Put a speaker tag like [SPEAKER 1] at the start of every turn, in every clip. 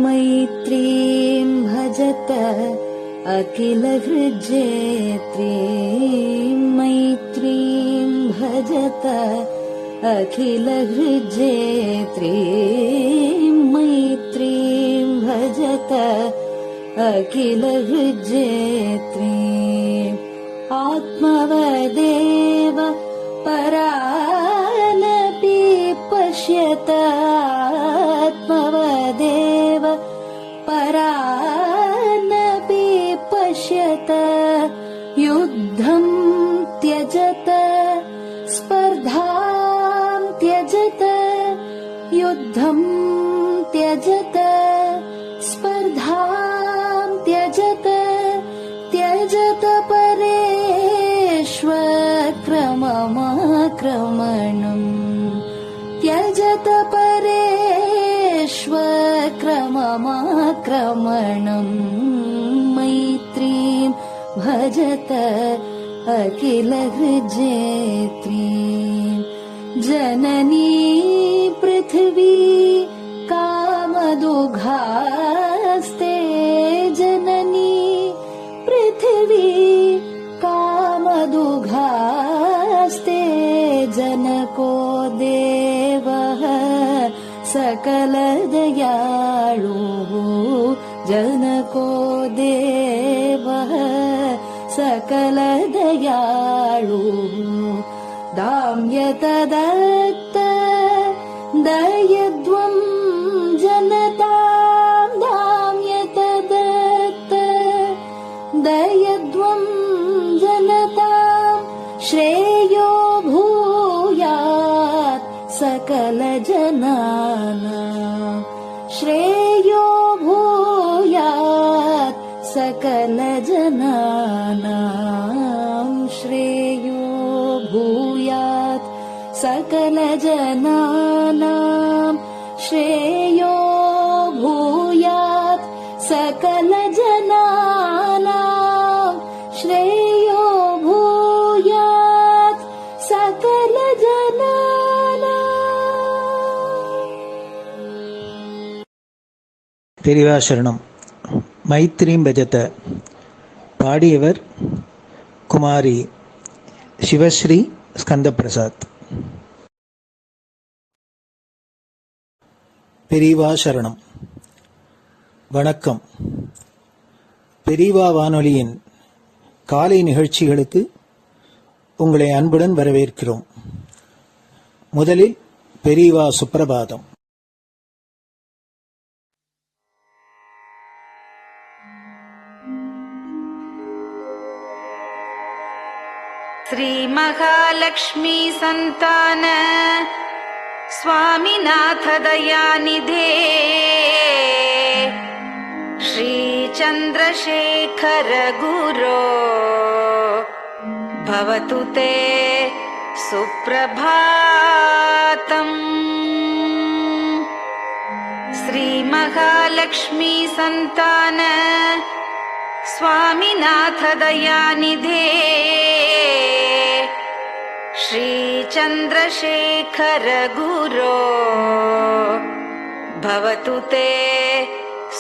[SPEAKER 1] मैत्रीं भजत अखिलहृज्जेत्रीं मैत्रीं भजत अखिलहृज्जेत्रीं मैत्रीं भजत अखिलहृज्जेत्रीम् आत्मवदेव परानपि पश्यत आत्मवदेव परानपि पश्यत युद्धं त्यजत स्पर्धां त्यजत युद्धं त्यजत स्पर्धां त्यजत त्यजत परेष्वक्रममाक्रमणम् त्यजत परेष्वक्रममाक्रमणम् मैत्रीं भजत अखिलहृज्जेत्रीं जननी पृथिवी कामदुघास्ते जननी पृथिवी कामदुघास्ते जनको देवः सकलदयाळुः जनको देवः सकलदयाळुः दाम्यत दत्त दयध्वं जनतां दाम्यत दत्त दयध्वं जनतां श्रेयो भूयात् सकलजनानां श्रेयो भूयात् सकलजनानां श्रेयो भूयात् सकलजनानां श्रेयो भूयात् सकलजनानां श्रेयो भूयात् सकलजनानां.
[SPEAKER 2] பெரிவாசரணம். மைத்ரீம் பஜத. பாடியவர் குமாரி சிவஸ்ரீ ஸ்கந்தபிரசாத். பெரியவா சரணம். வணக்கம். பெரியவா வானொலியின் காலை நிகழ்ச்சிகளுக்கு உங்களை அன்புடன் வரவேற்கிறோம். முதலில் பெரியவா சுப்பிரபாதம்.
[SPEAKER 3] श्री महालक्ष्मी संतान स्वामीनाथ दयानिधे श्री चंद्रशेखर गुरो भवतु ते सुप्रभातम्. श्री महालक्ष्मी संतान स्वामीनाथ दयानिधे श्री चंद्रशेखर गुरो भवतु ते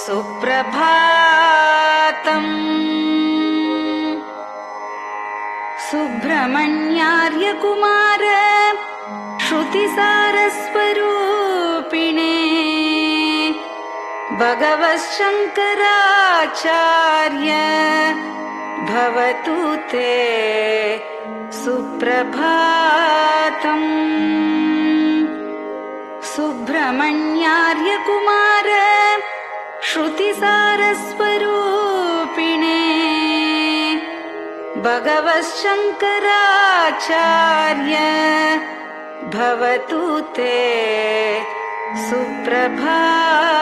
[SPEAKER 3] सुप्रभातम्. सुब्रह्मण्यार्य कुमार श्रुतिसारस्वरूपिणे भगवच्छंकराचार्य भवतु ते सुप्रभातम्. सुब्रह्मण्यार्य कुमार श्रुतिसारस्वरूपिणे भगवच्छंकराचार्य भवतु ते सुप्रभातम्.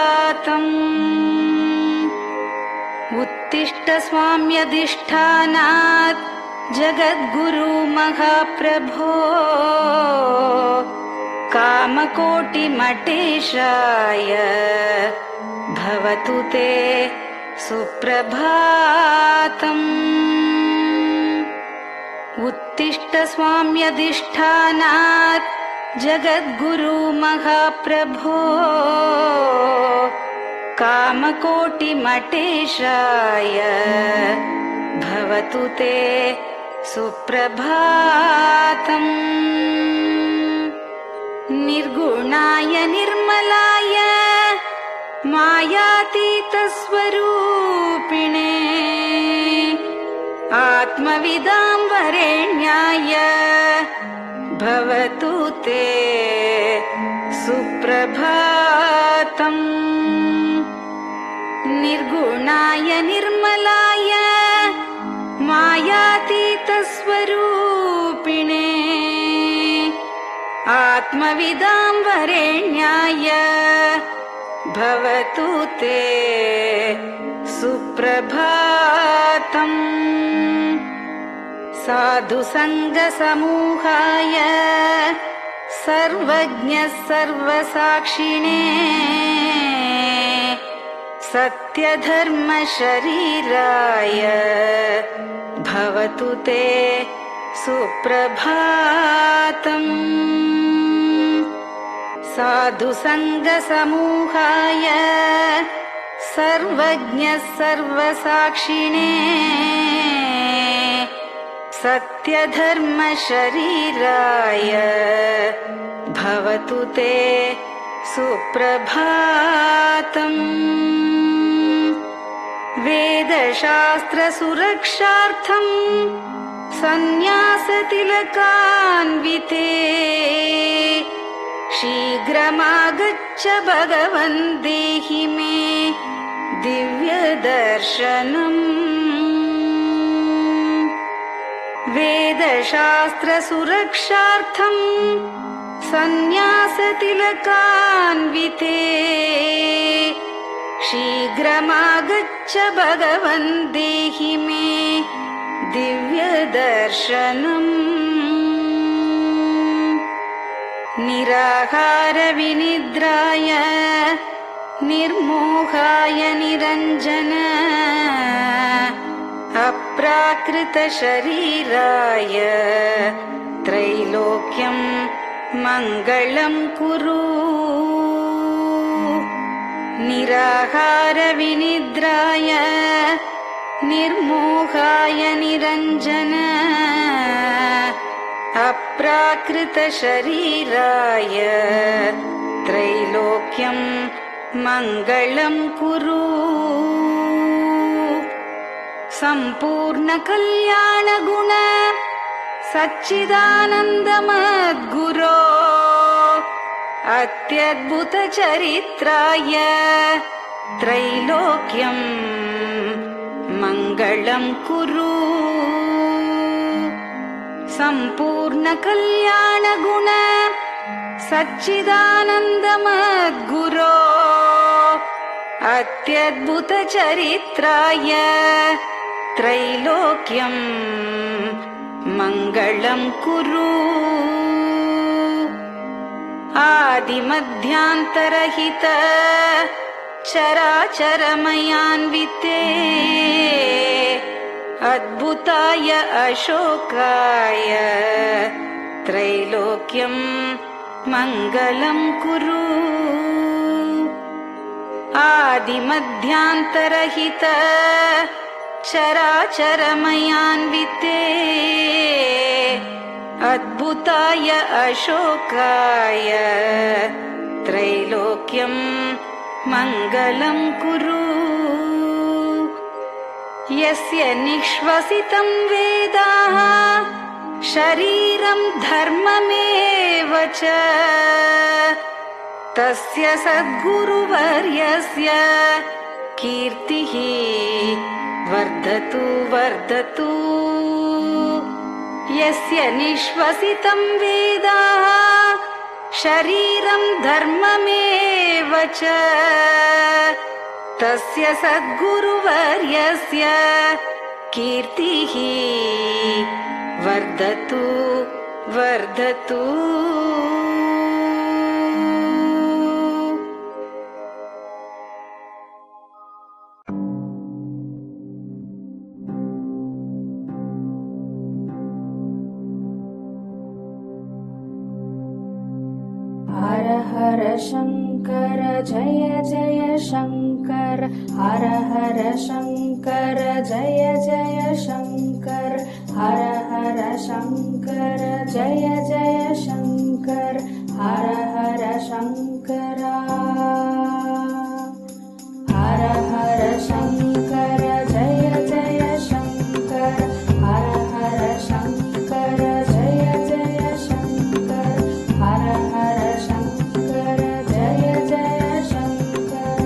[SPEAKER 3] उत्तिष्ठ स्वाम्यधिष्ठानात् जगद्गुरु महाप्रभो कामकोटिमठेशाय भवतु ते सुप्रभातम्. उत्तिष्ठ स्वाम्यधिष्ठानात् जगद्गुरु महाप्रभो कामकोटिमटेशाय भवतु ते सुप्रभातम्। निर्गुणाय निर्मलाय मायातीतस्वरूपिणे आत्मविदां वरेण्याय भवतु ते सुप्रभातम्। निर्गुणाय निर्मलाय मायातीतस्वरूपिणे आत्मविदां वरेण्याय भवतु ते सुप्रभातम्। साधुसङ्गसमूहाय सर्वज्ञः सर्वसाक्षिणे सत्यधर्मशरीराय भवतु ते सुप्रभातम्। साधुसङ्गसमूहाय सर्वज्ञः सर्वसाक्षिणे सत्यधर्मशरीराय भवतु ते सुप्रभातम्। वेदशास्त्रसुरक्षार्थं सन्न्यासतिलकान्विते शीघ्रमागच्छ भगवन् देहि मे दिव्यदर्शनम्। वेदशास्त्रसुरक्षार्थं सन्न्यासतिलकान्विते शीघ्रमागच्छ भगवन् देहि मे दिव्यदर्शनम्। निराहारविनिद्राय निर्मोहाय निरञ्जन अप्राकृतशरीराय त्रैलोक्यं मङ्गलं कुरु। निराहारविनिद्राय निर्मोहाय निरञ्जन अप्राकृतशरीराय त्रैलोक्यं मङ्गलं कुरु। सम्पूर्णकल्याणगुण सच्चिदानन्दमद्गुरो अत्यद्भुतचरित्राय त्रैलोक्यं मङ्गलं कुरु। सम्पूर्णकल्याणगुण सच्चिदानन्दमद्गुरो अत्यद्भुतचरित्राय त्रैलोक्यं मङ्गलं कुरु। आदिमध्यान्तरहित चराचरमयान्विते अद्भुताय अशोकाय त्रैलोक्यं मङ्गलं कुरु। आदिमध्यान्तरहित चराचरमयान्विते अद्भुताय अशोकाय त्रैलोक्यं मङ्गलं कुरु। यस्य निःश्वसितं वेदाः शरीरं धर्ममेव च तस्य सद्गुरुवर्यस्य कीर्तिः वर्धतु वर्धतु। यस्य निःश्वसितं वेदाः शरीरं धर्ममेव च तस्य सद्गुरुवर्यस्य कीर्तिः वर्धतु वर्धतु।
[SPEAKER 1] हर हर शङ्कर जय जय शङ्कर हर हर शङ्कर जय जय शङ्कर हर हर शङ्कर जय जय शङ्कर हर हर शङ्करा हर हर शङ्कर जय जय शङ्कर हर हर शङ्कर जय जय शङ्कर हर हर शङ्कर जय जय शङ्कर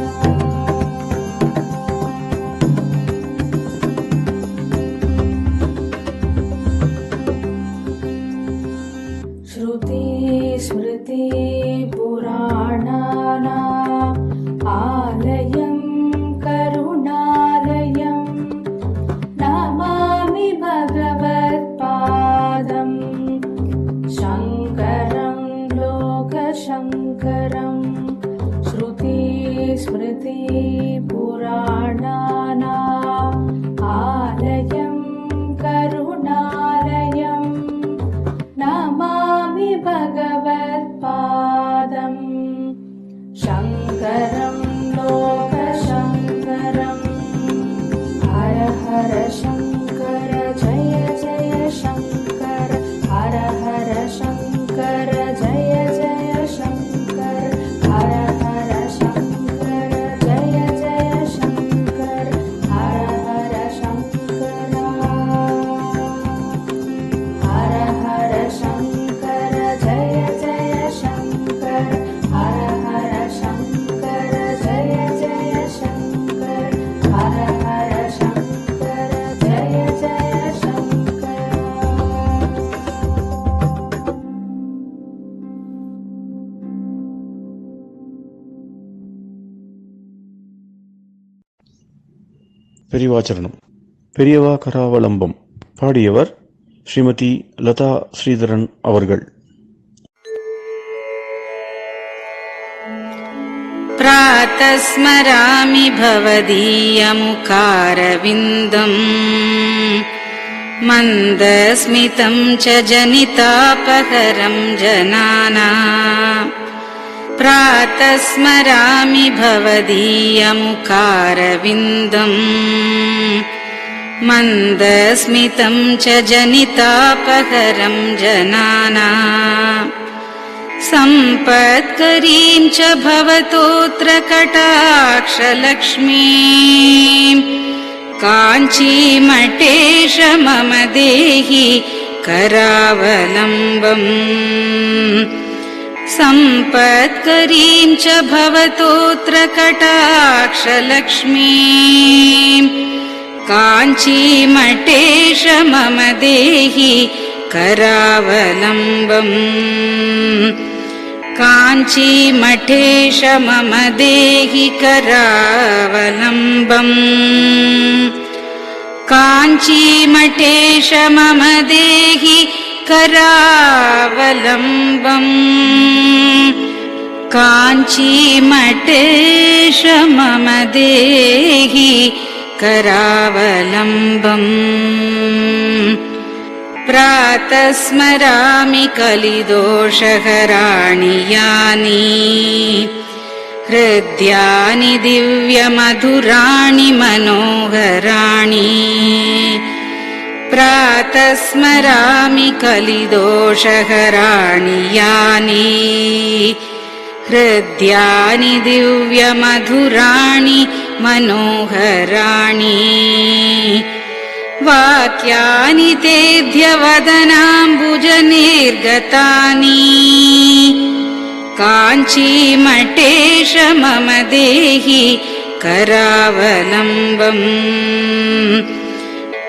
[SPEAKER 1] श्रुति स्मृति पुराणानाम् आलयं करुणालयं नमामि भगवत्पादं शङ्करं लोकशङ्करं श्रुति स्मृति पुराणानाम् आलयं करुणालयं नमामि भगवत्पादं शङ्करं लोकशङ्करम् हर हर शङ्कर जय जय शङ्कर हर हर शङ्कर जय जय शङ्कर हर हर शङ्कर जय जय शङ्कर हर हर शङ्करा हर हर शङ्कर जय जय शङ्कर हर हर शङ्कर जय जय शङ्कर हर हर शङ्कर जय जय शङ्कर
[SPEAKER 4] பெரியவாச்சரணம். பெரியவா கராவலம்பம். பாடியவர் ஸ்ரீமதி லதா ஸ்ரீதரன் அவர்கள்.
[SPEAKER 3] प्रातः स्मरामि भवदीयमुखारविन्दम् मन्दस्मितं च जनितापहरं जनानाम् प्रातः स्मरामि भवदीयमुखारविन्दम् मन्दस्मितं च जनितापहरं जनानाम् सम्पत्करीं च भवतोऽत्र कटाक्षलक्ष्मीं काञ्चीमठेश मम देहि करावलम्बम् सम्पत्करीं च भवतोऽत्र कटाक्षलक्ष्मीं काञ्चीमठेश मम देहि करावलम्बम् काञ्चीमठेश मम देहि करावलम्बम् काञ्चीमठेश मम देहि करावलम्बम् काञ्चीमठेश मम देहि करावलम्बम् प्रातः स्मरामि कलिदोषहराणि यानि हृद्यानि दिव्यमधुराणि मनोहराणि प्रातः स्मरामि कलिदोषहराणि यानि हृद्यानि दिव्यमधुराणि मनोहराणि वाक्यानि तेऽध्यवदनाम्बुजनिर्गतानि काञ्चीमठेश मम देहि करावलम्बम्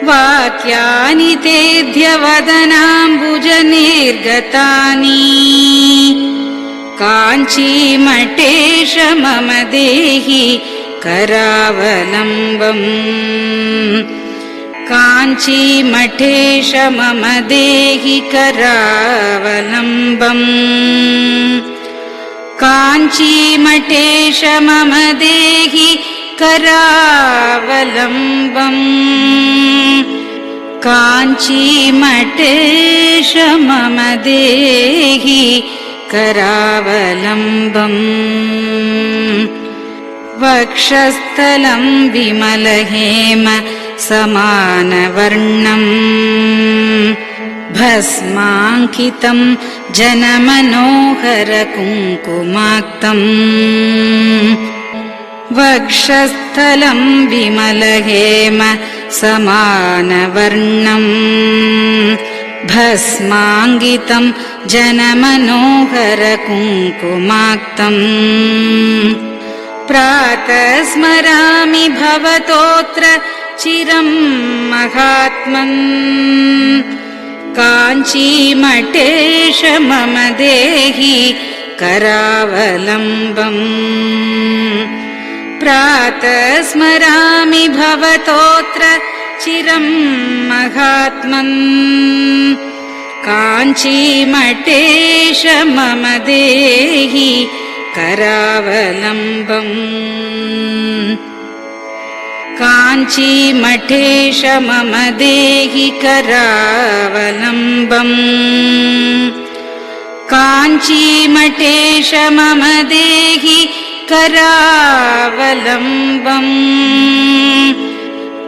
[SPEAKER 3] वाक्यानि तेऽध्यवदनाम्बुजनिर्गतानि काञ्चीमठेश मम देहि करावलम्बम् काञ्चीमठेश मम देहि करावलम्बम् काञ्चीमठेश मम देहि करावलम्बम् काञ्चीमठेश मम देहि करावलम्बम् वक्षस्थलं विमलहेम समानवर्णम् भस्माङ्कितं जनमनोहर कुङ्कुमाक्तम् वक्षस्थलं विमलहेम समानवर्णम् भस्माङ्कितं जनमनोहर कुङ्कुमाक्तम् प्रातः स्मरामि भवतोऽत्र चिरं महात्मन् काञ्चीमठेश मम देहि करावलम्बम् प्रातः स्मरामि भवतोऽत्र चिरं महात्मन् काञ्चीमठेश मम देहि करावलम्बम् काञ्चीमठेश मम देहि करावलम्बम् काञ्चीमठेश मम देहि करावलम्बम्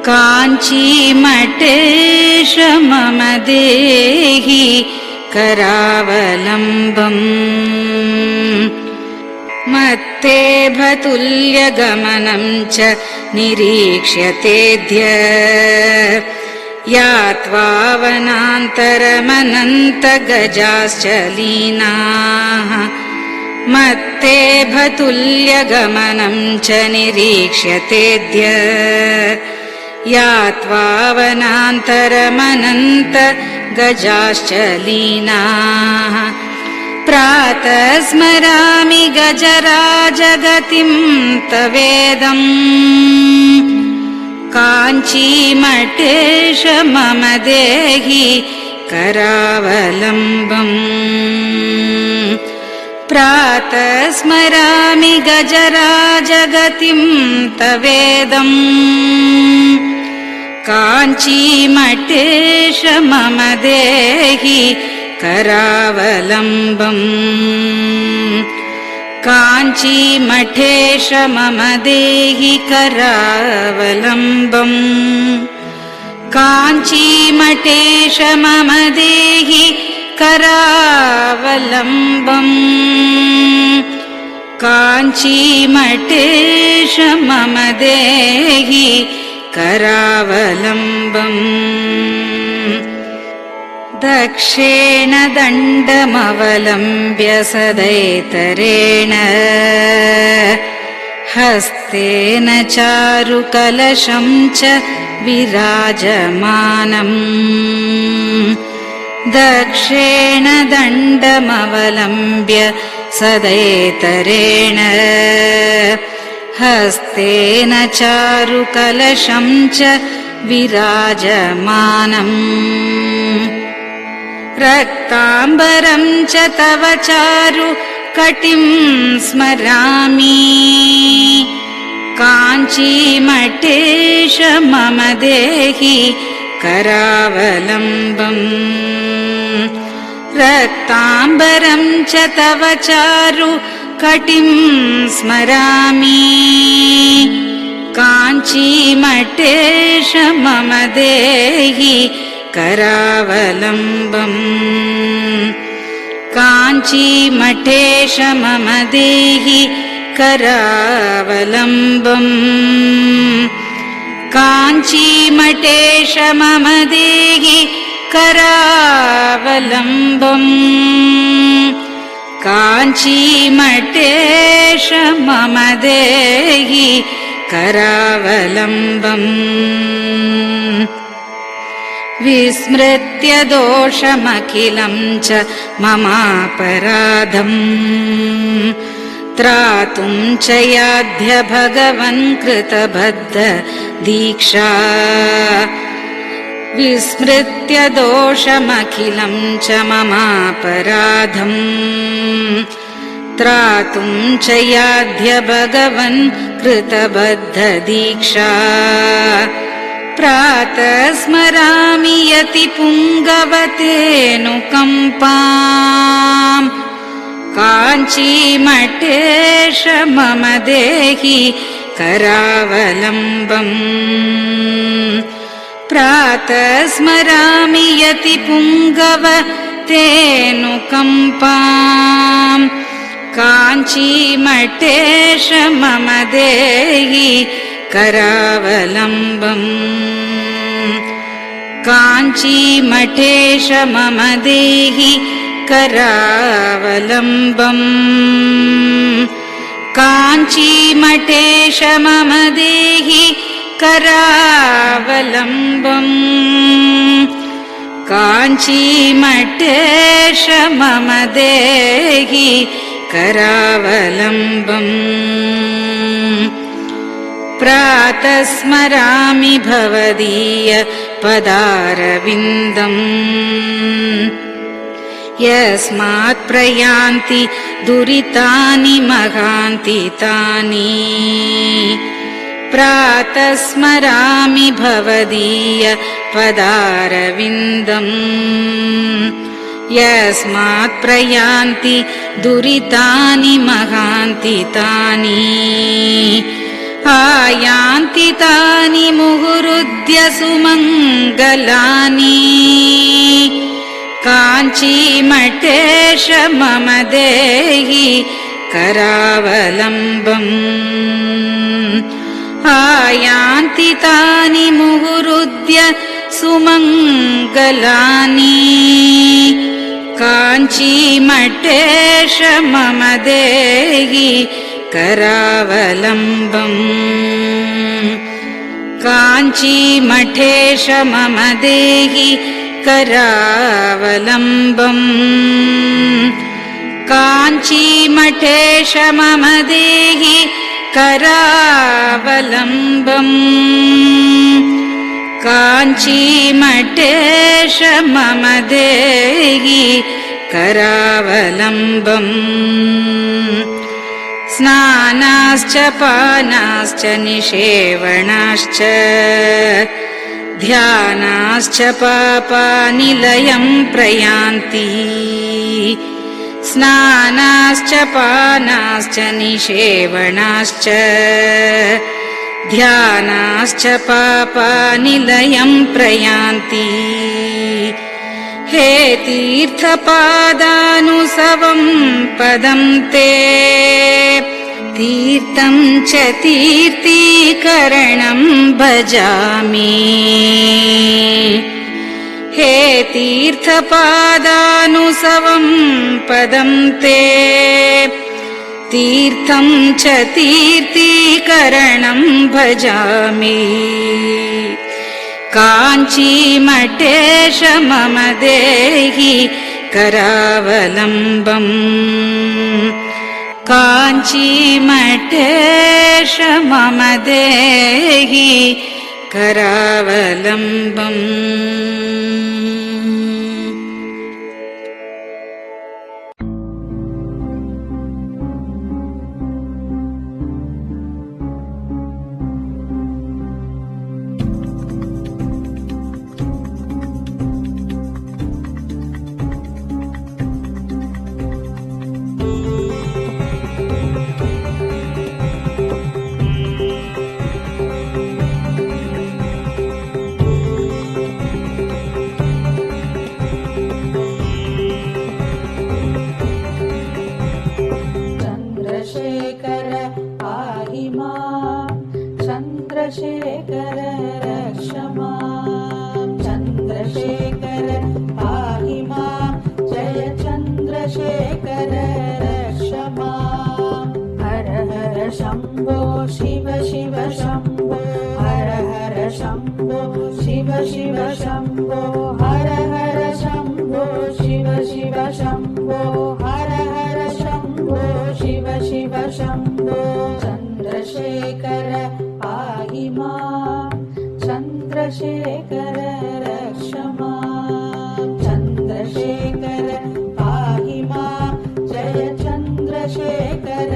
[SPEAKER 3] काञ्चीमठेश मम देहि करावलम्बम् मत्तेभतुल्यगमनं च निरीक्ष्यतेऽद्य यात्वा वनान्तरमनन्तगजाश्च लीनाः मत्तेभतुल्यगमनं च निरीक्ष्यतेऽद्य यात्वा वनान्तरमनन्तगजाश्च लीनाः प्रातः स्मरामि गजराजगतिं तवेदम् काञ्चीमठेश मम देहि करावलम्बम् प्रातः स्मरामि गजराजगतिं तवेदम् काञ्चीमठेश मम देहि करावलम्बम् काञ्चीमठेश मम देहि करावलम्बम् काञ्चीमठेश मम देहि करावलम्बम् काञ्चीमठेश मम देहि करावलम्बम् दक्षेण दण्डमवलम्ब्य सदैतरेण हस्तेन चारुकलशं च विराजमानम् दक्षेण दण्डमवलम्ब्य सदैतरेण हस्तेन चारुकलशं च विराजमानम् रक्ताम्बरं च तव चारु कटिं स्मरामि काञ्चीमठेश मम देहि करावलम्बम् रक्ताम्बरं च तव चारु कटिं स्मरामि काञ्चीमठेश मम देहि करावलम्बम् काञ्चीमठेश मम देहि करावलम्बम् काञ्चीमठेश मम देहि करावलम्बम् काञ्चीमठेश मम देहि करावलम्बम् विस्मृत्य दोषमखिलं च ममापराधम् त्रातुं च याध्य भगवन् कृतबद्ध दीक्षा विस्मृत्य दोषमखिलं च ममापराधम् त्रातुं च याध्य भगवन् कृतबद्ध दीक्षा प्रातः स्मरामि यति पुङ्गवतेऽनुकम्पाम् काञ्चीमठेश मम देहि करावलम्बम् प्रातः स्मरामि यति पुङ्गव तेऽनुकम्पाम् काञ्चीमठेश मम देहि करावलम्बम् काञ्चीमठेश मम देहि करावलम्बम् काञ्चीमठेश मम देहि करावलम्बम् काञ्चीमठेश मम देहि करावलम्बम् प्रातः स्मरामि भवदीय पदारविन्दम् यस्मात् प्रयान्ति दुरितानि महान्ति तानि प्रातः स्मरामि भवदीय पदारविन्दम् यस्मात् प्रयान्ति दुरितानि महान्ति तानि आयान्ति तानि मुहुरुद्य सुमङ्गलानि काञ्चीमठेश मम देहि करावलम्बम् आयान्ति तानि मुहुरुद्य सुमङ्गलानि काञ्चीमठेश मम देहि करावलम्बम् काञ्चीमठेश मम देहि करावलम्बम् काञ्चीमठेश मम देहि करावलम्बम् काञ्चीमठेश मम देहि करावलम्बम् स्नानाश्च पानाश्च निषेवणाश्च ध्यानाश्च पापानिलयं प्रयान्ति स्नानाश्च पानाश्च निषेवणाश्च ध्यानाश्च पापानिलयं प्रयान्ति हे तीर्थपादानुसवं पदं ते तीर्थं च तीर्थीकरणं भजामि हे तीर्थपादानुसवं पदं ते तीर्थं च तीर्थीकरणं भजामि काञ्चीमठेश मम देहि करावलम्बम् काञ्चीमठेश मम देहि करावलम्बम्
[SPEAKER 1] चन्द्रशेखर रक्ष माम् चन्द्रशेखर पाहि माम् जय चन्द्रशेखर रक्ष माम् हर हर शम्भो शिव शिव शम्भो हर हर शम्भो शिव शिव शम्भो हर हर शम्भो शिव शिव शम्भो हर हर शम्भो शिव शिव शम्भो चन्द्रशेखर पाहि माम् चन्द्रशेखर रक्ष माम् चन्द्रशेखर पाहि माम् जय चन्द्रशेखर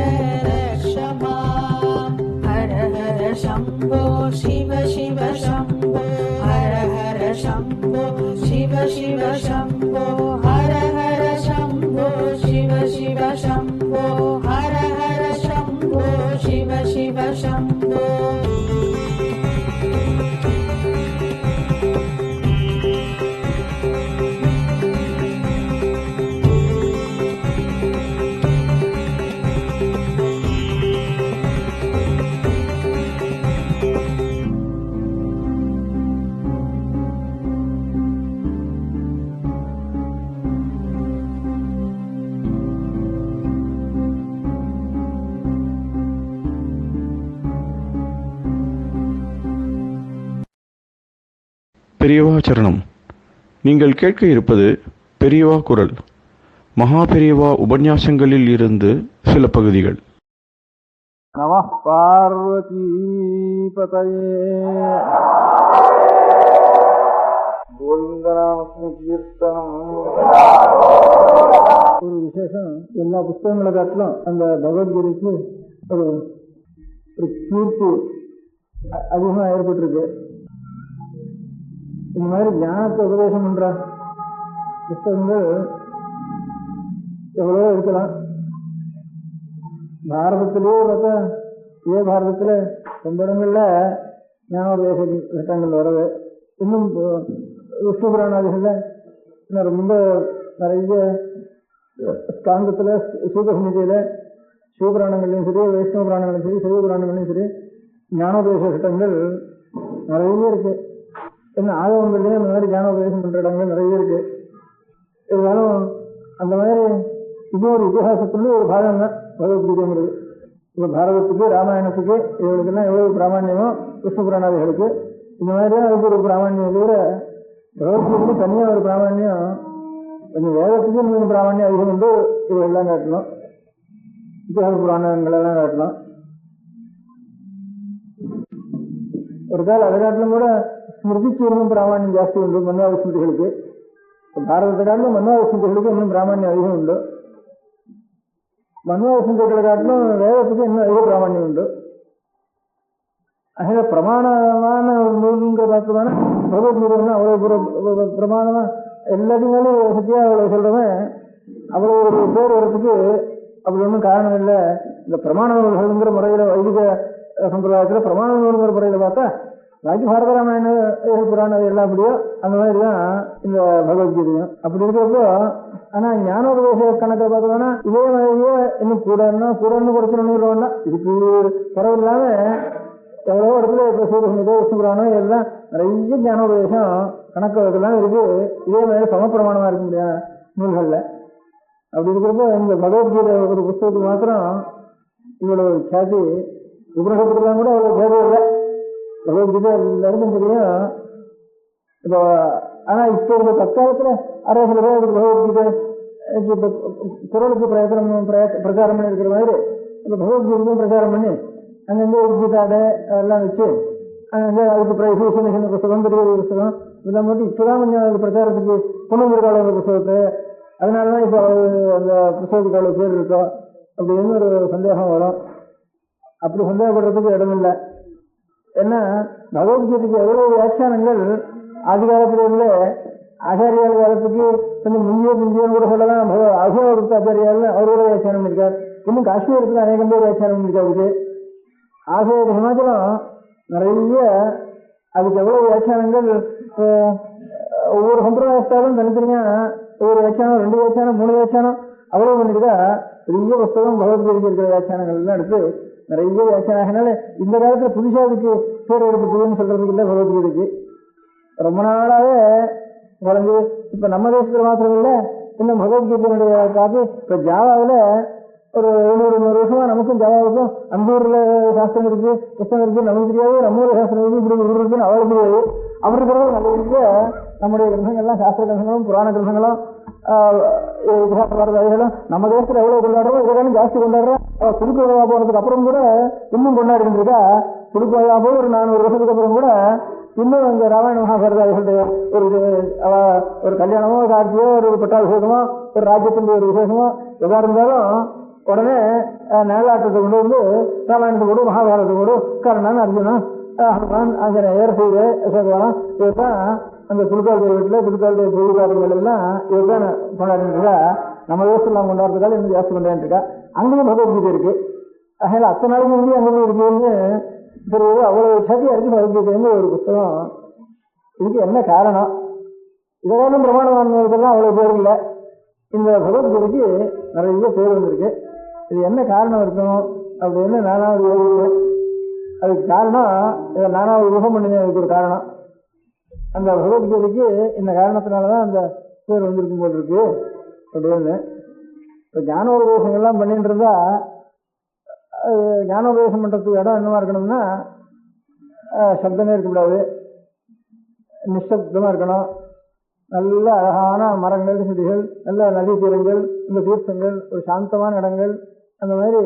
[SPEAKER 1] रक्ष माम् हर हर शम्भो शिव शिव शम्भो हर हर शम्भो शिव शिव शम्भो हर हर शम्भो शिव शिव शम्भो हर हर शम्भो शिव शिव शम्भो
[SPEAKER 4] பெரியவா சரணம். நீங்கள் கேட்க இருப்பது பெரியவா குரல். மகா பெரியவா உபன்யாசங்களில் இருந்து சில பகுதிகள்.
[SPEAKER 5] நமः பார்வதி பதயே. கோவிந்தநாம கீர்த்தனம். ஒரு விசேஷம், எல்லா புஸ்தகங்களை காட்டிலும் அந்த பகவத்கீதைக்கு ஒரு கீர்த்தி அதிகமாக ஏற்பட்டிருக்கு. இந்த மாதிரி ஞானத்தை உபதேசம் பண்ற புத்தகங்கள் எவ்வளவோ இருக்கலாம். பாரதத்திலேயே பார்த்தா இதே பாரதத்தில் ரொம்ப இடங்கள்ல ஞானோபதேச கட்டங்கள் வருது. இன்னும் விஷ்ணு புராணாதிகளில் இன்னும் ரொம்ப நிறைய ஸ்காந்தத்தில் சூதசமிதியில் சிவபுராணங்கள்லையும் சரி, வைஷ்ணவ புராணங்களையும் சரி, சைவ புராணங்களையும் சரி ஞானோபதேச கட்டங்கள் நிறைய இருக்கு. இன்னும் ஆகவங்கள்லேயும் அந்த மாதிரி ஞானோபதேசம் பண்ணுற இடங்கள் நிறைய இருக்கு. இருந்தாலும் அந்த மாதிரி இது ஒரு இதிகாசத்துலேயே ஒரு பாகம் தான் பகவத்கீதைங்கிறது. இப்போ பாரதத்துக்கு, ராமாயணத்துக்கு, இவர்களுக்கெல்லாம் எவ்வளவு பிராமணியமோ விஷ்ணு புராணாதிகளுக்கு இந்த மாதிரி தான் அதுக்கு ஒரு பிராமணியம். தவிர பகவத்கீதைக்கு தனியாக ஒரு பிராமணியம், கொஞ்சம் வேதத்துக்கு கொஞ்சம் பிராமணியம் அதிகம் வந்து இதெல்லாம் காட்டணும். இத்திஹாச புராணங்களெல்லாம் காட்டணும். ஒரு கால அதை காட்டிலும் கூட ஸ்மிருதிக்கு இன்னும் பிராமணியம் ஜாஸ்தி உண்டு மன்வாத ஸ்மிருதிகளுக்கு. பாரதத்தை காட்டிலும் மன்வாத ஸ்மிருதிகளுக்கு இன்னும் பிராமணியம் அதிகம் உண்டு. மன்வாத ஸ்மிருதிகளை காட்டிலும் வேதத்துக்கு இன்னும் அதிக பிராமணியம் உண்டு. அதில் பிரமாணமான நூல்ங்கிற பார்த்தோம்னா பகவத்கீதை அவ்வளோ பிரமாணமா எல்லாத்தையும் மேலும் சத்தியா அவ்வளோ சொல்றவன் அவ்வளோ ஒரு பேர் வரத்துக்கு அப்படி ஒன்றும் காரணம் இல்லை. இந்த பிரமாண நூல்கள்ங்கிற முறையில் வைதிக சம்பிரதாயத்தில் பிரமாண நூல்ங்கிற முறையில் பார்த்தா பாக்கி பாரத ராமாயண புராணம் எல்லாம் அப்படியோ அந்த மாதிரி தான் இந்த பகவத்கீதையும். அப்படி இருக்கிறப்போ ஆனால் ஞானோபதேச கணக்கை பார்த்தோம்னா இதே மாதிரியே இன்னும் கூடன்னு குறைச்சணும்னா இதுக்கு பரவில்லாம எவ்வளவோ இடத்துல இப்போ சூரியசமிதோ விஷ்ணு புராணம் எல்லாம் நிறைய ஞானோபதேசம் கணக்கெல்லாம் இருக்கு. இதே மாதிரி சமப்பிரமாணமாக இருக்க முடியாது நூல்களில். அப்படி இருக்கிறப்போ இந்த பகவத்கீதை ஒரு புத்தகத்துக்கு மாத்திரம் இவ்வளோ சாதி உபநிஷத்துக்கெல்லாம் கூட அவ்வளோ சேவை இல்லை. பகவத்கீதை எல்லாருக்கும் தெரியும். இப்போ ஆனால் இப்போ இந்த தற்காலத்தில் அரை சில பேர் பகவத்கீதை இப்போ குரலுக்கு பிரச்சாரம் பண்ணி இருக்கிற மாதிரி இப்போ பகவத்கீதைக்கும் பிரச்சாரம் பண்ணி அங்கங்கே ஒரு கீதாடை அதெல்லாம் வச்சு அங்கே அதுக்கு சின்ன சின்ன புத்தகம், பெரிய புத்தகம் இதெல்லாம் மட்டும் இப்போ தான் கொஞ்சம் அது பிரச்சாரத்துக்கு கொண்டு வந்திருக்காள் அந்த புத்தகத்தை. அதனால தான் இப்போ அந்த புத்தகத்துக்கு அவ்வளோ பேர் இருக்கோம் அப்படின்னு ஒரு சந்தேகம் வரும். அப்படி சந்தேகப்படுறதுக்கு இடமில்லை. ஏன்னா பகவத்கீதைக்கு எவ்வளவு வியாக்கியானங்கள் ஆதி காலத்திலிருந்து ஆச்சாரியால் காலத்துக்கு கொஞ்சம் முந்தியோன்னு கூட சொல்லலாம். அசோகத்து ஆச்சாரியால் அவரோட வியாக்கியானம் பண்ணியிருக்கார். இன்னும் காஷ்மீரத்தில் அநேகம் பேர் வியாக்கியானம் பண்ணியிருக்காரு. ஆசோக ஹிமாச்சலம் நிறைய அதுக்கு எவ்வளவு வியாக்கியானங்கள் ஒவ்வொரு சம்பிரதாயத்தாலும் தனித்தனியா ஒவ்வொரு வியாக்கியானம், 2 வியாக்கியானம், 3 வியாக்கியானம் அவ்வளவு பண்ணிருக்கா. பெரிய புஸ்தகம் பகவத்கீதைக்கு இருக்கிற வியாக்கியானங்கள் எல்லாம் எடுத்து நிறைய வியாக்கியானால இந்த காலத்துல புதுசா அதுக்கு பேர் எடுத்துன்னு சொல்றதுக்கு இல்லை. பகவத்கீதைக்கு ரொம்ப நாளாவே குறைஞ்சு இப்ப நம்ம தேசத்துல மாத்திரம் இல்லை, இன்னும் பகவத்கீதையினுடைய காப்பி இப்ப ஜாவாவில் ஒரு 200 வருஷமா நமக்கும் ஜாவாவுக்கும் அந்த ஊர்ல சாஸ்திரம் இருக்கு, புத்தகம் இருக்கு, நமக்கு தெரியாது. நம்ம ஊர் சாஸ்திரம் இருக்கு, இப்படி ஊர் இருக்குன்னு அவருக்கு தெரியாது. அவருக்கு நல்ல நம்முடைய கிரந்தங்கள்லாம் சாஸ்திர கிரந்தங்களும் புராண கிரந்தங்களும் இதிகாசம் நம்ம தேசத்துல எவ்வளவு கொண்டாடுறோம், இதெல்லாம் ஜாஸ்தி கொண்டாடுறோம். திருக்கோவிலா போனதுக்கு அப்புறம் கூட இன்னும் கொண்டாடிட்டு இருக்கா. திருக்கோவிலா போய் ஒரு 400 வருஷத்துக்கு அப்புறம் கூட இன்னும் இந்த ராமாயண மகாபாரத ஒரு கல்யாணமோ, காட்சியோ, ஒரு பட்டாபிஷேகமோ, ஒரு ராஜ்யத்தின் ஒரு விசேஷமோ எதா இருந்தாலும் உடனே நேலாட்டத்தை கொண்டு வந்து ராமாயணத்தை கொடு, மகாபாரதத்தை கொடு, கர்ணன், அர்ஜுனன், ஹனுமான், ஆஞ்சநேயர், சீதை, அசோகவனம் இதுதான் அந்த புதுக்கால் வீட்டில் புதுக்கால் பொதுக்காரங்கள் எல்லாம் இதுதான் கொண்டாடிட்டு இருக்கா. நம்ம தேசத்தில் நாம் கொண்டாடுறதுக்காக இன்னும் ஜாஸ்தி கொண்டாடிட்டு இருக்கா. அங்கேயும் பகவத்கீதை இருக்கு. அதனால அத்தனை நாளைக்கு இங்கேயும் அங்கே இருக்குன்னு தெரியுது. அவ்வளவு சதியா இருக்கு பகவத்கீதைன்னு ஒரு புத்தகம். இதுக்கு என்ன காரணம்? இதெல்லாம் பிரமாணமானவர்கள்லாம் அவ்வளவு பேர் இல்லை. இந்த பகவத்கீதைக்கு நிறைய பேர் வந்திருக்கு. இது என்ன காரணம் இருக்கும் அப்படின்னு நானாவது யோசிக்கிறேன். அதுக்கு காரணம் இதை நானாவது யூகம் பண்ணினேன். அதுக்கு ஒரு காரணம், அந்த பகவத்கீதைக்கு இந்த காரணத்தினாலதான் அந்த பேர் வந்திருக்கும் போல் இருக்கு அப்படின்னு. இப்போ ஞானோபதேசங்கள்லாம் பண்ணிட்டு இருந்தா ஞானோபதேசம் பண்றதுக்கு இடம் என்னவா இருக்கணும்னா சப்தமே இருக்கக்கூடாது, நிசப்தமா இருக்கணும். நல்ல அழகான மரங்கள், செடிகள், நல்ல நதி தீரங்கள், இந்த தீர்த்தங்கள், ஒரு சாந்தமான இடங்கள், அந்த மாதிரி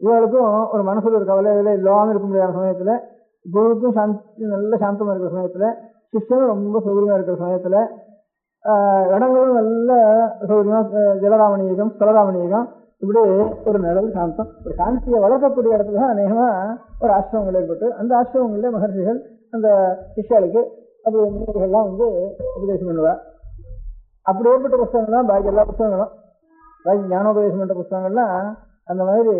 [SPEAKER 5] இவளுக்கும் ஒரு மனசுல ஒரு கவலை இதில் இல்லாமல் இருக்க முடியாத சமயத்தில், குருவுக்கும் சாந்தி நல்ல சாந்தமாக இருக்கிற சமயத்தில், சிஷ்யனும் ரொம்ப சௌகரியமாக இருக்கிற சமயத்தில், இடங்களும் நல்ல சௌகரியமாக ஜலராமணியகம், ஸ்தலராமணியகம், இப்படி ஒரு நிழல் சாந்தம், ஒரு சாந்தியை வளர்க்கக்கூடிய இடத்துல தான் அநேகமாக ஒரு ஆசிரமங்கள் ஏற்பட்டு அந்த ஆசிரமங்களில் மகர்ஷிகள் அந்த சிஷ்யாளுக்கு அப்படி முன்னோர்கள்லாம் உபதேசம் பண்ணுவார். அப்படி ஏற்பட்ட புத்தகங்கள் தான் பாக்கி எல்லா புத்தகங்களும், பாக்கி ஞானோபதேசம் பண்ற புத்தகங்கள்லாம் அந்த மாதிரி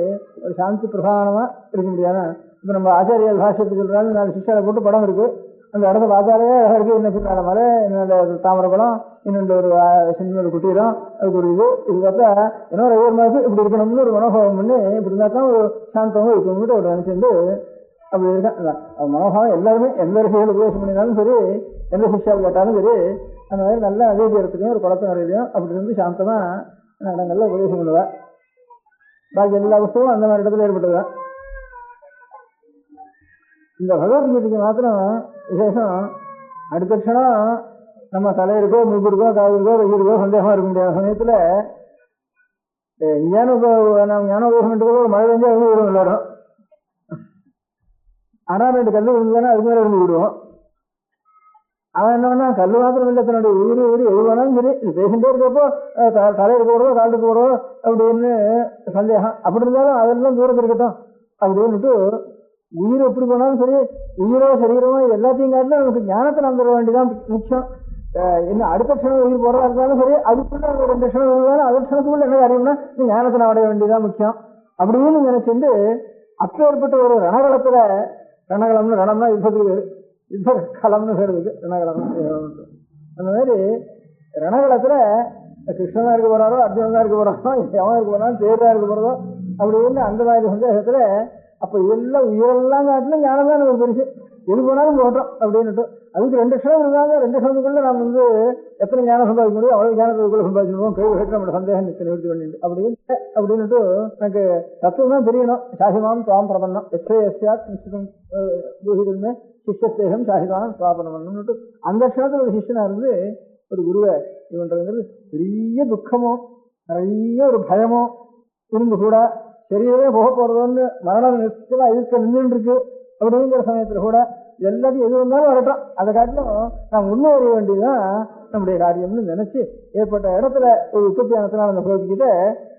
[SPEAKER 5] ஒரு சாந்தி பிரதானமாக இருக்க முடியாது. இப்போ நம்ம ஆச்சாரியால் பாஷ்யத்தை சொல்றாலும் 4 சிஷ்யாவை போட்டு படம் இருக்கு. அந்த இடத்த பார்த்தாலே அழகா இருக்கு. இன்னும் பின்னால மலை, இன்னொரு தாமரை பழம், இன்னொன்று ஒரு சின்ன ஒரு குட்டீரம், அதுக்கு ஒரு இது பார்த்தா இன்னொரு 5 மாதம் இப்படி இருக்கணும்னு ஒரு மனோபாவம் பண்ணி இப்படி இருந்தா தான் ஒரு சாந்தமாக இருக்கணும்னு ஒரு நினைச்சிருந்து அப்படி இருக்கேன். மனோபாவம் எல்லாருமே எந்த ரிஷிகள் உபதேசம் பண்ணினாலும் சரி, எந்த சிஷ்யாவில் கேட்டாலும் சரி, அந்த மாதிரி நல்ல அதே தீரத்துலையும் ஒரு குளத்து நிறையிலையும் அப்படி இருந்து சாந்தமா இடங்கள்ல உபதேசம் பண்ணுவேன். பாக்கி எல்லா புத்தகமும் அந்த மாதிரி இடத்துல ஏற்பட்டதுதான். இந்த பகவத்கீதைக்கு மாத்திரம் விசேஷம், அடுத்த க்ஷணம் நம்ம தலையிருக்கோ, மூக்கு இருக்கோ, காது இருக்கோ, வெயில் இருக்கோ, சந்தேகமா இருக்க முடியாத சமயத்துல ஞானோபதேசம் பண்றதுக்கோ ஒரு மழை பெஞ்சா இருந்து விடுவோம் எல்லாரும். ஆனா 2 கல்லு விழுந்துதானே அதுக்கு மேலே இருந்து விடுவோம். அவன் என்னன்னா கல்லு மாத்திரம் இல்லை, தன்னுடைய உயிர் எது வேணாலும் சரி இது பேசிட்டே இருக்கப்போ தலையிட்டு போடுறதோ காலுக்கு போடுறதோ அப்படின்னு சந்தேகம். அப்படி இருந்தாலும் அதெல்லாம் தூரத்தில் இருக்கட்டும் அப்படின்னுட்டு உயிர் எப்படி போனாலும் சரி, உயிரோ சரீரமோ இது எல்லாத்தையும் காட்டிலும் நமக்கு ஞானத்தை நாம் தர வேண்டியதான் முக்கியம். இன்னும் அடுத்த க்ஷணம் உயிர் போறதா இருந்தாலும் சரி, அதுக்குள்ள 2 க்ஷணம் இருந்தாலும் அடுத்த க்ஷணத்துக்குள்ள என்ன காரியம்னா ஞானத்தை நான் அடைய வேண்டியதான் முக்கியம் அப்படின்னு நினைச்சிட்டு அப்பேற்பட்ட ஒரு ரணகளத்துல, ரணகளம்னு ரணம்னா யுத்தத்துக்கு யுத்த களம்னு சொல்றதுக்கு ரணகளம். அந்த மாதிரி ரணகளத்துல கிருஷ்ணனா இருக்க போறாரோ, அர்ஜுனன் தான் இருக்க போறாரோ, எவன் இருக்க போறாலும் தேர்தா இருக்க போறதோ அப்படின்னு அந்த மாதிரி சந்தேகத்துல அப்ப இதெல்லாம் உயிரெல்லாம் காட்டிலும் ஞானம் தான் நமக்கு பெருசு, எது போனாலும் போட்டோம் அப்படின்னுட்டு அதுக்கு 2 க்ஷணம் இருந்தாங்க. 2 க்ஷணத்துக்குள்ள நாம் எத்தனை ஞானம் சம்பாதிக்க முடியும் அவ்வளவு ஞானத்துக்குள்ள சம்பாதிச்சிருவோம். கேள்வி கேட்டு நம்மளோட சந்தேகம் நிறுத்தி பண்ணிட்டு அப்படின்னுட்டு எனக்கு தத்துவம் தான் தெரியணும். சாசிமாம் சுவாம் பிரபன்னம் எஸ்யாத் பூஹிதமே சிஷ்யத்தேகம் சாசிமாம் சுவாபனம்னுட்டு அந்த க்ஷணத்துல ஒரு சிஷ்யனா இருந்து ஒரு குருவை இது பண்றதுங்கிறது பெரிய துக்கமோ நிறைய ஒரு பயமோ இருந்து கூட சரியவே போக போறதோன்னு மரணம் நிச்சயமா எதிர்க்க நின்று இருக்கு அப்படிங்கிற சமயத்துல கூட எல்லாத்தையும் எது வந்தாலும் வரட்டும், அதை காட்டிலும் நாம் முன்னேற வேண்டியதுதான் நம்முடைய காரியம்னு நினைச்சு ஏற்பட்ட இடத்துல ஒரு உற்பத்தியானத்தினால் அந்த பகவத்கீதை,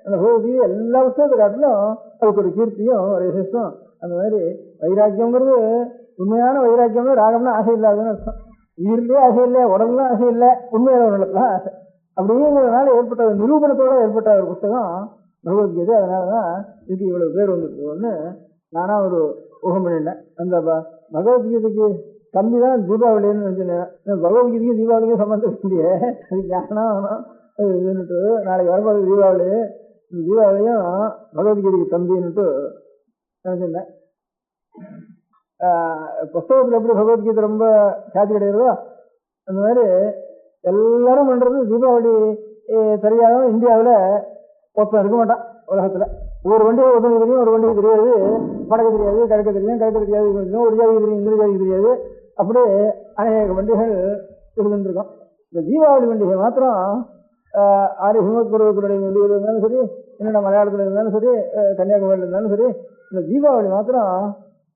[SPEAKER 5] அந்த பகவத்கீதை எல்லா விஷயத்தை காட்டிலும் அதுக்கு ஒரு கீர்த்தியும் ஒரு விசேஷம். அந்த மாதிரி வைராக்கியங்கிறது உண்மையான வைராக்கியம்னு ராகம்னா ஆசை இல்லாதுன்னு அர்த்தம். உயிரிலேயே ஆசை இல்லை, உடம்புலாம் ஆசை இல்லை, உண்மையான ஒரு இடத்துல ஆசை. அப்படிங்கிறதுனால ஏற்பட்ட ஒரு நிரூபணத்தோட ஏற்பட்ட ஒரு புத்தகம் பகவத்கீதை. அதனாலதான் இதுக்கு இவ்வளவு பேர் வந்துருக்குன்னு நானா ஒரு ஊகம் பண்ணிட்டேன். அந்த பகவத்கீதைக்கு தம்பி தான் தீபாவளின்னு நினைச்சேன். பகவத்கீதைக்கும் தீபாவளிக்கும் சம்பந்தம் இல்லையே, அது ஞானம் இதுன்னுட்டு நாளைக்கு வரப்போது தீபாவளி, இந்த தீபாவளியும் பகவத்கீதைக்கு தம்பின்னுட்டு நினைச்சிருந்தேன். புஸ்தகத்தில் எப்படி பகவத்கீதை ரொம்ப சாத்தி கிடையாதோ அந்த மாதிரி எல்லாரும் பண்றது தீபாவளி தெரியாத இந்தியாவில் ஒருத்தன் இருக்க மாட்டான் உலகத்துல. ஒரு வண்டியை ஒருத்தனுக்கு தெரியும், ஒரு வண்டிக்கு தெரியாது, வடக்கு தெரியாது, கிழக்கு தெரியும், கிழக்கு தெரியாது, ஒரு ஜாதிக்கு தெரியும், இந்த ஜாதிக்கு தெரியாது, அப்படியே அநேக வண்டிகள் இருந்துருக்கோம். இந்த தீபாவளி பண்டிகை மாத்திரம் ஆரிய ஹிமத்பருவத்தினுடைய வண்டிகள் இருந்தாலும் சரி, என்னென்ன மலையாளத்தில் இருந்தாலும் சரி, கன்னியாகுமரியில் இருந்தாலும் சரி, இந்த தீபாவளி மாத்திரம்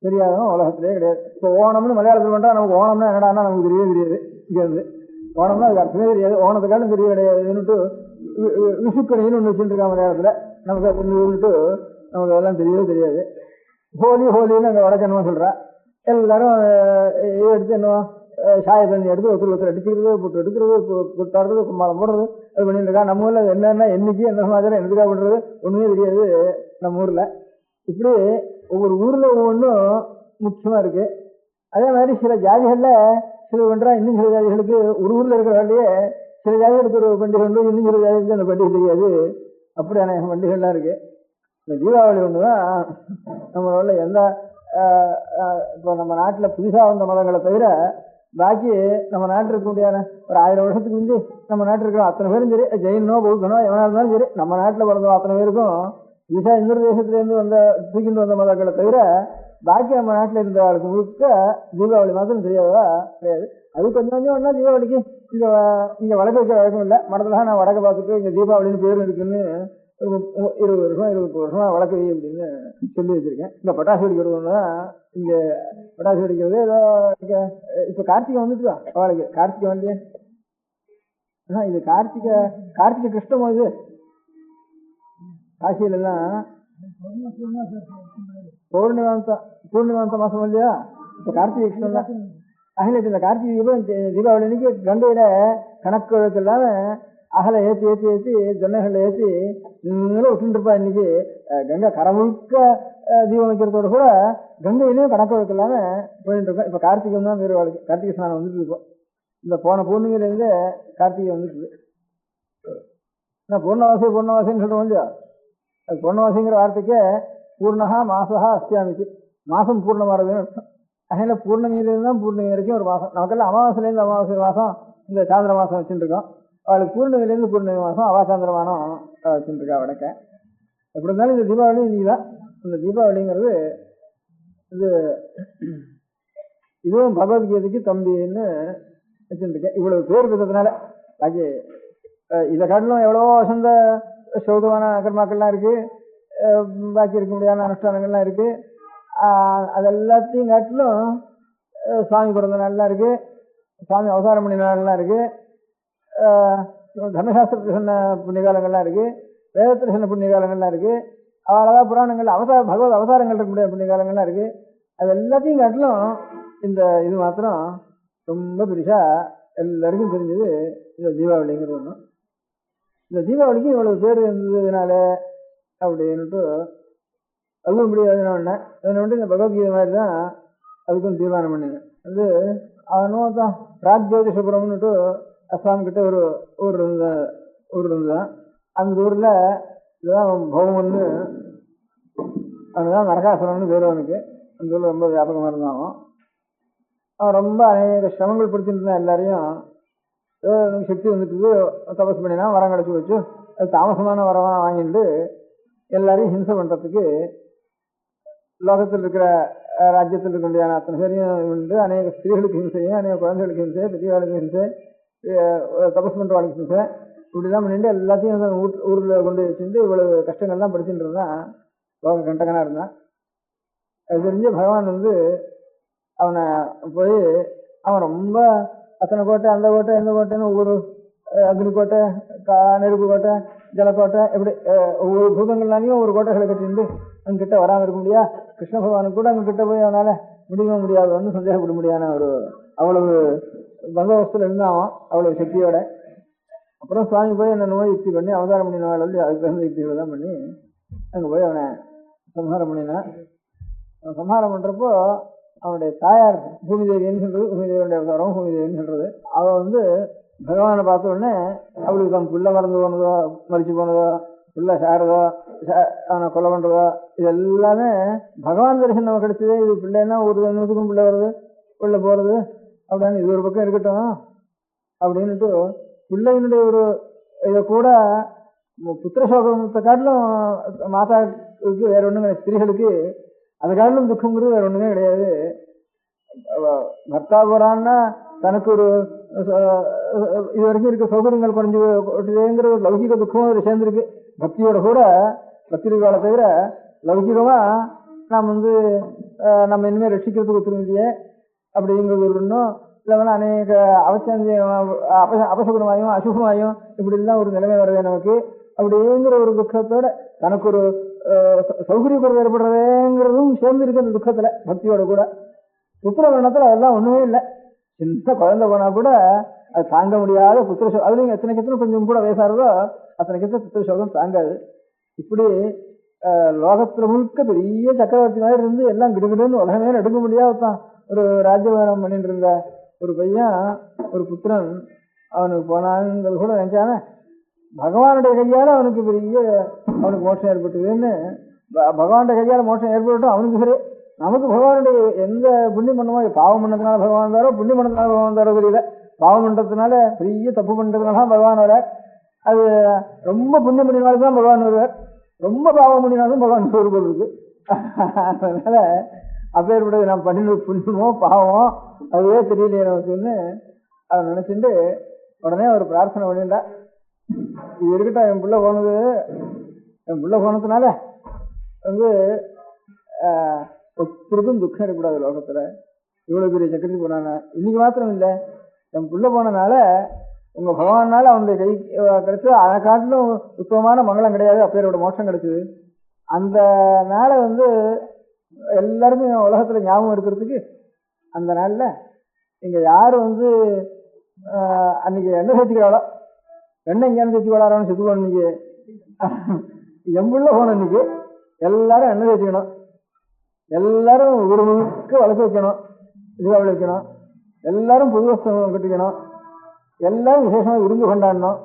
[SPEAKER 5] தெரியாதவன் உலகத்திலே கிடையாது. இப்போ ஓணம்னு மலையாளத்தில் பண்ணா நமக்கு ஓணம்னா என்னடான்னா நமக்கு தெரியவே தெரியாது. இங்கே இருந்து ஓணம்னா அதுக்கு அர்த்தமே தெரியாது, ஓணத்துக்காலும் தெரிய கிடையாதுன்னுட்டு விஷுக்கணின்னு ஒன்று வச்சுட்டு இருக்கா மலையாளத்தில், நமக்கு அதுன்னுட்டு நமக்கு அதெல்லாம் தெரியவே தெரியாது. ஹோலின்னு அங்கே வடக்கணுமா சொல்கிறா. எல்லாரும் எடுத்து என்னவோ சாய தண்ணி எடுத்து ஒருத்தர் அடிச்சுக்கிறது, போட்டு எடுக்கிறது, போட்டாடுறது, கும்மாளம் போடுறது, அது பண்ணிட்டு இருக்கா. நம்ம ஊர்ல என்னென்ன என்னைக்கு என்ன சமாச்சாரம் எதுக்காக பண்றது ஒண்ணுமே தெரியாது நம்ம ஊர்ல. இப்படி ஒவ்வொரு ஊர்ல ஒவ்வொன்றும் முக்கியமா இருக்கு. அதே மாதிரி சில ஜாதிகள்ல சில பண்றா, இன்னும் சில ஜாதிகளுக்கு ஒரு ஊர்ல இருக்கிற வேலையே சில ஜாதிகளுக்கு ஒரு பண்டிகை உண்டு, இன்னும் சில ஜாதிகளுக்கு அந்த பண்டிகை தெரியாது. அப்படி அநேக பண்டிகைகள்லாம் இருக்கு. இந்த தீபாவளி ஒண்ணுதான் நம்மளோட எந்த இப்போ நம்ம நாட்டில் புதுசாக வந்த மதங்களை தவிர பாக்கி நம்ம நாட்டில் இருக்க முடியாத ஒரு 1000 வருஷத்துக்கு முந்தி நம்ம நாட்டில் இருக்கிற அத்தனை பேரும் சரி, ஜெயினோ பௌத்தனோ எவனா இருந்தாலும் சரி, நம்ம நாட்டில் பிறந்தோம் அத்தனை பேருக்கும் புதுசாக இன்னொரு தேசத்துலேருந்து தூக்கிட்டு வந்த மதங்களை தவிர பாக்கி நம்ம நாட்டில் இருந்த ஆளுக்கு முழுக்க தீபாவளி மாதம் தெரியாதா கிடையாது. அது கொஞ்சம் கொஞ்சம் ஒன்றா தீபாவளிக்கு இங்கே வடக்கு வைக்கிற வழக்கம் இல்லை. மடத்துல நான் வடக்க பார்த்துட்டு இங்கே தீபாவளின்னு பேர் இருக்குன்னு 20 வருஷம் 20 வருஷமா வழக்கு அப்படின்னு சொல்லி வச்சிருக்கேன். இந்த பட்டாசு வெடிக்கிறது தான் இங்க பட்டாசு வெடிக்கிறது ஏதோ இப்ப கார்த்திகை வந்துட்டு அவளுக்கு கார்த்திகை வந்து இது கார்த்திகை கிருஷ்ணம். இது காசியில எல்லாம் பூர்ணிமாந்த மாசம் இல்லையா, இப்ப கார்த்திகை கிருஷ்ணன் தான். அகில இந்த கார்த்திகை தீபாவளி அன்னைக்கு கங்கையில கணக்கு வழக்கு இல்லாம அகலை ஏற்றி ஜன்னகளை ஏற்றி நீங்களும் விட்டுருப்பா. இன்னைக்கு கங்கை கரை முழுக்க தீபம் வைக்கிறதோட கூட கங்கையிலையும் கணக்கு வழக்கு இல்லாம போயிட்டு இருக்கோம். இப்ப கார்த்திகை தான் வேறு வாழ்க்கை. கார்த்திகை ஸ்நானம் வந்துட்டு இருக்கோம். இந்த போன பூர்ணிமையிலேருந்து கார்த்திகை வந்துட்டு நான் பூர்ணவாசின்னு சொல்றோம் இல்லையா. அது பூர்ணவாசிங்கிற வார்த்தைக்கே பூர்ணகா மாசகா அஸ்தியாமிச்சு, மாசம் பூர்ணமாறதுன்னு அர்த்தம். அதனால பூர்ணமியிலேருந்து தான் பூர்ணிமை வரைக்கும் ஒரு மாசம். நமக்கெல்லாம் அமாவாசையிலேருந்து அமாவாசை மாசம் இந்த சாந்திர மாசம் வச்சுட்டு இருக்கோம். அவளுக்கு பூர்ணிமையிலேருந்து பூர்ணிமை மாசம் அவாசாந்திரமானம் வச்சுட்டு இருக்கா வடக்க. எப்படி இருந்தாலும் இந்த தீபாவளி இன்னைக்கு தான். இந்த தீபாவளிங்கிறது இதுவும் பகவத்கீதைக்கு தம்பின்னு வச்சுட்டு இருக்கேன். இவ்வளவு பேர் இருக்கிறதுனால பாக்கி இதை காட்டிலும் எவ்வளவோ வசந்த சௌதமான கர்மாக்கள்லாம் இருக்கு, பாக்கி இருக்க முடியாத அனுஷ்டானங்கள்லாம் இருக்கு. அது எல்லாத்தையும் காட்டிலும் சுவாமி பிறந்த நாள்லாம் இருக்கு, சுவாமி அவதாரம் பண்ணி நாள்லாம் இருக்கு, தர்மசாஸ்திரத்தில் சொன்ன புண்ணியகாலங்கள்லாம் இருக்கு, வேதத்தில் சொன்ன புண்ணியகாலங்கள்லாம் இருக்கு, அவ்வளவா புராணங்கள் பகவத் அவதாரங்கள் இருக்க முடியாத புண்ணியகாலங்கள்லாம் இருக்கு. அது எல்லாத்தையும் காட்டிலும் இந்த இது மாத்திரம் ரொம்ப பெருசா எல்லாருக்கும் தெரிஞ்சது இந்த தீபாவளிங்கிறது ஒன்று. இந்த தீபாவளிக்கு இவ்வளவு பேர் இருந்ததுனால அப்படின்னுட்டு அதுவும் முடியாதுன்னு ஒன்று இந்த பகவத்கீதை மாதிரி தான் அதுக்கும் தீர்மானம் பண்ணிங்க. அது அவனும் தான் பிராக் ஜோதிஷபுரம்னுட்டு அஸ்ஸாம் கிட்ட ஒரு ஊர் இருந்துதான். அந்த ஊர்ல இதுதான் பௌமன்னு அவனுதான் நரகாசுரம்னு பேர். அவனுக்கு அந்த ஊர்ல ரொம்ப வியாபகமா இருந்தான். அவன் ரொம்ப அநேக சிரமங்கள் படுத்திட்டு இருந்தான். எல்லாரையும் சக்தி வந்துட்டு தபஸ் பண்ணினா வரம் கிடச்சி வச்சு அது தாமசமான வரமா வாங்கிட்டு எல்லாரையும் ஹிம்சை பண்றதுக்கு லோகத்தில் இருக்கிற ராஜ்யத்தில் இருக்க முடியாத அத்தனை பேரையும் உண்டு. அநேக ஸ்திரீகளுக்கு ஹிம்சையும், அநேக குழந்தைகளுக்கு ஹிம்சை, பெரியவாளுக்கு ஹிம்சை, தபஸ் பண்றவாளுக்கு ஹிம்சை, இப்படிலாம் பண்ணிட்டு எல்லாத்தையும் ஊர்ல கொண்டு வச்சுட்டு இவ்வளவு கஷ்டங்கள்லாம் படிச்சுட்டு இருந்தான். லோக கண்டகனா இருந்தான். அது தெரிஞ்சு பகவான் அவனை போய் அவன் ரொம்ப அத்தனை கோட்டை அந்த கோட்டை எந்த கோட்டைன்னு ஒவ்வொரு அக்னி கோட்டை, நெருப்பு கோட்டை, ஜலக்கோட்டை, எப்படி ஒவ்வொரு பூதங்கள்னாலையும் ஒவ்வொரு கோட்டைகளை கட்டிட்டு அங்கிட்ட வராமல் இருக்க முடியா. கிருஷ்ண பகவானுக்கு கூட அங்கிட்ட போய் அவனால முடியவும் முடியாதுன்னு சந்தேகப்பட முடியாத ஒரு அவ்வளவு பந்தோபஸ்தில் இருந்தான் அவ்வளவு சக்தியோட. அப்புறம் சுவாமி போய் அந்த நோய் யுக்தி பண்ணி அவதாரம் பண்ணினவாள் அதுக்கு தகுந்த யுக்திகளை தான் பண்ணி அங்கே போய் அவனை சம்ஹாரம் பண்ணினான். அவன் சம்ஹாரம் பண்றப்போ அவனுடைய தாயார் பூமி தேவின்னு சொல்றது, பூமி தேவியுடைய அவதாரம் பூமி தேவின்னு சொல்றது. அவன் பகவானை பார்த்த உடனே அவளுக்கு தன் பிள்ளை மறந்து போனதோ, மறிச்சு போனதோ, பிள்ளை சாரதோ, அவனை கொலை பண்றதோ, இது எல்லாமே பகவான் தரிசனம் நம்ம கிடைச்சது. இது பிள்ளைன்னா ஒரு நிமிஷத்துக்கும் பிள்ளை வருது, பிள்ளை போறது அப்படின்னு இது ஒரு பக்கம் இருக்கட்டும் அப்படின்னுட்டு பிள்ளையினுடைய ஒரு இதை கூட புத்திரசோகத்தை காட்டிலும் மாதாவுக்கு வேற ஒண்ணுங்க, ஸ்திரீகளுக்கு அதை காட்டிலும் துக்கங்கிறது வேற ஒண்ணுமே கிடையாது. பர்த்தா போறான்னா தனக்கு ஒரு இது வரைக்கும் இருக்க சௌகரியங்கள் குறைஞ்சுங்கிற ஒரு லௌகிக துக்கமும் அதில் சேர்ந்துருக்கு. பக்தியோட கூட பக்தி இருக்கால தவிர லௌகிகமா நாம் நம்ம இனிமேல் ரட்சிக்கிறதுக்கு ஒத்துருந்தியே அப்படிங்கிறது ஒரு இன்னும் இல்லைன்னா அநேக அபசகுணமாயும் அசுகமாயும் இப்படி எல்லாம் ஒரு நிலைமை வருது நமக்கு. அப்படிங்கிற ஒரு துக்கத்தோட தனக்கு ஒரு சௌகரியப்படுறது ஏற்படுறதுங்கிறதும் சேர்ந்து இருக்கு அந்த துக்கத்துல. பக்தியோட கூட புத்திர வர்ணத்துல அதெல்லாம் ஒண்ணுமே இல்லை. சின்ன குழந்தை போனா கூட அது தாங்க முடியாத புத்திர சோகம். அதுலயும் எத்தனைக்கு எத்தனை கொஞ்சம் கூட வயசாகிறதோ அத்தனைக்கு எத்தனை புத்திர சோகம் தாங்காது. இப்படி லோகத்துல முழுக்க பெரிய சக்கரவர்த்தி மாதிரி இருந்து எல்லாம் கிடுகிடுன்னு உலகமே எடுக்க முடியாதான் ஒரு ராஜ்யபாரம் பண்ணிட்டு இருந்த ஒரு பையன், ஒரு புத்திரன் அவனுக்கு போனாங்கிறது கூட நினைச்சானே. பகவானுடைய கையால அவனுக்கு பெரிய அவனுக்கு மோட்சம் ஏற்பட்டதுன்னு, பகவானுடைய கையால மோட்சம் ஏற்பட்டோம் அவனுக்கு சரி. நமக்கு பகவானுடைய எந்த புண்ணியம் பண்ணுமோ, பாவம் பண்ணதுனால பகவான் தாரோ புண்ணியம் பண்ணதுனால பகவான் தாரோ தெரியல. பாவம் பண்றதுனால பெரிய தப்பு பண்றதுனால பகவான் வர, அது ரொம்ப புண்ணியம் பண்ணினாலும் தான் பகவான் வருவார், ரொம்ப பாவம் பண்ணினாலும் பகவான் ஒரு போல் இருக்கு. அதனால அப்பேற்பட்டது நான் பண்ணினது புண்ணியமோ பாவமோ அதுவே தெரியலையே நமக்குன்னு அவன் நினைச்சுட்டு உடனே ஒரு பிரார்த்தனை பண்ணிட்டா. இது இருக்கட்டும், என் பிள்ளை போனது, என் பிள்ளை போனதுனால வந்து ஒருத்தருக்கும் துக்கம் இருக்கக்கூடாது லோகத்துல. இவ்வளவு பெரிய சக்கரத்துக்கு போனான இன்னைக்கு மாத்திரம் இல்லை, என் பிள்ளை போனனால உங்க பகவானால அவனுடைய கை கிடைச்சது. அதை காட்டிலும் உத்தமமான மங்களம் கிடையாது, அப்பேரோட மோட்சம் கிடைச்சது. அந்த நாளை வந்து எல்லாருக்கும் உலகத்துல ஞாபகம் இருக்கிறதுக்கு அந்த நாள்ல இங்க யாரு வந்து அன்னைக்கு எண்ணெய் சேர்த்துக்கிறாளோ, எண்ணெய் இங்கே சேர்த்து விளாடான்னு செத்துக்கணும். இன்னைக்கு எம்புள்ள போன இன்னைக்கு எல்லாரும் எண்ணெய் சேர்த்துக்கணும், எல்லாரும் ஒரு முழுக்க வளர்த்து வைக்கணும், தீபாவளி வைக்கணும், எல்லாரும் புது வஸ்திரம் கட்டிக்கணும், எல்லாரும் விசேஷமா விருந்து கொண்டாடணும்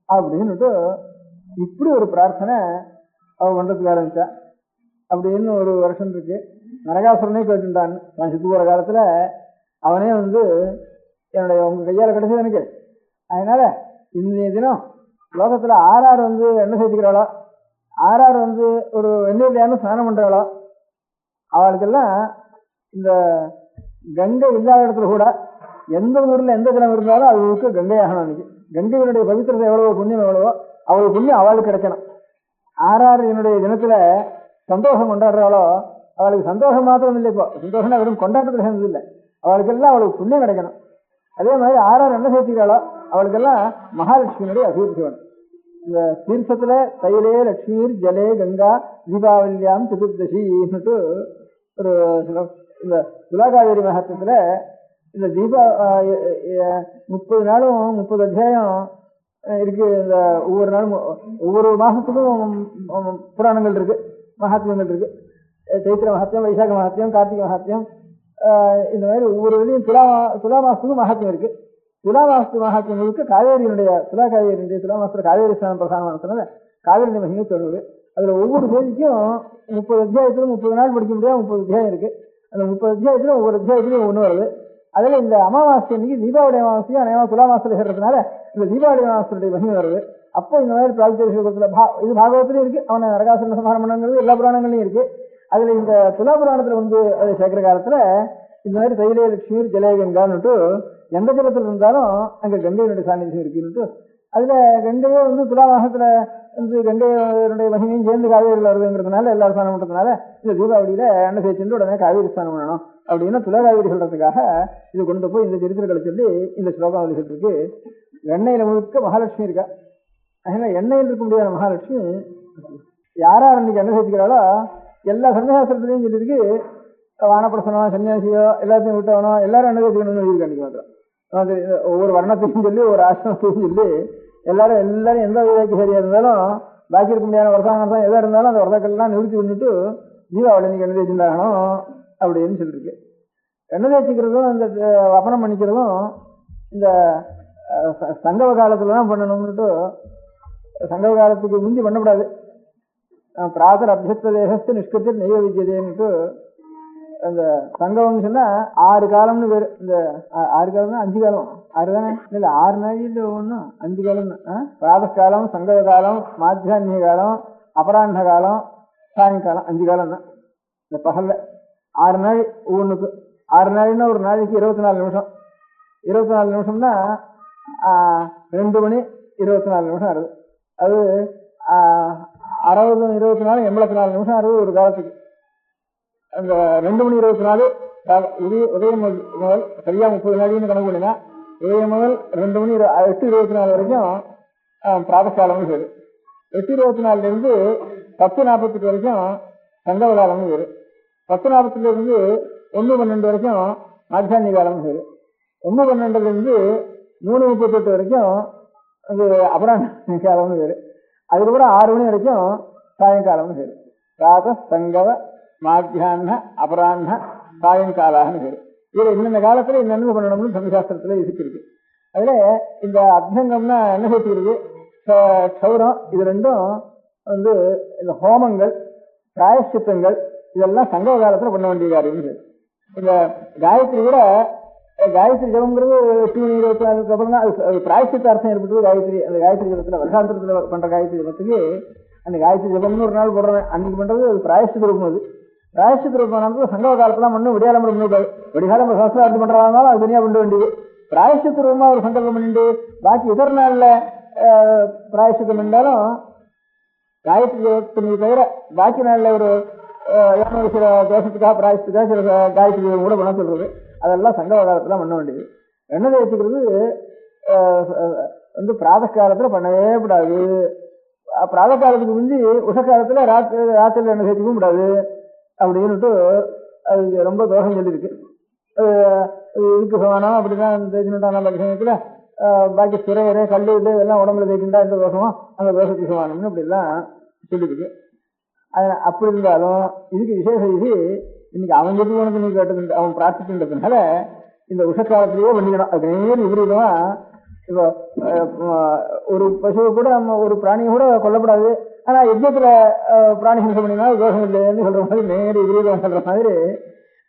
[SPEAKER 5] அப்படின்னுட்டு இப்படி ஒரு பிரார்த்தனை அவன் பண்றதுக்கு ஆரம்பிச்சா. அப்படின்னு ஒரு வருஷம் இருக்கு. நரகாசுரனே கேட்டுட்டான். நான் சித்து போற காலத்துல அவனே வந்து என்னுடைய உங்க கையால கிடைச்சது எனக்கு, அதனால இன்னைய தினம் லோகத்துல ஆறார் வந்து எண்ணெய் சேர்த்துக்கிறாளோ, ஆறார் வந்து ஒரு வெந்நீர்லையானு ஸ்நானம் பண்றாளோ, அவளுக்கெல்லாம் இந்த கங்கை இல்லாத இடத்துல கூட எந்த ஊர்ல எந்த தினம் இருந்தாலும் அவளுக்கு கங்கை ஆகணும். அன்னைக்கு கங்கையினுடைய பவித்திரத்தை எவ்வளவோ புண்ணியம் எவ்வளவோ அவளுக்கு புண்ணியம் அவளுக்கு கிடைக்கணும். ஆறார் என்னுடைய தினத்துல சந்தோஷம் கொண்டாடுறாளோ அவளுக்கு சந்தோஷம் மாத்திரம் இல்லை, இப்போ சந்தோஷம்னா வெறும் கொண்டாட்டத்துல சேர்ந்தது இல்லை, அவளுக்கெல்லாம் அவளுக்கு புண்ணியம் கிடைக்கணும். அதே மாதிரி ஆறார் என்ன சேர்த்துக்கிறாளோ அவளுக்கெல்லாம் மகாலட்சுமியுடைய அபிவிருத்தி வேணும். இந்த தீர்த்தத்துல தைலே லட்சுமீர் ஜலே கங்கா தீபாவளியாம் சதுர்தசின்னுட்டு ஒரு இந்த துலாகாவேரி மகத்துவத்துல இந்த தீபா 30 நாளும் 30 அத்தியாயம் இருக்கு. இந்த ஒவ்வொரு நாளும் ஒவ்வொரு மாசத்துக்கும் புராணங்கள் இருக்கு, மகாத்மியங்கள் இருக்கு. சைத்திர மகாத்மியம், வைசாக மகாத்மியம், கார்த்திகை மகாத்மியம், இந்த மாதிரி ஒவ்வொரு வழியும் துலா மாசத்துக்கும் மகாத்மியம் இருக்கு. துலா மாசத்து மகாத்மியங்களுக்கு காவேரியினுடைய துலா காவேரியுடைய துலா மாசத்துல காவேரி ஸ்நானம் பிரதானமானதுனால காவேரி மகிமை சொல்லுவது. அதுல ஒவ்வொரு தேதிக்கும் 30 அத்தியாயத்துல 30 நாள் படிக்க முடியாது, 30 அத்தியாயம் இருக்கு. அந்த 30 அத்தியாயத்துல ஒவ்வொரு அத்தியாயத்திலையும் ஒண்ணு வருது. அதுல இந்த அமாவாசை அன்னைக்கு தீபாவளி அமாவாசையும் அநேகமா துலா மாசத்துல சேர்றதுனால இந்த தீபாவளி அமாவாசையுடைய மகிமை வருது. அப்போ இந்த மாதிரி பிராக்திகத்துல இது பாகவத்திலையும் இருக்கு, அவனை நரகாசுரன் சம்ஹாரம் பண்ணுங்கிறது எல்லா புராணங்களையும் இருக்கு. அதுல இந்த துலா புராணத்துல வந்து அதை சேர்க்கிற காலத்துல இந்த மாதிரி தைலே லட்சுமி ஜலே கங்கான்னுட்டு எந்த ஜலத்துல இருந்தாலும் அங்க கங்கையினுடைய சாநித்தியம் இருக்குன்னுட்டு, அதுல கங்கையே வந்து துலா மாசத்துல வந்து கங்கையினுடைய மகிமையும் சேர்ந்து காவேரியில் வருதுங்கிறதுனால எல்லாரும் ஸ்நானம் பண்றதுனால இந்த தீபாவளியில எண்ணெய் சேர்த்து உடனே காவேரி ஸ்நானம் பண்ணணும் அப்படின்னா துலா காவேரி சொல்றதுக்காக இது கொண்டு போய் இந்த சரித்திரங்களை சொல்லி இந்த ஸ்லோகாவளி சொல்லிருக்கு. எண்ணெயில முழுக்க மகாலட்சுமி இருக்கா. அதனால எண்ணெயில் இருக்க முடியாத மகாலட்சுமி யாரார் அன்னைக்கு எண்ணெய் சேர்த்துக்கிறாளோ எல்லா சன்னியாசத்துலையும் சொல்லியிருக்கு. வானப்பிரசனோ சன்னியாசியோ எல்லாத்தையும் விட்டவனோ எல்லாரும் எண்ணெய் சேர்த்துக்கணும்னு சொல்லியிருக்கு. அன்னைக்கு மாத்திரம் ஒவ்வொரு வர்ணத்தையும் சொல்லி ஒரு ஆசிரமத்தையும் சொல்லி எல்லாரும் எந்த விதைக்கு சரியா இருந்தாலும் பாக்கி இருக்க முடியாத வருஷம் எதா இருந்தாலும் அந்த வருஷங்கள்லாம் நிறுத்தி பண்ணிட்டு தீபாவளி அன்னைக்கு எண்ணெய் தேய்ச்சிருந்தாகணும் அப்படின்னு சொல்லியிருக்கு. எண்ணெய் தேய்ச்சிக்கிறதும் இந்த வப்பனம் பண்ணிக்கிறதும் இந்த சங்கவ காலத்துல தான் பண்ணணும்னுட்டு, சங்கவ காலத்துக்கு முந்தி பண்ணக்கூடாது. பிராதர் அபியஸ்த தேசத்து நிஷ்கத்து நெய்வ விஜயதேன்னுட்டு அந்த சங்கவம் சொன்னா 6 காலம்னு பேரு. இந்த 6 காலம்னா 5 காலம் 6 தானே இல்ல 6 நாளில் ஒன்றும் 5 காலம். பிராத காலம், சங்கவ காலம், மாத்தியான்ய காலம், அபராண்ட காலம், சாயங்காலம் 5 காலம் தான். இந்த பகல்ல 6 நாள் ஒவ்வொன்றுக்கு. 6 நாள்னா ஒரு நாளைக்கு 24 நிமிஷம். 24 நிமிஷம்னா 2 மணி 24 நிமிஷம் ஆகுது. அது 60 24 84 நிமிஷம் ஆகுது ஒரு காலத்துக்கு. அந்த 2 மணி 24 உதயம் முதல் சரியா 30 நாளின்னு கணக்கு பண்ணினா உதயம் முதல் 2 மணி 8:24 வரைக்கும் பிராதகாலம்னு பேரு. 8:24 இருந்து 10:48 வரைக்கும் சங்கவ காலம்னு பேரு. 10:48 இருந்து 1:12 வரைக்கும் மாத்தியான்ய காலம்னு பேரு. 1:12 3:38 வரைக்கும் அது அபராஹ்ன காலம்னு பேரு. அதுக்கப்புறம் 6 மணி வரைக்கும் சாயங்காலம்னு பேரு. பிராத சங்கவ மாத்தியான அபராஹ்ன சாயங்காலான்னு பேரு. இதுல இன்னென்ன காலத்துல என்னென்ன பண்ணணும்னு சமசாஸ்திரத்துல இருக்கு. அதுல இந்த அபியங்கம்னா என்ன சேர்த்துக்கிறது, க்ஷௌரம், இது ரெண்டும் இந்த ஹோமங்கள் பிராயஷ்சித்தங்கள் இதெல்லாம் சங்கவ காலத்துல பண்ண வேண்டிய காரியம். இந்த காயத்ரி கூட காயத்ரி ஜபம்ங்கிறது 8 மணி 24 அப்புறம் தான் அது பிராயஷ்சித்த அர்த்தம் ஏற்பட்டது. காயத்ரி அந்த காயத்ரி ஜபத்துல வருஷாந்திரத்துல பண்ற காயத்ரி ஜபத்துக்கு அந்த காயத்ரி ஜபம்னு ஒரு நாள் போடுறேன், அன்னைக்கு பண்றது அது பிராயஷ்சித்த ரூபம். அது பிராயஷ்சித்த ரூபம் சங்கவ காலத்துல மண்ணும் விடியாலம்பரம் பண்ணிவிட்டாரு. விடிகாலம் சகசிரார்த்தம் பண்றதுனால அது தனியா பண்ண வேண்டியது. பிராயஷ்சித்த ரூபமா ஒரு சங்கல்பம் பண்ணிட்டு பாக்கி இதர நாள்ல பிராயஷ்சித்தம் பண்ணாலும் காயத்ரி ஜபத்தினை தவிர பாக்கி நாள்ல ஒரு சில தோஷத்துக்காக பிராயத்துக்காக சில காயத்ரி கூட பண்ண சொல்றது, அதெல்லாம் சங்கவ காலத்துல பண்ண வேண்டியது. எண்ணெய் தேய்ச்சிக்கிறது பிராத காலத்துல பண்ணவே கூடாது. பிராத காலத்துக்கு முந்தி உஷக்காலத்துல ராத்திரில எண்ணெய் தேய்ச்சிக்கவும் கூடாது அப்படின்னுட்டு அது ரொம்ப தோஷம் சொல்லியிருக்கு. இதுக்கு சமானம் அப்படிதான் தேய்ச்சினுட்டான சமயத்துல பாக்கி சிறையறை கல்லு இதெல்லாம் உடம்புல தேய்ச்சிட்டா எந்த தோஷமும் அந்த தோஷத்துக்கு சமானம்னு அப்படிலாம் சொல்லியிருக்கு. அப்படி இருந்தாலும் இதுக்கு விசேஷ இது இன்னைக்கு அவன் எது உனக்கு நீ கேட்டது அவன் பிரார்த்திக்கின்றதுனால இந்த உஷக்காலத்திலேயே பண்ணிக்கணும். அது நேரம் விபரீதமா இப்போ ஒரு பசுவை கூட நம்ம ஒரு பிராணியை கூட கொல்லப்படாது, ஆனா யஜ்யத்துல பிராணி ஹிம்சை பண்ணினா தோஷம் இல்லைன்னு சொல்ற மாதிரி நேர விபரீதம் சொல்ற மாதிரி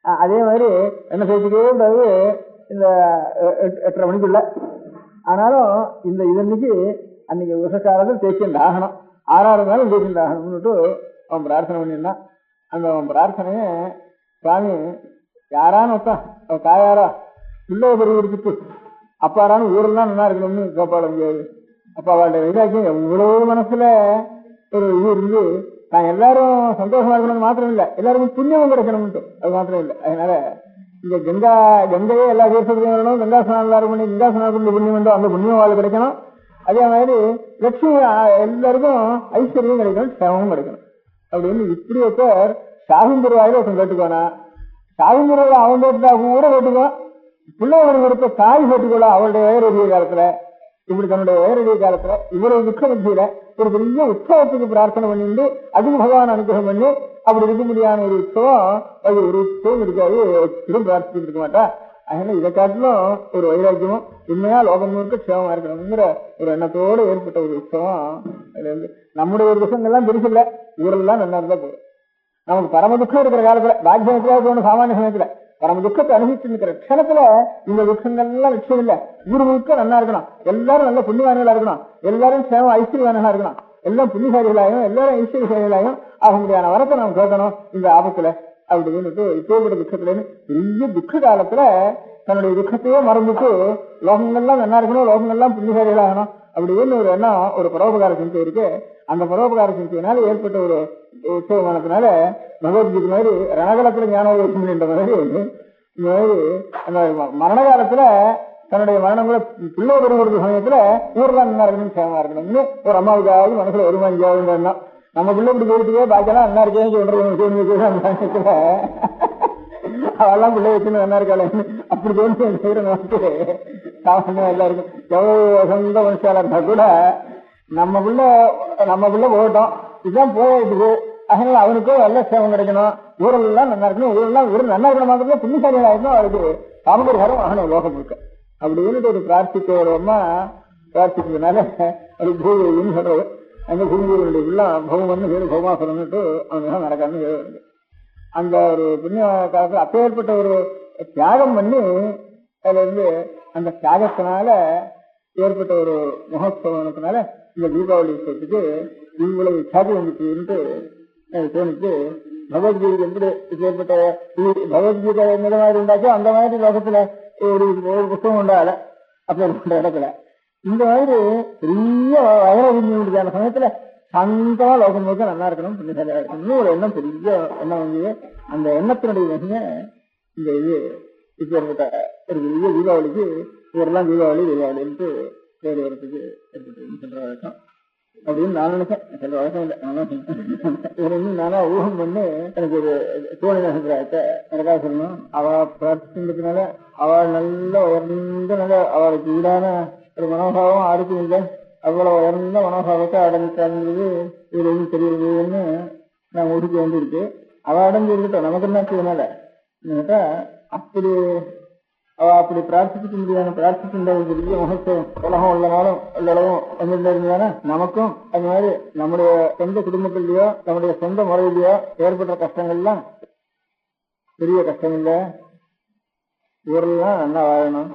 [SPEAKER 5] அதே மாதிரி என்ன சேர்த்துக்கவே கூடாது இந்த 8:30 மணிக்குள்ள. ஆனாலும் இந்த இதன்னைக்கு அன்னைக்கு உஷக்காலத்தில் தேய்ச்சிட்டு ஆகணும், 6 இருந்தாலும் தேய்ச்சிட்டு ஆகணும்னுட்டு அவன் பிரார்த்தனை பண்ணியிருந்தான். அந்த அவன் பிரார்த்தனைய சுவாமி யாரான்னு வச்சான், அவன் தாயாரா பிள்ளை பெருவிடுத்து அப்பாரான்னு ஊரெல்லாம் நல்லா இருக்கணும்னு கேட்பாடு முடியாது. அப்ப அவளுடைய வைராக்கியம் எவ்வளவு மனசுல ஒரு இது இருந்து நான் எல்லாரும் சந்தோஷமா இருக்கணும்னு மாத்திரம் இல்லை, எல்லாருக்கும் புண்ணியமும் கிடைக்கணும்னு அது மாத்திரம் இல்லை. அதனால இந்த கங்கையே எல்லா தீர்த்தத்தையும் வரணும், கங்கா ஸ்நானம் எல்லாரும் பண்ணி கங்கா ஸ்நானத்துக்கு புண்ணியம் உண்டோ அந்த புண்ணியம் வாழ் கிடைக்கணும். அதே மாதிரி லட்சுமி எல்லாருக்கும் ஐஸ்வர்யம் கிடைக்கணும், சேமமும் கிடைக்கணும் அப்படின்னு இப்படி ஒருத்தர் சாகுந்தர் வாயில ஒருத்தன் கேட்டுக்கோனா, சாகுந்தர் அவன் கேட்டுட்டா கூட கேட்டுக்கோ, பிள்ளைகளுக்கு கொடுத்த தாய் கேட்டுக்கோளா அவளுடைய வயரடிய காலத்துல இப்படி தன்னுடைய வயரடிய காலத்துல இவ்வளவு துக்க மத்தியில ஒரு பெரிய உற்சவத்துக்கு பிரார்த்தனை பண்ணிட்டு அதுக்கு பகவான் அனுகிரகம் பண்ணி அப்படி இருக்க முடியாத ஒரு உற்சவம், அது ஒரு உற்சவம் இருக்காது, திரும்ப பிரார்த்திச்சுட்டு இருக்க மாட்டா. அதனால இதை காட்டிலும் ஒரு வைராக்கியமும் உண்மையா லோகம் முழுக்க க்ஷேமமா இருக்கணுங்கிற ஒரு எண்ணத்தோடு ஏற்பட்ட ஒரு உற்சவம். அதுல இருந்து நம்முடைய ஒரு துக்கங்கள்லாம் பெருசு இல்லை, ஊரெல்லாம் நல்லா இருந்தா போதும். நமக்கு பரம துக்கம் இருக்கிற காலத்துல பாக்கியத்துல தோணும், சாமானிய சமயத்துல பரம துக்கத்தை அனுபவிச்சு இருக்கிற க்ஷணத்துல இந்த துக்கங்கள்லாம் லட்சியம் இல்லை. ஊர் முழுக்க நல்லா இருக்கணும், எல்லாரும் நல்ல புண்ணியவான்களா இருக்கணும், எல்லாரும் சேவம் ஐஸ்வர்யவான்களா இருக்கணும், எல்லாம் புண்ணியசாலிகளாயும் எல்லாரும் ஐஸ்வர்யசாலிகளாயும் ஆக முடியாத வரத்தை நாம் கேட்கணும் இந்த ஆபத்துல அப்படின்னு இப்போப்பட்ட துக்கத்துல பெரிய துக்க காலத்துல தன்னுடைய துக்கத்தையே மறந்துட்டு லோகங்கள்லாம் நல்லா இருக்கணும், லோகங்கள்லாம் புண்ணியசாலிகளாகணும் அப்படின்னு ஒரு எண்ணம், ஒரு பரோபகார சிந்தை இருக்கு. அந்த பரோபகார சிந்தையினால ஏற்பட்ட ஒரு உற்சவமானதுனால பகவத்கீதை மாதிரி ரணகாலத்துல ஞானோதயம் என்ற மாதிரி இந்த மாதிரி அந்த மரண காலத்துல தன்னுடைய மரணங்களை பிள்ளை பெருங்குற சமயத்துல ஊர்லாம் நல்லா இருக்கணும், சேமமா இருக்கணும்னு ஒரு அம்மாவுக்காவது மனசுல வருமா இங்கேயாவது எண்ணம். நம்ம பிள்ளை இப்படி போயிட்டு பாக்கெல்லாம் நல்லா இருக்கேன்னு சொல்றது அந்த சமயத்துல அவெல்லாம் பிள்ளை வச்சுன்னு நல்லா இருக்காளு அப்படி தோணு செய்யற நமக்கு சாமானியம் எல்லாருக்கும் எவ்வளவு சொந்த மனுஷாலா இருந்தா கூட நம்ம பிள்ளை போகட்டும், இதுதான் போயிடுது. அதனால அவனுக்கும் நல்ல சேவம் கிடைக்கணும், ஊரெல்லாம் நல்லா இருக்கணும், ஊரெல்லாம் நல்லா இருக்கணும் மாதிரி புண்ணியசாலிகள் ஆயிருந்தோம் அவருக்கு காமகரிகாரம் ஆகணும் லோகம் முழுக்க அப்படின்னு ஒரு பிரார்த்திக்கிறோமா. பிரார்த்திக்கிறதுனால அது பூமின்னு சொல்றது. அங்க பூமியுடைய உள்ள பௌமன்னு பேரு பௌமாசுரன்னுட்டு அவனுக்கு நடக்காதுன்னு வருது. அந்த ஒரு புண்ணிய காலத்துல அப்பேற்பட்ட ஒரு தியாகம் பண்ணி அதுல இருந்து அந்த தியாகத்தினால ஏற்பட்ட ஒரு மகோத்சவத்தினால இந்த தீபாவளி உற்சவத்துக்கு இவ்வளவு சாதி வந்துட்டு தோணிச்சு. பகவத்கீதை எப்படி ஏற்பட்ட பகவத்கீதை எந்த மாதிரி உண்டாச்சோ அந்த மாதிரி லோகத்துல ஒரு புத்தகம் உண்டால அப்பேற்பட்ட இடத்துல இந்த மாதிரி பெரிய வயரவிஞ்சான சமயத்துல சந்தமா லோகம் முழுக்க நல்லா இருக்கணும், புண்ணியசாலியா இருக்கணும்னு ஒரு எண்ணம், பெரிய எண்ணம் வந்து அந்த எண்ணத்தினுடைய மிக இந்த இது இப்ப ஏற்பட்ட ஒரு பெரிய தீபாவளிக்கு இவரெல்லாம் தீபாவளின்ட்டு பேர் வரத்துக்கு ஏற்பட்டு சொல்ற வழக்கம். அப்படின்னு நான் நினைச்சேன். சில வழக்கம் இல்லை, நான் நானா ஊகம் பண்ணி எனக்கு ஒரு தோணி நகரத்தை எனக்காக சொல்லணும். அவ பிரார்த்திக்கிறதுனால அவள் நல்ல உயர்ந்த நல்ல அவளுக்கு ஈடான ஒரு மனோபாவம் யாருக்கும் இல்லை. அவ்வளவு உயர்ந்த மனோபாவத்தை அடைஞ்சிருந்தது இதுல இருந்து தெரியுதுன்னு நான் உறுதி வந்துருக்கு. அவள் அடைஞ்சு இருக்கட்டும், நமக்கு என்ன செய்யனால கேட்டா அப்படி அவ அப்படி பிரார்த்திக்க முடியாத பிரார்த்திக்கின்ற ஒரு பெரிய மகத்துவம் உலகம் உள்ளனாலும் உள்ளளவும் வந்திருந்தானா நமக்கும் அது மாதிரி நம்முடைய சொந்த குடும்பத்திலேயோ நம்முடைய சொந்த முறையிலேயோ ஏற்பட்ட கஷ்டங்கள்லாம் பெரிய கஷ்டம் இல்லை, ஊரெல்லாம் நல்லா வாழணும்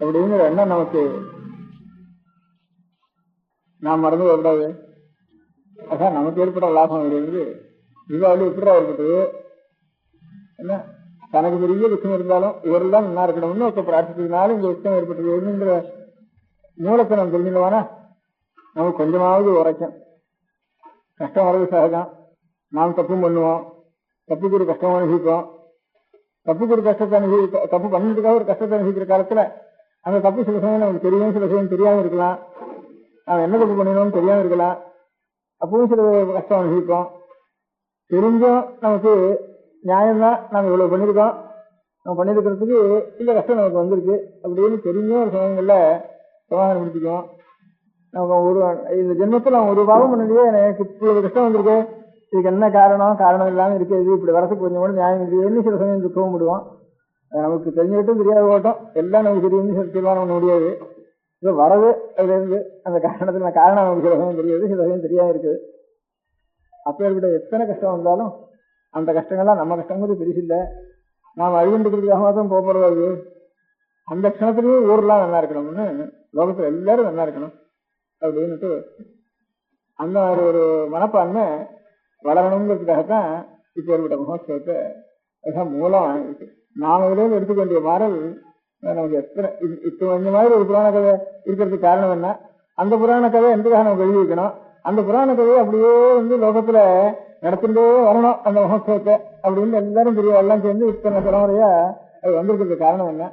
[SPEAKER 5] அப்படிங்கிற எண்ணம் நமக்கு நாம் மறந்து வரக்கூடாது. அதான் நமக்கு ஏற்பட்ட லாபம் இருந்து தீபாவளி எப்படிதான் ஏற்பட்டது என்ன, தனக்கு பெரிய விஷயம் இருந்தாலும் இவரெல்லாம் நல்லா இருக்கணும்னு ஒருத்த பிரார்த்திக்கிறதுனால இந்த விஷயம் ஏற்பட்டதுங்கிற மூலத்தை நம்ம தெரிஞ்சுக்கவானா நமக்கு கொஞ்சமாவது உரைக்கும். கஷ்டம் வர்றது சகஜம், நாம் தப்பும் பண்ணுவோம், தப்புக்கு ஒரு கஷ்டம் அனுபவிப்போம். தப்புக்கு ஒரு கஷ்டத்தை தப்பு பண்ணிட்டுக்காக ஒரு கஷ்டத்தை அனுபவிக்கிற காலத்துல அந்த தப்பு சில சமயம் நமக்கு தெரியும், சில சமயம் தெரியாம இருக்கலாம். நாம் என்ன தப்பு பண்ணினோம்னு தெரியாம இருக்கலாம். அப்பவும் சில கஷ்டம் அனுபவிப்போம். தெரிஞ்சும் நமக்கு நியாயம்தான், நம்ம இவ்வளவு பண்ணிருக்கோம், நம்ம பண்ணிருக்கிறதுக்கு இந்த கஷ்டம் நமக்கு வந்திருக்கு அப்படின்னு தெரிஞ்சும் ஒரு சமயங்கள்ல சமாதானம் பிடிச்சிக்கும். நம்ம ஒரு இந்த ஜென்மத்தில் நம்ம ஒரு பாவம் பண்ணலையே, எனக்கு இவ்வளவு கஷ்டம் வந்திருக்கு, இதுக்கு என்ன காரணம், காரணம் இல்லாமல் இருக்குது, இப்படி வரதுக்கு கொஞ்சம் கூட நியாயம் இருக்குன்னு சில சமயம் துக்கவும் விடுவோம். நமக்கு தெரிஞ்சுக்கிட்டும் தெரியாத போட்டோம், எல்லாம் நமக்கு தெரியும்னு தீர்மானம் பண்ண முடியாது. இது வரது அதுல இருந்து அந்த காரணத்துல காரணம் நமக்கு சில சமயம் தெரியாது, சில சமயம் தெரியாம இருக்குது. அப்பேற்பட்ட எத்தனை கஷ்டம் வந்தாலும் அந்த கஷ்டங்கள்லாம் நம்ம கஷ்டங்கிறது பெருசில்லை, நாம் அழிவுன்றதுக்காக மாத்திரம் போறது. அந்த க்ஷணத்துலயும் ஊரெல்லாம் நல்லா இருக்கணும்னு லோகத்துல எல்லாரும் நல்லா இருக்கணும் அப்படின்னுட்டு அந்த மாதிரி ஒரு மனப்பான்மை வளரணுங்கிறதுக்காகத்தான் இப்ப ஏற்பட்ட மகோத்சவத்தை மூலம் இருக்கு. நாம இதுலேருந்து எடுத்துக்க வேண்டிய மாறல் நமக்கு எத்தனை இப்ப இந்த மாதிரி ஒரு புராண கதை இருக்கிறதுக்கு காரணம் என்ன, அந்த புராண கதை எந்தக்காக நமக்கு எழுதி வைக்கணும், அந்த புராண கதையை அப்படியே லோகத்துல நடத்திட்டே வரணும் அந்த மகோத்சவத்தை அப்படின்னு எல்லாரும் பெரிய எல்லாம் சேர்ந்து இத்தனை தலைமுறையா அது வந்திருக்கிறதுக்கு காரணம் என்ன,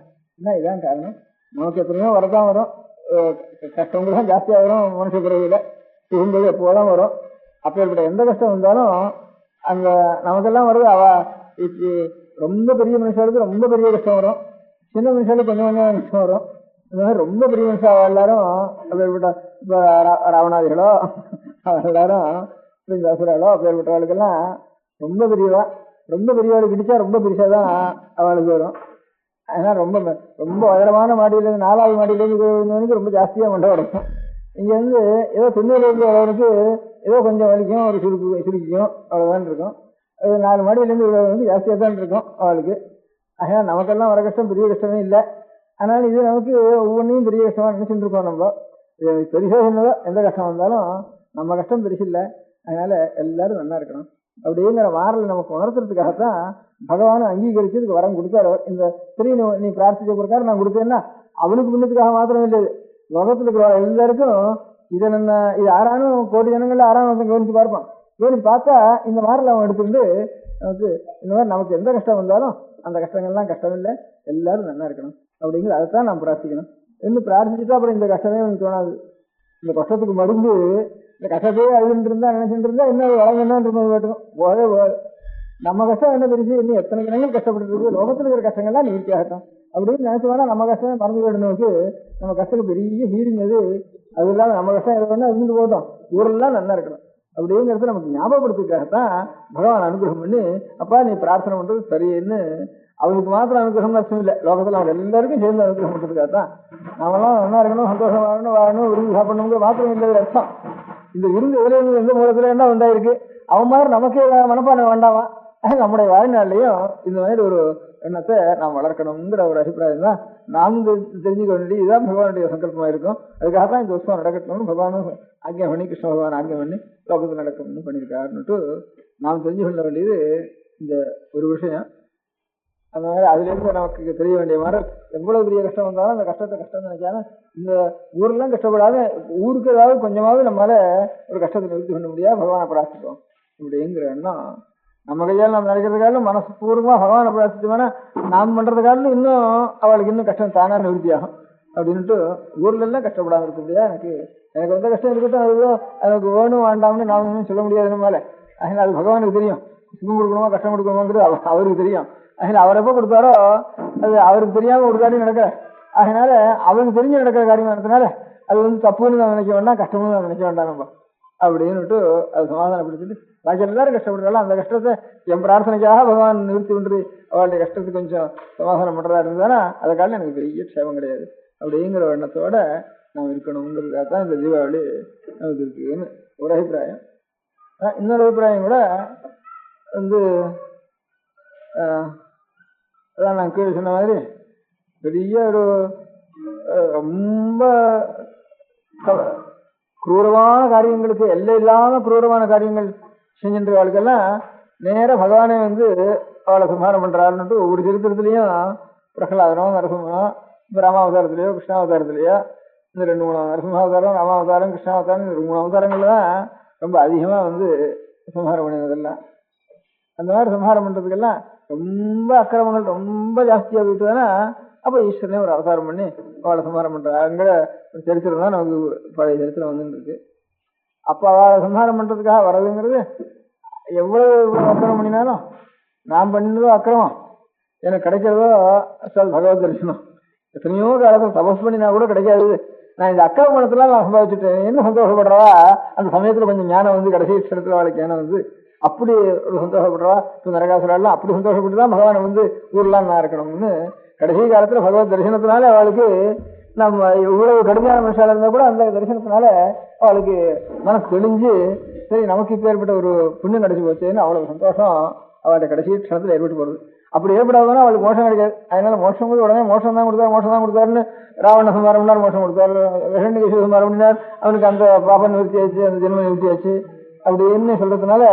[SPEAKER 5] இதான் காரணம். நமக்கு எத்தனையோ வரதான் வரும், கஷ்டங்கள் தான் ஜாஸ்தியா வரும், மனுஷ பிறவியில சுகும்பது எப்போதான் வரும். அப்பேற்பட்ட எந்த கஷ்டம் வந்தாலும் அந்த நமக்கெல்லாம் வருது. அவ ரொம்ப பெரிய மனுஷாளுக்கு ரொம்ப பெரிய கஷ்டம் வரும், சின்ன மனுஷாளுக்கு கொஞ்சம் கொஞ்சம் கஷ்டம் வரும். இந்த மாதிரி ரொம்ப பெரிய மனுஷா எல்லாரும் அப்பேற்பட்ட இப்ப ராவணாதிகளோ எல்லாரும் அசுராளோ அப்பேற்பட்டவாளுக்கெல்லாம் ரொம்ப பெரியவா, ரொம்ப பெரியவாளுக்கு இடிச்சா ரொம்ப பெருசாதான் அவளுக்கு வரும். அதனால ரொம்ப ரொம்ப உயரமான மாடியிலேருந்து 4வது மாடியிலேருந்து ரொம்ப ஜாஸ்தியா மண்டை உடைக்கும். இங்க இருந்து ஏதோ தொண்ணூறுல இருந்து வரவனுக்கு ஏதோ கொஞ்சம் வலிக்கும், ஒரு சுருக்கிக்கும், அவ்வளவுதான் இருக்கும். அது 4 மாடியிலேருந்து வந்து ஜாஸ்தியா தான் இருக்கும் அவளுக்கு. அதனால நமக்கெல்லாம் வர கஷ்டம் பெரிய கஷ்டமே இல்லை. அதனால இது நமக்கு ஒவ்வொன்றையும் பெரிய கஷ்டமா நினைச்சுட்டு இருக்கோம். நம்ம பெருசா சொன்னதோ எந்த கஷ்டம் வந்தாலும் நம்ம கஷ்டம் பெருசு இல்லை. அதனால எல்லாரும் நல்லா இருக்கணும் அப்படிங்கிற மாறல நமக்கு உணர்த்துறதுக்காகத்தான் பகவான் அங்கீகரிச்சு இதுக்கு வரம் கொடுத்தாரு. இந்த சரி நீ பிரார்த்திச்ச பிரகாரம் நான் கொடுத்தேன்னா அவனுக்கு முன்னத்துக்காக மாத்திரம் இல்லை, லோகத்துல இருக்கிற எல்லாருக்கும் இதை இது யாரானும் கோடி ஜனங்கள்ல யாரானும் கவனிச்சு பார்ப்பான். கவனிச்சு பார்த்தா இந்த மாறல அவன் எடுத்துட்டு நமக்கு இந்த மாதிரி நமக்கு எந்த கஷ்டம் வந்தாலும் அந்த கஷ்டங்கள்லாம் கஷ்டம் இல்லை, எல்லாரும் நல்லா இருக்கணும் அப்படிங்கிறது அதைத்தான் நாம் பிரார்த்திக்கணும். இன்னும் பிரார்த்திச்சுட்டா அப்புறம் இந்த கஷ்டமே எனக்கு தோணாது. இந்த கஷ்டத்துக்கு மருந்து இந்த கஷ்டத்தையே அழுதுட்டு இருந்தா நினைச்சுட்டு இருந்தா இன்னும் வளம் என்னன்றது வேட்டும் போதே போகாது. நம்ம கஷ்டம் என்ன பெருசு, இன்னும் எத்தனை ஜனங்கள் கஷ்டப்பட்டு இருக்கு, லோகத்தில் இருக்கிற கஷ்டங்கள்லாம் நிவர்த்தி ஆகட்டும் அப்படின்னு நினைச்சுவானா நம்ம கஷ்டமே மறந்து போயிடுனோக்கு நம்ம கஷ்டத்துக்கு பெரிய ஹீரிங் அது இல்லாம நம்ம கஷ்டம் எது வேணா இருந்து போட்டோம், ஊரெல்லாம் நல்லா இருக்கணும் அப்படிங்கிறது நமக்கு ஞாபகப்படுத்துக்காகத்தான் பகவான் அனுகிரகம் பண்ணி அப்பா நீ பிரார்த்தனை பண்றது சரின்னு அவனுக்கு மாத்திரம் அனுகிரகம் அர்த்தம் இல்லை, லோகத்துல அவங்க எல்லாருக்கும் சேர்ந்து அனுகிரகம் பண்றதுக்காகத்தான். நாமெல்லாம் நல்லா இருக்கணும், சந்தோஷம் வாழணும், விரும்பி சாப்பிடணுங்கிற மாத்திரம் இல்லை அர்த்தம். இந்த விருந்து எதுல இருந்து எந்த மூலத்துல என்ன உண்டாயிருக்கு, அவன் மாதிரி நமக்கே மனப்பான்மை வேண்டாமா, நம்முடைய வாழ்நாள்லயும் இந்த மாதிரி ஒரு எண்ணத்தை நாம் வளர்க்கணுங்கிற ஒரு அபிப்பிராயம் தான் நாம் தெரிஞ்சுக்க வேண்டியது. இதுதான் பகவானுடைய சங்கல்பமா இருக்கும். அதுக்காகத்தான் இந்த உற்சவம் நடக்கட்டும்னு பகவானும் ஆக்ஞா பண்ணி, கிருஷ்ண பகவான் ஆக்ஞா பண்ணி லோகத்தில் நடக்கணும்னு பண்ணியிருக்காருன்னுட்டு நாம் தெரிஞ்சு கொள்ள வேண்டியது இந்த ஒரு விஷயம். அந்த மாதிரி அதுல இருந்து நமக்கு தெரிய வேண்டிய மாதிரி எவ்வளவு பெரிய கஷ்டம் வந்தாலும் அந்த கஷ்டத்தை கஷ்டம் நினைக்காம இந்த ஊர்லாம் கஷ்டப்படாம ஊருக்கு ஏதாவது கொஞ்சமாவது நம்மளால ஒரு கஷ்டத்தை நிறுத்தி பண்ண முடியாது, பகவானை பிரார்த்திப்போம் அப்படிங்கிற எண்ணம் நம்ம கையால் நம்ம நினைக்கிறதுக்காலும் மனசு பூர்வமா பகவானை பிரார்த்திச்சோம்னா நாம் பண்றதுக்காலும் இன்னும் அவளுக்கு இன்னும் கஷ்டம் தானா நிவர்த்தி ஆகும். அப்படின்ட்டு ஊர்ல எல்லாம் கஷ்டப்படாம இருக்க முடியாது. எனக்கு வந்த கஷ்டம் இருக்கட்டும், அதுதான் எனக்கு வேணும் வேண்டாம்னு நாம சொல்ல முடியாது நம்மளால. அதனால அது பகவானுக்கு தெரியும், சுகம் கொடுக்கணுமா கஷ்டம் கொடுக்கணுமாங்கிறது அவருக்கு தெரியும். அதனால அவர் எப்ப கொடுத்தாரோ அது அவருக்கு தெரியாம ஒரு காரியம் நடக்கிற, அதனால அவருக்கு தெரிஞ்சு நடக்கிற காரியம் நடத்தினால அது தப்புன்னு நான் நினைக்க வேண்டாம், கஷ்டம்னு நான் நினைக்க வேண்டாம் நம்ம அப்படின்னுட்டு அது சமாதானப்படுத்திட்டு பாக்கி எல்லாரும் கஷ்டப்படுறாலும் அந்த கஷ்டத்தை என் பிரார்த்தனைக்காக பகவான் நிறுத்தி கொண்டு அவளுடைய கஷ்டத்துக்கு கொஞ்சம் சமாதானம் பண்றதா இருந்ததுன்னா அதை காரணம் எனக்கு பெரிய க்ஷேமம் கிடையாது அப்படிங்கிற எண்ணத்தோட நாம் இருக்கணுங்கிறதுக்காக தான் இந்த தீபாவளி நமக்கு இருக்குன்னு ஒரு அபிப்பிராயம். இன்னொரு அபிப்பிராயம் கூட அதான் நான் கீழே சொன்ன மாதிரி பெரிய ஒரு ரொம்ப குரூரமான காரியங்களுக்கு எல்லை இல்லாம குரூரமான காரியங்கள் செஞ்சின்றவாளுக்கெல்லாம் நேர பகவானே அவளை சம்ஹாரம் பண்றாருன்னுட்டு ஒவ்வொரு சரித்திரத்திலையும் பிரகலாதனோ நரசிம்மனோ இப்ப ராமாவதாரத்திலேயோ கிருஷ்ணாவதாரத்திலேயோ இந்த 2-3 நரசிம்மாவதாரம் ராமாவதாரம் கிருஷ்ணாவதாரம் இந்த 3 அவதாரங்கள்ல தான் ரொம்ப அதிகமா சம்ஹாரம் பண்ணினதெல்லாம். அந்த மாதிரி சம்ஹாரம் பண்றதுக்கெல்லாம் ரொம்ப அக்கிரமங்கள் ரொம்ப ஜாஸ்தியா போயிட்டுதானா அப்ப ஈஸ்வரனே ஒரு அவதாரம் பண்ணி அவளை சம்ஹாரம் பண்றாங்கிற சரித்திரம் தான் நமக்கு பழைய சரித்திரம் வந்துட்டு இருக்கு. அப்ப அவளை சம்ஹாரம் பண்றதுக்காக வர்றதுங்கிறது எவ்வளவு அக்கிரமம் பண்ணினாலும் நான் பண்ணதோ அக்கிரமம் எனக்கு கிடைக்கிறதோ பகவத் தரிசனம். எத்தனையோ காலத்தில் தபஸ் பண்ணினா கூட கிடைக்காது. நான் இந்த அக்கிரமணத்துல நான் சம்பாதிச்சுட்டேன் என்ன சந்தோஷப்படுறவா அந்த சமயத்துல கொஞ்சம் ஞானம் கடைசி இடத்துல அவளுக்கு ஞானம் அப்படி ஒரு சந்தோஷப்படுறவா நரகாசுரெல்லாம் அப்படி சந்தோஷப்பட்டுதான் பகவானை ஊர்லாம் நான் இருக்கணும்னு கடைசி காலத்துல பகவத் தரிசனத்தினால அவளுக்கு நம்ம இவ்வளவு கடுமையான மனுஷால இருந்தா கூட அந்த தரிசனத்தினால அவளுக்கு மனசு தெளிஞ்சு சரி நமக்கு இப்ப ஏற்பட்ட ஒரு புண்ணியம் கிடைச்சி போச்சேன்னு அவ்வளவு சந்தோஷம் அவளுடைய கடைசி க்ஷணத்துல ஏற்பட்டு போறது. அப்படி ஏற்படாதுன்னா அவளுக்கு மோசம் கிடைக்காது. அதனால மோசம் உடனே மோசம் தான் கொடுத்தாருன்னு ராவண சம்ஹாரம் பண்ணார், மோசம் கொடுத்தாரு. விஷண்ணிகேஷ சம்ஹாரம் பண்ணினார், அவனுக்கு அந்த பாபம் நிவர்த்தியாச்சு, அந்த ஜென்ம நிவர்த்தியாச்சு அப்படின்னு சொல்றதுனால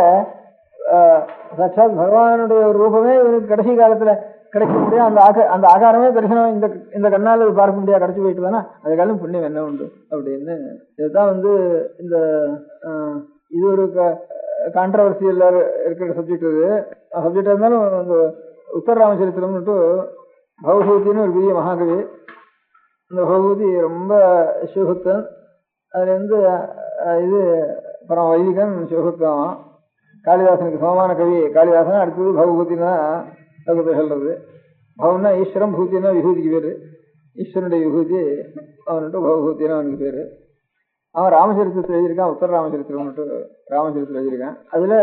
[SPEAKER 5] சாட்சாத் பகவானுடைய ஒரு ரூபமே இவனுக்கு கடைசி காலத்துல கிடைக்க முடியாது. அந்த ஆகாரமே தரிசனம் இந்த கண்ணால பார்க்க முடியாது கிடைச்சி போயிட்டு தானே அதுக்காலும் புண்ணியம் என்ன உண்டு அப்படின்னு. இதுதான் இந்த இது ஒரு கான்ட்ரவர்சியல் இருக்கிற சப்ஜெக்ட். இது சப்ஜெக்ட் இருந்தாலும் உத்தர ராமச்சரித்திரம்னுட்டு பகவதூத்தின்னு ஒரு பெரிய மகாகவி. இந்த பகவதி ரொம்ப சிவபக்தன். அதுல இது அப்புறம் வைதிகன் சிவபக்தன். காளிதாசனுக்கு சமமான கவி காளிதாசன். அடுத்தது பகவதினா சொல்றது. பவன்னா ஈஸ்வரம், பூத்தினா விபூதிக்கு பேரு. ஈஸ்வரனுடைய விபூதி அவன்ட்டு பகவதினா அவனுக்கு பேரு. அவன் ராமச்சரித்திரத்தில் எழுதியிருக்கான், உத்தர ராமச்சரித்திரம்னுட்டு ராமச்சரித்திரம் எழுதியிருக்கான். அதுல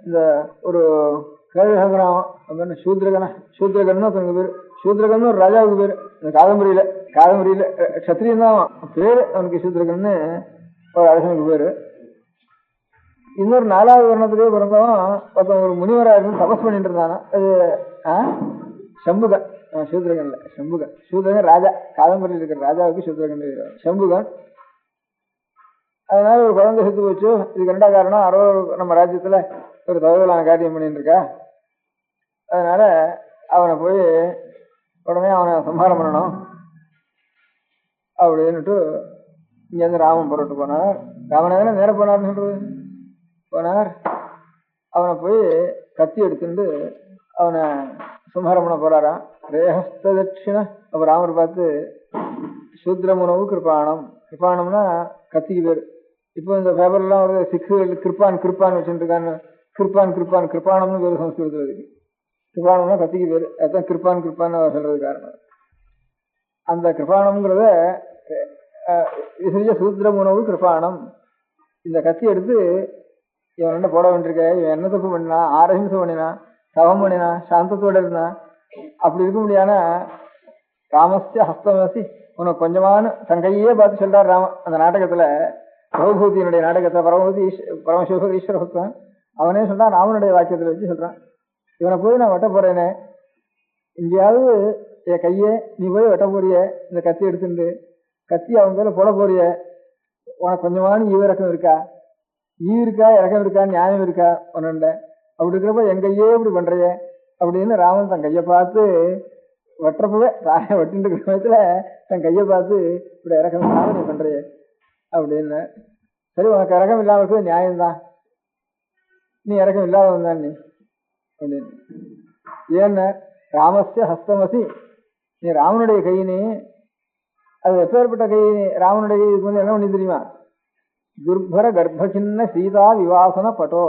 [SPEAKER 5] இந்த ஒரு கேள்விகிராமம் அப்படின்னு சூத்ரகன் தனக்கு பேரு. சூத்ரகன் ஒரு ராஜாவுக்கு பேரு. இந்த காதம்பரியில கத்திரியன் தான் பேரு அவனுக்கு சூத்ரகன்னு ஒரு அரசனுக்கு பேரு. இன்னொரு 4வது வருணத்திலேயே பிறந்தவன் ஒருத்தன் ஒரு முனிவராக இருந்து தபஸ் பண்ணிட்டு இருந்தானா. அது சம்புகன். சூத்ரகன்ல சம்புகன். சூத்ரகன் ராஜா, காதம்பரியில் இருக்கிற ராஜாவுக்கு சூத்ரகன் சம்புகன். அதனால ஒரு குழந்தை செத்து போச்சு. இதுக்கு 2 காரணம், நம்ம ராஜ்யத்துல ஒரு தவறுதலான காரியம் பண்ணிட்டு இருக்கா. அதனால அவனை போய் உடனே அவனை சம்ஹாரம் பண்ணணும் அப்படின்னுட்டு இங்கேருந்து ராமன் புறட்டு போனார். ராமனே நேர போனார். அவனை போய் கத்தி எடுத்துட்டு அவனை சம்ஹாரம் பண்ண போறாராம். ரேஹஸ்த தட்சிண. அப்ப ராமர் பார்த்து சூத்ரமுனவு கிருப்பாணம். கிருப்பாணம்னா கத்திக்கு பேரு. இப்போ இந்த பேப்பர்லாம் ஒரு சிக்குகள் கிருப்பான் வச்சுட்டு இருக்கான்னு கிருப்பானம்னு பேரு சம்ஸ்கிருதத்துல இருக்கு. கிருப்பானம்னா கத்திக்கு பேரு. அதுதான் கிருப்பான் சொல்றது காரணம். அந்த கிருப்பானம்ங்கிறத சூத்ரம் உணவு கிருப்பானம். இந்த கத்தி எடுத்து இவன் என்ன போட வேண்டியிருக்க, இவன் என்ன தப்பு பண்ணினா, ஆரஹிம்சம் பண்ணினா, தவம் பண்ணினா, சாந்தத்தோட இருந்தான். அப்படி இருக்க முடியாத ராமஸ்ய ஹஸ்தமசி உனக்கு கொஞ்சமான தன் கையே பார்த்து சொல்றார் ராமன். அந்த நாடகத்துல பகவதியினுடைய நாடகத்தை பரமசிவ ஈஸ்வர பக்தன் அவனே சொல்றான். ராமனுடைய வாக்கியத்துல வச்சு சொல்றான், இவனை போய் நான் வெட்ட போறேனே, எங்கேயாவது என் கையே நீ போய் வெட்ட போறிய, இந்த கத்தி எடுத்துட்டு கத்தி அவன் மேல போட போறிய, உனக்கு கொஞ்சமான ஈவிரக்கம் இருக்கா, இறக்கம் இருக்கா, நியாயம் இருக்கா உன்ன? அப்படி இருக்கிறப்ப என் கையே இப்படி பண்றைய அப்படின்னு ராமன் தன் கையை பார்த்து வெட்டுறப்பவே தாயை வெட்டிட்டு இருக்கிற சமயத்துல தன் கையை பார்த்து இப்படி இறக்கம் இல்லாம நீ பண்றைய அப்படின்னு. சரி, உனக்கு இறக்கம் இல்லாம இருக்கிறது நியாயம்தான், நீ இறக்கம் இல்லாதவன் தான் நீ அப்படின்னு. ஏன்ன ராமஸ்ய ஹஸ்தமசி, நீ ராமனுடைய கை, நீ அது எப்பேற்பட்ட கை ராமனுடைய கை இதுக்கு வந்து என்ன பண்ணி தெரியுமா? துர்பர கர்ப்பசின்ன சீதா விவாசன பட்டோ.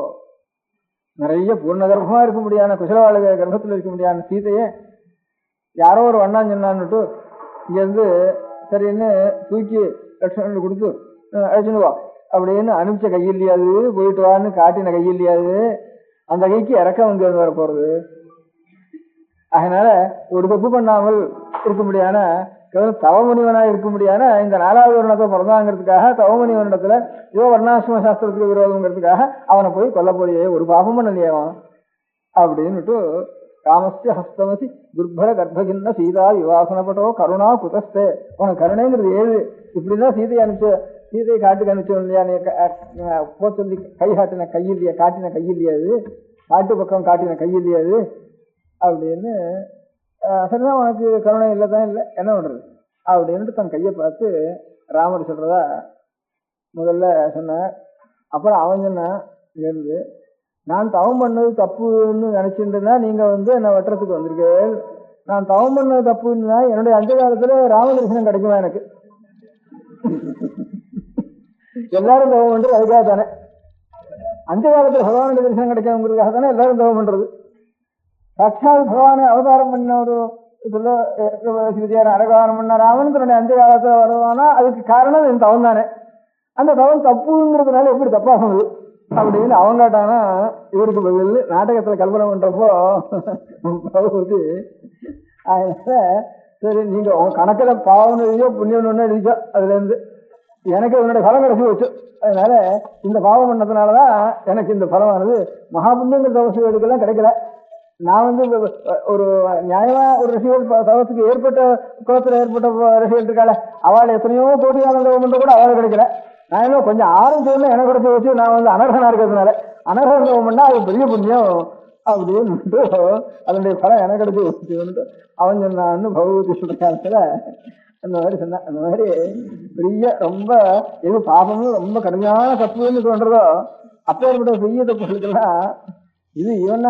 [SPEAKER 5] நிறைய பூர்ண கர்ப்பமா இருக்க முடியாத குசலவாழ கர்ப்பத்தில் இருக்க முடியாத சீதையே யாரோ ஒரு வண்ணான் சொன்னான்னுட்டு இங்கேருந்து சரின்னு தூக்கி லட்சணம் கொடுத்து அழைச்சுன்னு வா அப்படின்னு அனுப்பிச்ச கையில்லையாது, போயிட்டு வான்னு காட்டின கையில்லையாது, அந்த கைக்கு இறக்கம் அங்கே வர போறது. அதனால ஒரு தப்பு பண்ணாமல் இருக்க முடியாத தவமுனிவனா இருக்க முடியாத இந்த 4வது வருணத்தை பிறந்தாங்கிறதுக்காக தவமுனிவனிடத்துல ஏதோ வர்ணாசிரம சாஸ்திரத்துக்கு விரோதங்கிறதுக்காக அவனை போய் கொல்ல போறியே, ஒரு பாபம் பண்ணலையாவன் அப்படின்னுட்டு காமஸ்ய ஹஸ்தமசி துர்பர கர்ப்பகின்ன சீதா விவாசனப்பட்டோ கருணா குதஸ்தே. உனக்கு கருணைங்கிறது ஏது? இப்படிதான் சீதையை சீதையை காட்டுக்கு அனுப்பிச்சோம் இல்லையா, நீ போ சொல்லி கை காட்டின கையில்லையா, காட்டின கையில்லையாது, காட்டு பக்கம் காட்டின கையில்லையாது அப்படின்னு. சரிதான், உனக்கு கருணை இல்லைதான், இல்லை என்ன பண்றது அப்படின்ட்டு தன் கையை பார்த்து ராமர் சொல்றதா முதல்ல சொன்ன. அப்புறம் அவன் சொன்னான், இருந்து நான் தவம் பண்ணது தப்புன்னு நினைச்சுட்டுனா நீங்க என்னை வெட்டுறதுக்கு வந்திருக்கேன். நான் தவம் பண்ணது தப்புன்னா என்னுடைய அந்த காலத்துல ராமதரிசனம் கிடைக்குமா? எனக்கு எல்லாரும் தவம் பண்றது அதுக்காக தானே, அந்த காலத்துல பகவானுடைய தரிசனம் கிடைக்காதுங்கிறதுக்காக தானே எல்லாரும் தவம் பண்றது. சாட்சாத் பகவானை அவதாரம் பண்ண ஒரு இதுல அடகாரம் பண்ண ராமன் தன்னுடைய அந்த காலத்துல வருவானா அதுக்கு காரணம் என் தவம் தானே. அந்த தவம் தப்புங்கிறதுனால எப்படி தப்பாகுது அப்படின்னு அவன் கேட்டானா இவருக்கு பதில் நாடகத்துல கல்பனை பண்றப்போ அதனால சரி நீங்க உங்க கணக்குல பாவம் எழுதியோ புண்ணியம் ஒண்ணு எழுதிச்சோ அதுல இருந்து எனக்கு உன்னுடைய பலம் கிடைச்சி வச்சு, அதனால இந்த பாவம் பண்ணதுனாலதான் எனக்கு இந்த பலமானது. மகாபுண்ணியங்கிற தவசுகளுக்கெல்லாம் கிடைக்கல. நான் ஒரு நியாயமா ஒரு ரிஷிகள் தவசுக்கு ஏற்பட்ட குளத்துல ஏற்பட்ட ரிஷிகள் இருக்காள, அவள் எத்தனையோ கோடியான தவம் பண்ற கூட அவளை கிடைக்கல. நான் என்ன கொஞ்சம் ஆரம்பிச்சோன்னு எனக்கு கிடைச்சி வச்சு நான் அனர்ஹனா இருக்கிறதுனால அனர்ஹன் தவம் பண்ணா அது பெரிய புண்ணியம் அப்படின்னு அதனுடைய பலம் எனக்கு கிடைச்சி வச்சுட்டு அவன் சொன்னான்னு பகவதி சுத்தகாலத்துல அந்த மாதிரி சொன்னான். அந்த மாதிரி பெரிய ரொம்ப எது பாபமும் ரொம்ப கடுமையான தப்புன்னு தோன்றதோ அப்பேற்பட்ட பெரிய தப்புகளுக்கெல்லாம் இது இவன்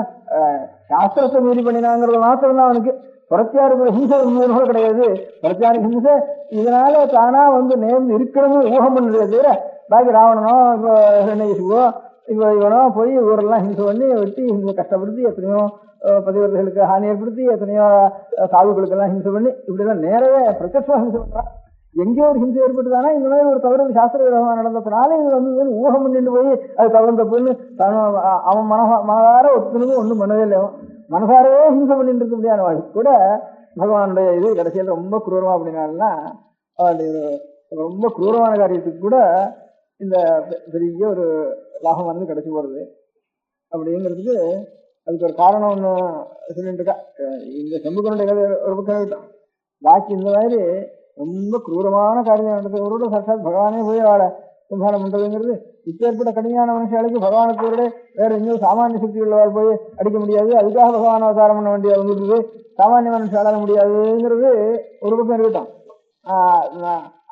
[SPEAKER 5] சாஸ்திரத்தை மீறி பண்ணினாங்கிறது மாத்திரம்தான் அவனுக்கு. புறத்தியாருக்கு ஹிம்சை கூட கிடையாது. புறத்தியாருக்கு ஹிம்சை இதனால தானா நேர்ந்து இருக்கணும்னு ஊகம் பண்ணுறதே தவிர பாக்கி ராவணனோ இப்போ ஹிரண்யகசிபோ இப்போ இவனோ போய் ஊரெல்லாம் ஹிம்சை பண்ணி வெட்டி ஹிம்சை கஷ்டப்படுத்தி எத்தனையோ பதிவர்களுக்கு ஹானி ஏற்படுத்தி எத்தனையோ சாதுக்களுக்கெல்லாம் ஹிம்சை பண்ணி இப்படிலாம் நேரவே பிரத்யட்சமா ஹிம்சை பண்றான். எங்கேயோ ஒரு ஹிம்சை ஏற்பட்டுதானா இந்த மாதிரி ஒரு தவறு சாஸ்திர விரோதமாக நடந்ததுனால இது ஊகம் பண்ணிட்டு போய் அது தவறு தப்புன்னு அவன் மனதார ஒத்துணுக்கு ஒன்றும் பண்ணவே இல்லை. அவன் மனசாரவே ஹிம்சை பண்ணிட்டு இருக்க முடியாத வாழ்க்கை கூட பகவானுடைய இது கடைசியில் ரொம்ப குரூரமா அப்படின்னாலும்னா அவளுடைய ரொம்ப குரூரமான காரியத்துக்கு கூட இந்த பெரிய ஒரு லாபம் கிடைச்சி போறது அப்படிங்கிறதுக்கு அதுக்கு ஒரு காரணம் ஒன்று சொல்லிட்டு இருக்கா. இந்த செம்புக்கனுடைய கதை ஒரு பக்கம் இருக்கட்டும், பாக்கி இந்த மாதிரி ரொம்ப குரூரமான காரியம் நடந்தவரோட சாட்சாத் பகவானே போய் அவளை சம்ஹாரம் பண்றதுங்கிறது இப்ப ஏற்பட்ட கடுமையான மனுஷாளுக்கு பகவானுக்கு வேற எங்கேயும் சாமானிய சக்தி உள்ளவாள் போய் அடிக்க முடியாது. அதுக்காக பகவான் அவதாரம் பண்ண வேண்டிய அவங்களுக்கு சாமானிய மனுஷால முடியாதுங்கிறது ஒரு பக்கம் இருக்கட்டும்.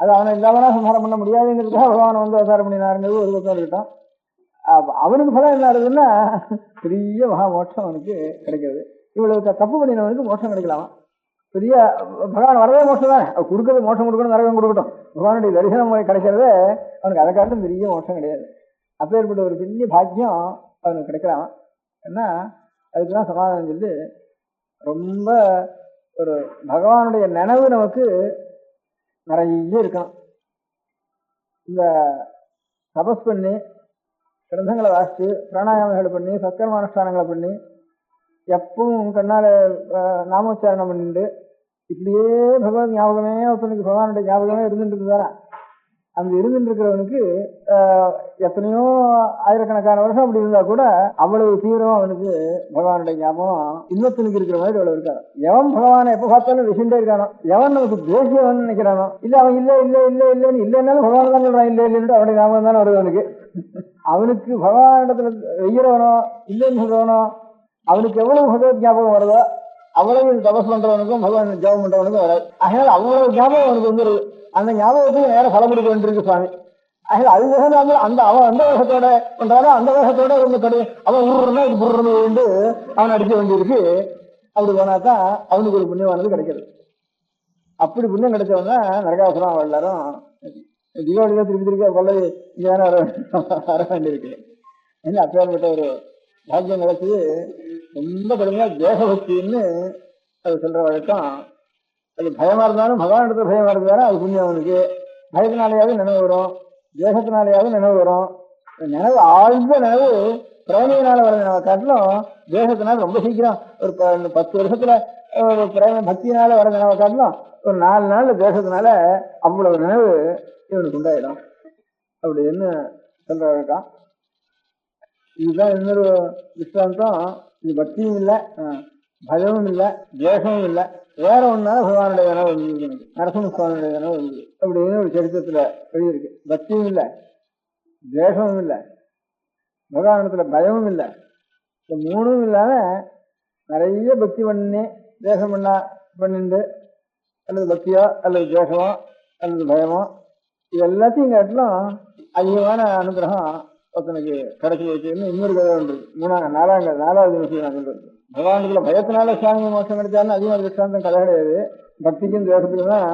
[SPEAKER 5] அது அவனை இல்லாமனா சம்ஹாரம் பண்ண முடியாதுங்கிறதுக்காக பகவானை அவதாரம் பண்ணினாருங்கிறது ஒரு பக்கம் இருக்கட்டும். அவனுக்கு பலம் என்ன ஆகுதுன்னா பெரிய மகா மோட்சம் அவனுக்கு கிடைக்கிறது. இவ்வளவு தப்பு பண்ணினவனுக்கு மோட்சம் கிடைக்கலாமா? பெரிய பகவான் வரவே மோட்சம் தானே, கொடுக்கறது மோட்சம் கொடுக்கணும், நரகம் கொடுக்கட்டும். பகவானுடைய தரிசனம் கிடைக்கிறதே அவனுக்கு அதை காட்டும் பெரிய மோட்சம் கிடையாது. அப்பேற்பட்ட ஒரு பெரிய பாக்கியம் அவனுக்கு கிடைக்கலாம். ஏன்னா அதுக்குதான் சமாதானம் சொல்லி ரொம்ப ஒரு பகவானுடைய நினைவு நமக்கு நிறைய இருக்கணும். இந்த தபஸ் பண்ணி கிரந்தங்களை வாசித்து பிராணாயாமங்களை பண்ணி சத்கர்மானுஷ்டானங்களை பண்ணி எப்பவும் கண்ணால நாமோச்சாரணம் பண்ணிட்டு இப்படியே பகவான் ஞாபகமே ஒருத்தனுக்கு பகவானுடைய ஞாபகமே இருந்துட்டு இருக்குதானே, அந்த இருந்துட்டு இருக்கிறவனுக்கு எத்தனையோ ஆயிரக்கணக்கான வருஷம் அப்படி இருந்தா கூட அவ்வளவு தீவிரமா அவனுக்கு பகவானுடைய ஞாபகம் இன்னொருத்தனுக்கு இருக்கிற மாதிரி அவ்வளவு இருக்காது. எவன் பகவானை எப்ப பார்த்தாலும் விஷயண்டே இருக்கானோ, எவன் நமக்கு தேசியவன் நினைக்கிறானோ, இல்ல அவன் இல்ல இல்ல இல்ல இல்லன்னு இல்லைன்னாலும் பகவான் தான் சொல்றான் இல்ல இல்லைன்னு அவனுடைய ஞாபகம் தானே வருது அவனுக்கு. அவனுக்கு பகவானிடத்துல வெய்யறவனோ இல்லைன்னு சொல்றவனோ அவனுக்கு எவ்வளவு பகவத் ஞாபகம் வருதோ அவ்வளவு தபஸ் பண்றவனுக்கும் பகவான் ஜபம் பண்றவனுக்கும் வராது. அதனால அவ்வளவு ஞாபகம் அவனுக்கு வந்துருது. அந்த ஞாபகத்துக்கு நேரம் பலம் கொடுக்க வேண்டியிருக்கு சுவாமி. அதனால அது தகுந்த அந்த அவன் அந்த வேகத்தோட பண்றாலும் அந்த வேகத்தோட ரொம்ப அவன் உருன்னா இது புர்றது வேண்டு அவன் அடிக்க வேண்டியிருக்கு. அப்படி போனாதான் அவனுக்கு ஒரு புண்ணியமானது கிடைக்கிறது. அப்படி புண்ணியம் கிடைச்சவங்க நரகாசுரம் எல்லாரும் தீபாவளியில திருப்பி திருப்பி கொள்ளை இங்கே வர வேண்டியிருக்கு. ஏன்னா அப்பேற்பட்ட ஒரு பாக்கியம் கிடைச்சி ரொம்ப கடுமையா தேசபக்தின்னு அது சொல்ற வழக்கம். அது பயமா இருந்தாலும் பகவான் இடத்துல பயமா இருந்தாலும் அது புண்ணியம் அவனுக்கு. பயத்தினாலேயாவது நினைவு வரும், தேசத்தினாலேயாவது நினைவு வரும். நினைவு ஆழ்ந்த நினைவு பிரேமையினால வர நினைவை காட்டிலும் தேசத்தினால ரொம்ப சீக்கிரம் ஒரு 10 வருஷத்துல ஒரு பிரேம பக்தியினால வர நினைவை காட்டிலும் ஒரு 4 நாள்ல தேசத்தினால அவ்வளவு நினைவு இவனுக்கு உண்டாயிடும். அப்படி என்ன சொல்ற வழக்கம். இதுதான் இன்னொரு விஸ்வாந்தம். இது பக்தியும் இல்லை, பயமும் இல்லை, தேசமும் இல்லை, வேற ஒன்னால பகவானுடைய கனவு வந்தது. நரசிம்ம சுவாமியுடைய கனவு வந்தது அப்படின்னு ஒரு சரித்திரத்துல எழுதியிருக்கு. பக்தியும் இல்லை, தேசமும் இல்லை, பகவானிடத்துல பயமும் இல்லை. இந்த 3ம் இல்லாம நிறைய பக்தி பண்ணி தேசம் பண்ணிண்டு அல்லது பக்தியோ அல்லது தேசமோ அல்லது பயமோ இது எல்லாத்தையும் காட்டிலும் அதிகமான அனுகிரகம் ஒருத்தனுக்கு கிடைச்சி வச்சுன்னு இன்னொரு கதை உண்டு. 4வது விஷயம் நான் சொல்றது. பகவானுக்குள்ள பயத்தினால சுவாமி மோட்சம் கிடைச்சாலும் அதிகமாக திருஷ்டாந்தம் கதை கிடையாது. பக்திக்கும் தேசத்துக்கும் தான்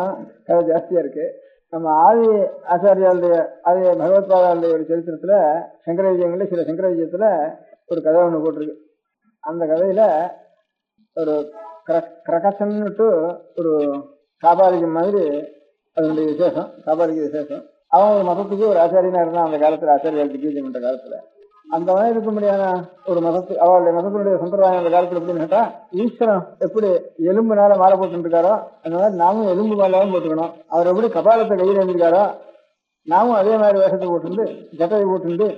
[SPEAKER 5] கதை ஜாஸ்தியா இருக்கு. நம்ம ஆதி ஆச்சாரியாளுடைய ஆதி பகவத்பாதாளுடைய ஒரு சரித்திரத்துல சங்கர விஜயங்கள்ல சில சங்கர விஜயத்துல ஒரு கதை ஒண்ணு போட்டிருக்கு. அந்த கதையில ஒரு கிரகசன்னுட்டு ஒரு காபாலிகம் மாதிரி அதனுடைய விசேஷம், காபாலிக விசேஷம். அவன் ஒரு மதத்துக்கு ஒரு ஆச்சாரியனா இருந்தான் அந்த காலத்துல, ஆச்சாரியால் திகேஜன் பண்ற காலத்துல. அந்த மாதிரி இருக்க முடியாத ஒரு மதத்து அவளுடைய மதத்தினுடைய சம்பிரதாயம் அந்த காலத்துல எப்படின்னு கேட்டா, ஈஸ்வரன் எப்படி எலும்புனால மாலை போட்டு இருக்காரோ அந்த மாதிரி நாமும் எலும்பு மாலையும் போட்டுக்கணும். அவர் எப்படி கபாலத்தை கையில் எழுந்திருக்காரோ நாமும் அதே மாதிரி வேஷத்தை போட்டுண்டு ஜட்டையை போட்டுண்டு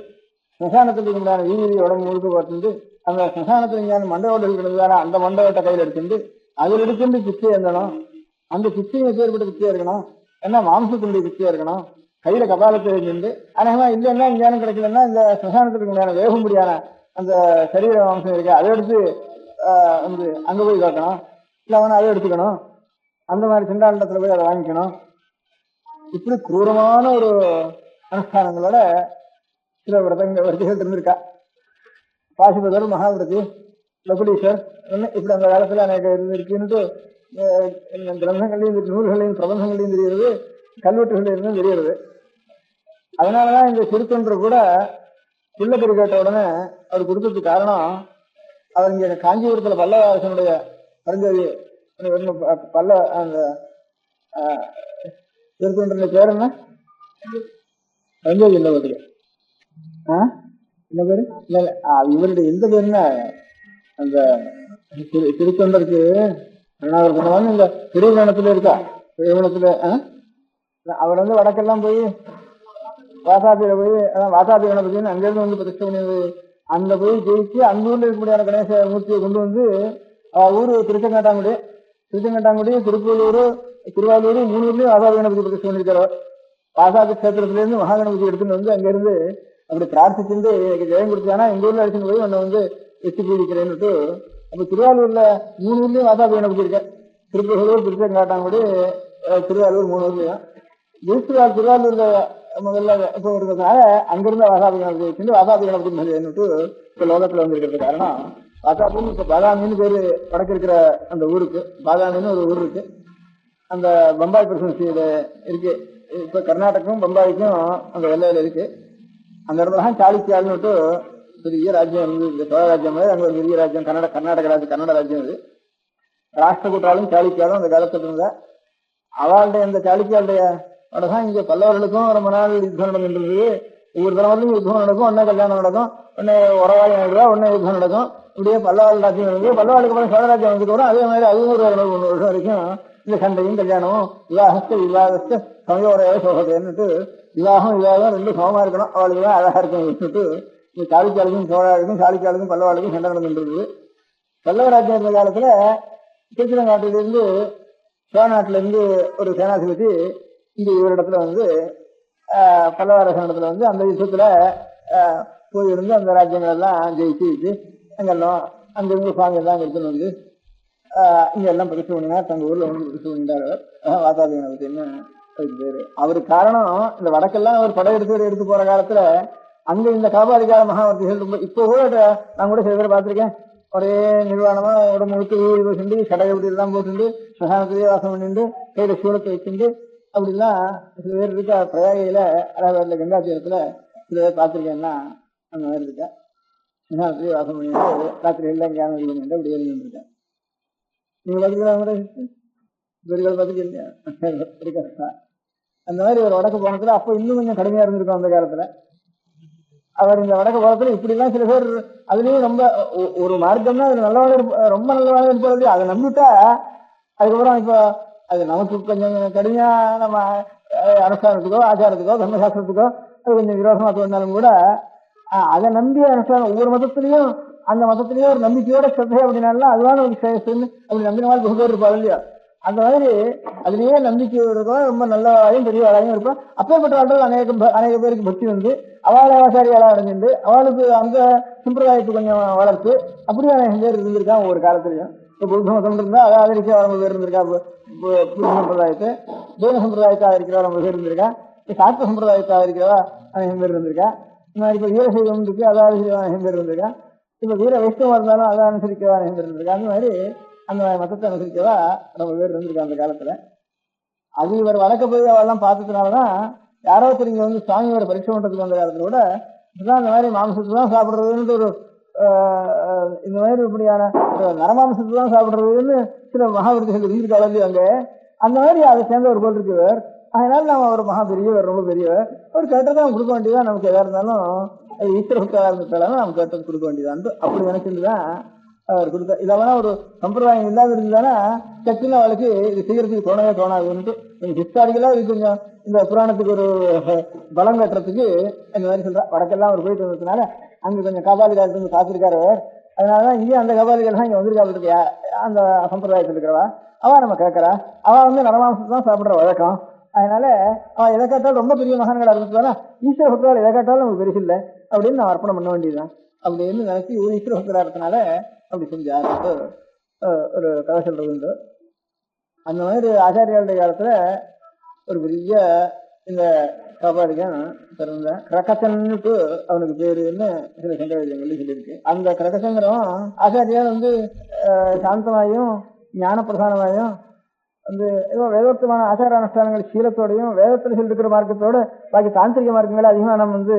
[SPEAKER 5] ஸ்மசானத்துக்கு உண்டான வீதி உடம்பு முழுக்க போட்டு அந்த ஸ்மசானத்துல இங்கே மண்டவோடு இருக்கிறது அந்த மண்டவோட்டை கையில் எடுத்துட்டு அதில் எடுத்துட்டு பிச்சை எழுந்தணும். அந்த பிச்சையை ஏற்பட்ட பிச்சையா இருக்கணும், ஏன்னா மாம்சத்தினுடைய பிச்சையா இருக்கணும். கையில கபாலத்தை எழுந்து அநேகமா இல்லைன்னா இங்கேயானும் கிடைக்கலன்னா இந்த ஸ்மசானத்துக்கு உண்டான வேகும்படியான அந்த சரீர மாம்சம் இருக்கு அதை எடுத்து வந்து அங்க போய் காட்டணும், இல்ல அவனை அதை எடுத்துக்கணும். அந்த மாதிரி சிண்டாண்டத்துல போய் அதை வாங்கிக்கணும். இப்படி குரூரமான ஒரு அனுஷ்டானங்களோட சில விரதங்கள் இருந்திருக்கா. பாசுபதர், மகாவிரதி, லகுலீஸ்வர் இப்படி அந்த காலத்துல எனக்கு இருந்துருக்குன்னுட்டு கிரந்தங்களையும் நூல்களையும் பிரபந்தங்களையும் தெரிகிறது, கல்வெட்டுகள் இருந்தும் தெரிகிறது. அதனாலதான் இந்த திருத்தொன்று கூட பிள்ளைப்பெரு கேட்ட உடனே அவர் கொடுத்ததுக்கு காரணம், அவர் இங்க காஞ்சிபுரத்துல பல்லவரசனுடைய பரஞ்சோதி பல்ல அந்த திருத்தொன்றின் பேர் என்ன? பரஞ்சோதி இல்லை பாத்துக்க என்ன பேரு? இவருடைய எந்த பேருன்னா அந்த திருத்தொண்டருக்கு இந்த திருவணத்துல இருக்கா, திருவணத்துல அவர் வந்து வடக்கெல்லாம் போய் வாசாபியில போய் வாசாபி கணபதினு அங்கிருந்து வந்து பிரதிஷ்டை பண்ணி அந்த போய் ஜெயிச்சு அந்த ஊர்ல இருக்கக்கூடிய கணேச மூர்த்தியை கொண்டு வந்து ஊரு திருச்செங்காட்டாங்குடி, திருப்பூர், திருவாரூர் 3 ஊர்லயும் வாசாபி கணபதி பிரதிஷ்டை பண்ணிருக்காரு. வாசாபி கஷேத்திரத்துல இருந்து மகாகணபதி எடுத்துட்டு வந்து அங்கிருந்து அப்படி பிரார்த்திச்சுட்டு எனக்கு ஜெயம் கொடுத்தானா எங்க ஊர்ல அடிச்சுட்டு போய் உன்னை வந்து வெற்றி பூஜிக்கிறேன்னுட்டு. அப்ப திருவாரூர்ல 3 ஊர்லயும் வாசாபி கணபதி இருக்க, திருப்பூர், திருச்செங்காட்டாங்குடி, திருவாரூர் 3 ஊர்லயும். திருவாரூர்ல முதல்ல இப்போ இருக்கிறதுனால அங்கிருந்த வாசாபி கணபதி வச்சுட்டு வாசாபி கணபதி என்னட்டு இப்ப லோகத்துல வந்திருக்கிறது காரணம். வாசாபின்னு இப்ப பாதாமின்னு பேரு வடக்கு இருக்கிற அந்த ஊருக்கு, பாதாமின்னு ஒரு ஊர் இருக்கு, அந்த பம்பாய் பிரசிடன்சியில இருக்கு. இப்ப கர்நாடகம் பம்பாய்க்கும் அந்த எல்லையில இருக்கு. அந்த இடத்துல சாளுக்கியால்னுட்டு பெரிய ராஜ்யம் இருந்து சோழ ராஜ்யம் மாதிரி அங்க ஒரு பெரிய ராஜ்யம் கர்நாடக ராஜ்யம், கன்னட ராஜ்யம் இது. ராஷ்டிரகூட்டாலும் சாளுக்கியாலும் அந்த காலத்துல இருந்த அவளுடைய இந்த சாளுக்கியாளுடைய தான் இங்க பல்லவர்களுக்கும் ரொம்ப நாள் யுத்தம் நடந்துருந்தது. ஒவ்வொரு தலைவர்களும் யுத்தம் நடக்கும், ஒன்னே கல்யாணம் நடக்கும், ஒன்னே உறவாடி நடக்கும், ஒன்னே யுத்தம் நடக்கும். இப்படியே பல்லவாள் ராஜ்யம் நடந்தது. பல்லவாளுக்கு அப்புறம் சோழ ராஜ்யம் வந்ததுக்கு அப்புறம் அதே மாதிரி 100 வருஷம் வரைக்கும் இந்த சண்டையும் கல்யாணமும் விவாகஸ்த சமயோரைய சோகத்தைன்னுட்டு விவாகம் 2 சமமா இருக்கணும், அவளுக்கு தான் அழகா இருக்கணும்னுட்டு இந்த சாளுக்கியாளுக்கும் சோழாளுக்கும் சாளுக்கியாளுக்கும் பல்லவாளுக்கும் சண்டை நடந்துருந்தது. பல்லவ ராஜ்யம் இருந்த காலத்துல திருச்சிலங்காட்டிலிருந்து சோழ நாட்டில இருந்து ஒரு சேனாதிபதி இங்க இவரிடத்துல வந்து பல்லவரசனிடத்துல வந்து அந்த யுத்தத்துல போயிருந்து அந்த ராஜ்யங்கள் எல்லாம் ஜெயிச்சு அங்கெல்லாம் அங்க இருந்து சுவாமி எல்லாம் எடுத்துன்னு வந்து இங்க எல்லாம் பிரதிஷ்டை பண்ணினார். தங்க ஊர்ல ஒன்று பிரதிஷ்டை பண்ணிட்டார். வாசாபி கணபதினு பேரு. அவருக்கு காரணம் இந்த வடக்கெல்லாம் அவர் படையெடுத்து போற காலத்துல அங்க இந்த காபாலிகார மகாவர்த்திகள் ரொம்ப இப்போ கூட நான் கூட சில பேர் பார்த்திருக்கேன். ஒரே நிர்வாணமா உடம்பு முழுக்க வீடு போட்டு கடை இப்படி எல்லாம் போட்டு ஸ்மசானத்திலேயே வாசம் பண்ணிட்டு கையில சூளத்தை வச்சுட்டு அப்படிலாம் சில பேர் இருக்கா. பிரயாகையில அதாவது கங்கா தீரத்துல சில பேர் பார்த்துருக்கேன்னா அந்த மாதிரி இருக்கா. ஸ்மசானத்திலேயே வாசம் பண்ணிட்டு ராத்திரி எல்லாம் ஞானம் இது பண்ணிட்டு அப்படி இருக்கேன். நீங்க பார்த்துக்கலாம் பெருகள் பார்த்துக்கீங்க. அந்த மாதிரி ஒரு வடக்கு போனத்துல அப்போ இன்னும் கொஞ்சம் கடுமையா இருந்திருக்கும் அந்த காலத்துல. அவர் இந்த வடக்கு போனத்துல இப்படி எல்லாம் சில பேர் அதுலயும் ரொம்ப ஒரு மார்க்கம்னா அது நல்லவாக ரொம்ப நல்லவாக இருப்பது. அதை நம்பிட்டா அதுக்கப்புறம் இப்போ அது நமக்கு கொஞ்சம் கடுமையா நம்ம அனுஷ்டானத்துக்கோ ஆச்சாரத்துக்கோ தர்மசாஸ்திரத்துக்கோ அது கொஞ்சம் விரோதமா தோணினாலும் கூட அதை நம்பி அனுஷ்டானம் ஒவ்வொரு மதத்திலையும் அந்த மதத்திலேயே ஒரு நம்பிக்கையோட ஸ்ரத்தை அப்படின்னாலும் அதுதான் நமக்கு அப்படி நம்பின மாதிரி பகுதோர் இருப்பாங்க இல்லையா. அந்த மாதிரி அதுலயே நம்பிக்கை இருக்கும். ரொம்ப நல்லவாளையும் பெரியவாளையும் இருக்கும். அப்பேற்பட்ட வாழ்கள் அநேக பேருக்கு பக்தி வந்து அவளை ஆச்சாரியாளா அடைஞ்சிட்டு அவளுக்கு அந்த சம்பிரதாயத்தை கொஞ்சம் வளர்த்து அப்படியே அநேக பேர் இருந்திருக்கான் ஒவ்வொரு காலத்திலையும். இப்போ புத்த மதம் இருந்தா அதை ஆதரிக்க ரொம்ப பேர் இருந்திருக்கா. புத்த சம்பிரதாயத்தை ஜெயின சம்பிரதாயத்தை ஆதரிக்கிறவா ரொம்ப பேர் இருந்திருக்கா. சாஸ்திர சம்பிரதாயத்தை ஆதரிக்கிறவா அநேகம் பேர் இருந்திருக்கா. இந்த மாதிரி இப்போ வீரசைவம் இருக்கு அதை ஆதரிக்கிறவா அநேகம் பேர் இருந்திருக்கா. இப்ப வீர வைஷ்ணவா இருந்தாலும் அதை அனுசரிக்கவா அநேகம் பேர் இருந்திருக்கா. அந்த மாதிரி அந்த மதத்தை அனுசரிக்கவா ரொம்ப பேர் இருந்திருக்கா அந்த காலத்துல. அது இவர் வழக்க போய் அவெல்லாம் பார்த்ததுனாலதான் யாரோ தெரிஞ்சு வந்து சுவாமியோட பரீட்சை பண்றதுக்கு வந்த காலத்துல கூட இதுதான் இந்த மாதிரி மாம்சத்தை தான் சாப்பிடுறதுன்னு ஒரு இந்த மாதிரி இப்படியான நரமாம்சத்தை தான் சாப்பிடுறதுன்னு சில மகாவிருத்திகள் இருந்திருக்காங்க அங்க. அந்த மாதிரி அதை சேர்ந்த ஒரு போல் இருக்குவர். அதனால நாம ஒரு மகா பெரியவர் ரொம்ப பெரியவர் ஒரு கேட்டதை நம்ம கொடுக்க வேண்டியதான். நமக்கு எதா இருந்தாலும் அது ஈஸ்வர பக்தராக இருந்தாலும் நம்ம கேட்டது கொடுக்க வேண்டியதான் அப்படி நினைச்சிருந்துதான் அவர் கொடுத்த. இதெல்லாம் ஒரு சம்பிரதாயம் இல்லாத இருந்ததுன்னா சக்தின்னு அவளுக்கு இது செய்யறதுக்கு தோணவே தோணாதுன்ட்டு ஹிஸ்டாரிக்கலா இது கொஞ்சம் இந்த புராணத்துக்கு ஒரு பலம் கட்டுறதுக்கு இந்த மாதிரி சொல்றா. வடக்கெல்லாம் அவர் போயிட்டு வந்ததுனால அங்க கொஞ்சம் காபாலிகாரத்து வந்து காத்திருக்காரு. அதனாலதான் இங்கே அந்த காபாலிகள் இங்க வந்திருக்காரு. அந்த சம்பிரதாயத்தில் இருக்கிறவா அவ நம்ம கேட்கறா. அவ வந்து நரமாம்சத்தை தான் சாப்பிடுற வழக்கம். அதனால அவன் எதை கேட்டாலும் ரொம்ப பெரிய மகான்களா இருந்துச்சுன்னா ஈஸ்வர பக்தர்கள் எதை கேட்டாலும் நமக்கு பெருசு இல்லை அப்படின்னு நான் அர்ப்பணம் பண்ண வேண்டியதுதான் அப்படின்னு நினைச்சு ஒரு ஈஸ்வர பக்தரா இருக்கனால அப்படி செஞ்சாரு ஒரு கதை சொல்றது உண்டு. அந்த மாதிரி ஆச்சாரியாளுடைய காலத்துல ஒரு பெரிய இந்த காபாலிகன் பிறந்த கிரகசன்னுட்டு அவனுக்கு பேருன்னு சில சங்கரவிஜயங்கள் சொல்லியிருக்கு. அந்த கிரகசங்கரம் ஆச்சாரியால் வந்து சாந்தமாயும் ஞான பிரதானமாயும் வந்து வேதோக்தமான ஆச்சார அனுஷ்டானங்கள் சீலத்தோடையும் வேதத்தில் சொல்லிருக்கிற மார்க்கத்தோட பாக்கி தாந்திரிக மார்க்கங்களை அதிகமாக நம்ம வந்து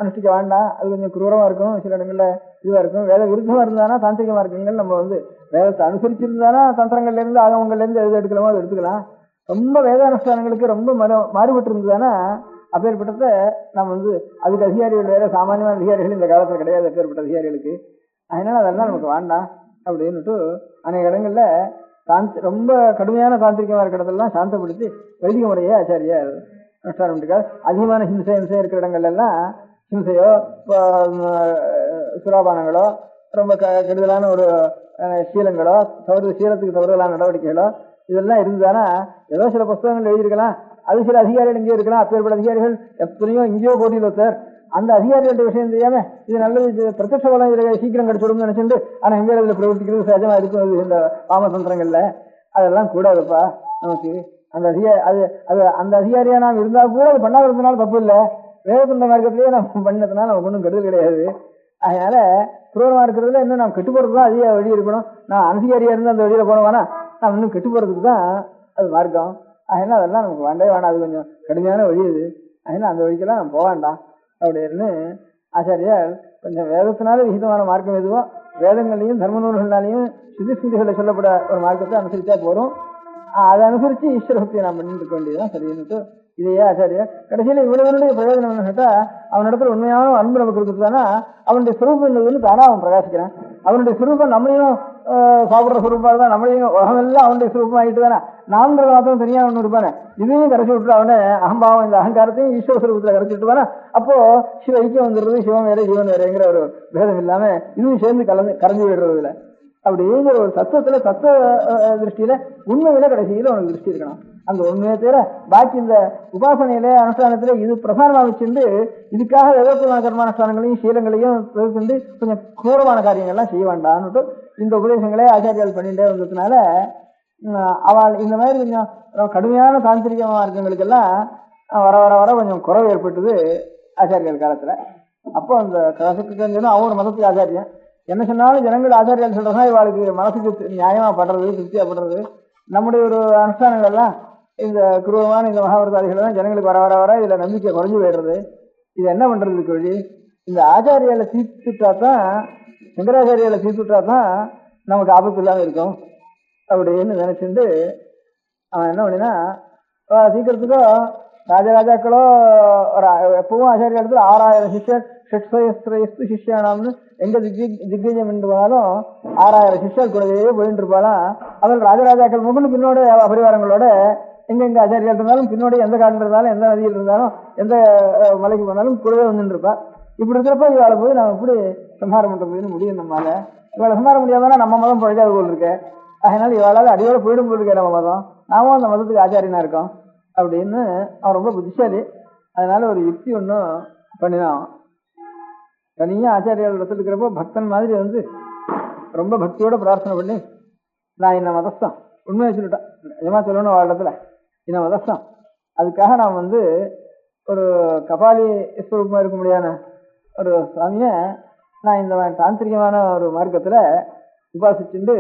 [SPEAKER 5] அனுஷ்டிக்க வேண்டாம். அது கொஞ்சம் குரூரமா இருக்கும். சில இடங்கள்ல இதுவா இருக்கும். வேத விருத்தமா இருந்தானா தாந்திரிக மார்க்கங்கள் நம்ம வந்து வேதத்தை அனுசரிச்சிருந்தானா தந்திரங்கள்ல இருந்து ஆகவங்கள்ல இருந்து எது எடுக்கலாமோ அதை எடுத்துக்கலாம். ரொம்ப வேத அனுஷ்டானங்களுக்கு ரொம்ப மாறுபட்டு இருந்ததுன்னா அப்பேற்பட்டத நம்ம வந்து அதுக்கு அதிகாரிகள் வேற சாமானியமான அதிகாரிகள் இந்த காலத்துல கிடையாது அப்பேற்பட்ட அதிகாரிகளுக்கு. அதனால அதெல்லாம் நமக்கு வேண்டாம் அப்படின்னுட்டு அநேக இடங்கள்ல ரொம்ப கடுமையான தாந்திரிகமா இருக்கிற இடத்தெல்லாம் சாந்தப்படுத்தி வைதிக முறையே ஆச்சாரியா அனுஷ்டானம் பண்ணிருக்காரு. அதிகமான ஹிம்சை இருக்கிற இடங்கள்ல எல்லாம் ஹிம்சையோ சுராபானங்களோ ரொம்ப கெடுதலான ஒரு சீலங்களோ சீலத்துக்கு தவறுதலான நடவடிக்கைகளோ இதெல்லாம் இருந்ததுன்னா ஏதோ சில புஸ்தகங்கள் எழுதியிருக்கலாம். அது சில அதிகாரிகள் இங்கேயோ இருக்கலாம். அப்பேற்பட்ட அதிகாரிகள் எத்தனையோ இங்கேயோ போட்டியில் சார் அந்த அதிகாரிகளோட விஷயம் தெரியாம இது நல்லது இது பிரத்யட்ச பலம் இதுல சீக்கிரம் கிடைச்சிடும்னு நினைச்சுட்டு ஆனா எங்க இதுல பிரவர்த்திக்கிறது சகஜமா இருக்கும். இந்த பாமதந்திரங்கள்ல அதெல்லாம் கூடாதுப்பா நமக்கு. அந்த அந்த அதிகாரியா நாம் இருந்தா கூட அது பண்ணாததுனால தப்பு இல்லை. வேதத்துண்ட மார்க்கத்திலேயே நம்ம பண்ணதுனால நமக்கு ஒன்றும் கெடுதல் கிடையாது. அதனால குரூரமா இருக்கிறதுல இன்னும் நாம் கெட்டு போறதுதான் அதிக வழி இருக்கணும். நான் அனதிகாரியா இருந்து அந்த வழியில போனவானா நாம் இன்னும் கெட்டு போறதுக்கு தான் அது மார்க்கம். அதனால அதெல்லாம் நமக்கு வேண்டவே வேண்டாம். அது கொஞ்சம் கடுமையான வழி அது. அதனால அந்த வழிக்கெல்லாம் நம்ம போக வேண்டாம் அப்படின்னு ஆச்சாரியார் கொஞ்சம் வேதத்தினால விகிதமான மார்க்கம் எதுவோ வேதங்களையும் தர்ம நூல்களாலையும் சுதிஸ்மிதிகளை சொல்லப்பட ஒரு மார்க்கத்தை அனுசரிச்சா போறோம். அதை அனுசரிச்சு ஈஸ்வரத்தை நாம் பண்ணிட்டு இருக்க வேண்டியதுதான் சரின்னுட்டு இதையே ஆச்சாரியார் கடைசியில இவ்வளவுடைய பிரயோஜனம் என்ன கேட்டா அவனிடத்துல உண்மையான அன்பு நமக்கு இருக்குதுன்னா அவனுடைய சுரூபம் தானா அவன் பிரகாசிக்கிறான். அவனுடைய சுரூபம் நம்மளையும் சாப்பிடுற சுரூபா தான் நம்மளையும் உலகமெல்லாம் அவனுடைய சுரூபம் ஆகிட்டு தானே நான்கிறது மாத்திரம் தனியா ஒண்ணு இருப்பானே இதையும் கரைச்சி விட்டு அவனை அகம்பாவம் இந்த அகங்காரத்தையும் ஈஸ்வர சுரூபத்துல கரைச்சி விட்டுவானா அப்போ சிவ ஐக்கியம் வந்துடுறது. சிவம் வேற ஜீவன் வேறங்கிற ஒரு பேதம் இல்லாம இதுவும் சேர்ந்து கரைஞ்சி விடுறது இல்லை. அப்படிங்கிற ஒரு தத்துவத்துல தத்துவ திருஷ்டியில உண்மையில கடைசியில உனக்கு திருஷ்டி இருக்கணும். அந்த உண்மையை தவிர பாக்கி இந்த உபாசனையில அனுஷ்டானத்துல இது பிரதானமா வச்சுட்டு இதுக்காக வேதோக்தமான கர்மானுஷ்டானங்களையும் சீலங்களையும் கொண்டு கொஞ்சம் கூரமான காரியங்கள்லாம் செய்ய வேண்டாம்னுட்டு இந்த உபதேசங்களே ஆச்சாரியால் பண்ணிட்டே வந்ததுனால அவள் இந்த மாதிரி கொஞ்சம் கடுமையான தாந்திரிக மார்க்கங்களுக்கெல்லாம் வர வர வர கொஞ்சம் குறைவு ஏற்பட்டது ஆச்சாரியால் காலத்துல. அப்போ அந்த கசக்கு அவன் ஒரு மதத்துக்கு ஆச்சாரியன் என்ன சொன்னாலும் ஜனங்கள் ஆச்சாரியால் சொல்றதா இவாளுக்கு மனசுக்கு நியாயமா படுறது, திருப்தியா படுறது. நம்முடைய ஒரு அனுஷ்டானங்கள் எல்லாம் இந்த குருவமான இந்த மகாவிரதாதிகள் தான் ஜனங்களுக்கு வர வர வர இதுல நம்பிக்கை குறைஞ்சு போயிடுறது. இது என்ன பண்றதுக்கு வழி? இந்த ஆச்சாரியால தீர்த்துட்டா தான், சங்கராச்சாரியால தீர்த்துட்டா தான் நமக்கு ஆபத்து இல்லாம இருக்கும் அப்படின்னு நினைச்சுட்டு அவன் என்ன பண்ணினா, சீக்கிரத்துக்கோ ராஜராஜாக்களோ எப்பவும் ஆச்சாரியாலத்தில் 6000 சிஷ்யர், ஷட்சயஸ்திரயஸ்து சிஷ்யானாம்னு எங்க திக்விஜயம் என்றாலும் 6000 சிஷ்யர் கூடவே போயிட்டு இருப்பாளாம். அவள் ராஜராஜாக்கள் முகன்னு பின்னோட பரிவாரங்களோட எங்க ஆச்சாரியால் இருந்தாலும் பின்னோட எந்த காட்டில் இருந்தாலும் எந்த நதியில் இருந்தாலும் எந்த மலைக்கு போனாலும் கூடவே வந்துட்டு இருப்பா. இப்படி இருக்கிறப்ப இவாளை போய் நம்ம எப்படி சம்ஹாரம் பண்றதுன்னு முடியும். நம்மளால இவாளை சம்ஹாரம் முடியாதானா நம்ம மதம் பழைக்காது போல் இருக்கு. அதனால இவாளால் அடியோட போயிடும் போல் இருக்கேன் நம்ம மதம், நாமும் அந்த மதத்துக்கு ஆச்சாரியனா இருக்கோம் அப்படின்னு அவன் ரொம்ப புத்திசாலி. அதனால ஒரு யுக்தி ஒன்றும் பண்ணினான். தனியாக ஆச்சாரியால் இடத்துல இருக்கிறப்போ பக்தன் மாதிரி வந்து ரொம்ப பக்தியோட பிரார்த்தனை பண்ணி, நான் என்ன மதஸ்தான் உண்மையை சொல்லிட்டேன், நிஜமா சொல்லணும் அவள் இடத்துல என்ன மதஸ்தான், அதுக்காக நான் வந்து ஒரு கபாலி ஸ்வரூபமாக இருக்க முடியாத ஒரு சுவாமியை நான் இந்த தாந்திரிகமான ஒரு மார்க்கத்தில் உபாசிச்சுட்டு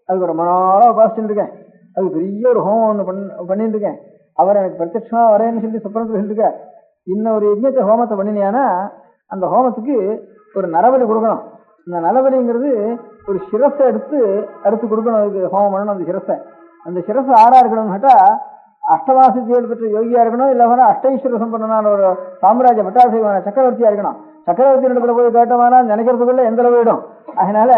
[SPEAKER 5] அதுக்கு ரொம்ப நாளாக உபாசிச்சுட்டு இருக்கேன். அது பெரிய ஒரு ஹோமம் ஒன்று பண்ணிட்டு இருக்கேன். அவர் எனக்கு பிரத்யட்சமாக வரேன்னு சொல்லி சொப்பனத்தில் சொல்லியிருக்கார். இன்னும் ஒரு யஜ்ஞத்தை ஹோமத்தை பண்ணினியானா அந்த ஹோமத்துக்கு ஒரு நரபலி கொடுக்கணும். இந்த நரபலிங்கிறது ஒரு சிரஸை எடுத்து அறுத்து கொடுக்கணும். அதுக்கு ஹோமம் பண்ணணும். அந்த சிரஸ் ஆறா இருக்கணும்னு கேட்டால் அஷ்டமாசித்தியோடு பெற்ற யோகியா இருக்கணும், இல்லை அஷ்டைஸ்வர சம்பந்தமான ஒரு சாம்ராஜ்ய பட்டாபிஷேகமான சக்கரவர்த்தியா இருக்கணும். சக்கரவர்த்தி இடத்துல போய் கேட்டோம்னா நினைக்கிறதுக்குள்ள எந்த அளவு விடும். அதனால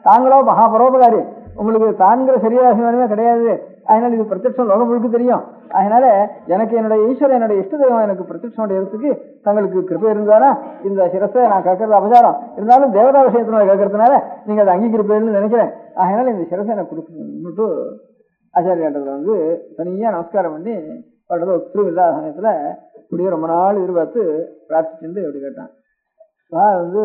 [SPEAKER 5] தாங்களோ மகாபரோபகாரி, உங்களுக்கு தாங்கிற சரீராசிமானமே கிடையாது. அதனால இது பிரத்யட்சம் லோகம் முழுக்க தெரியும். அதனால எனக்கு என்னுடைய ஈஸ்வரன் என்னுடைய இஷ்ட தெய்வம் எனக்கு பிரத்யட்சம் இடத்துக்கு தங்களுக்கு கிருப்பை இருந்தானா இந்த சிரஸை நான் கேட்கறது அபசாரம் இருந்தாலும் தேவதா விஷயத்தினால கேட்கறதுனால நீங்க அதை அங்கீகரிப்பேன்னு நினைக்கிறேன். அதனால இந்த சிரஸை எனக்கு கொடுக்கணும்னுட்டு ஆச்சாரியாண்டத்தில் வந்து தனியாக நமஸ்காரம் பண்ணி அவரோட ஒத்துரும் இல்லாத சமயத்தில் இப்படியே ரொம்ப நாள் எதிர்பார்த்து பிரார்த்திச்சுட்டு அப்படி கேட்டான். வந்து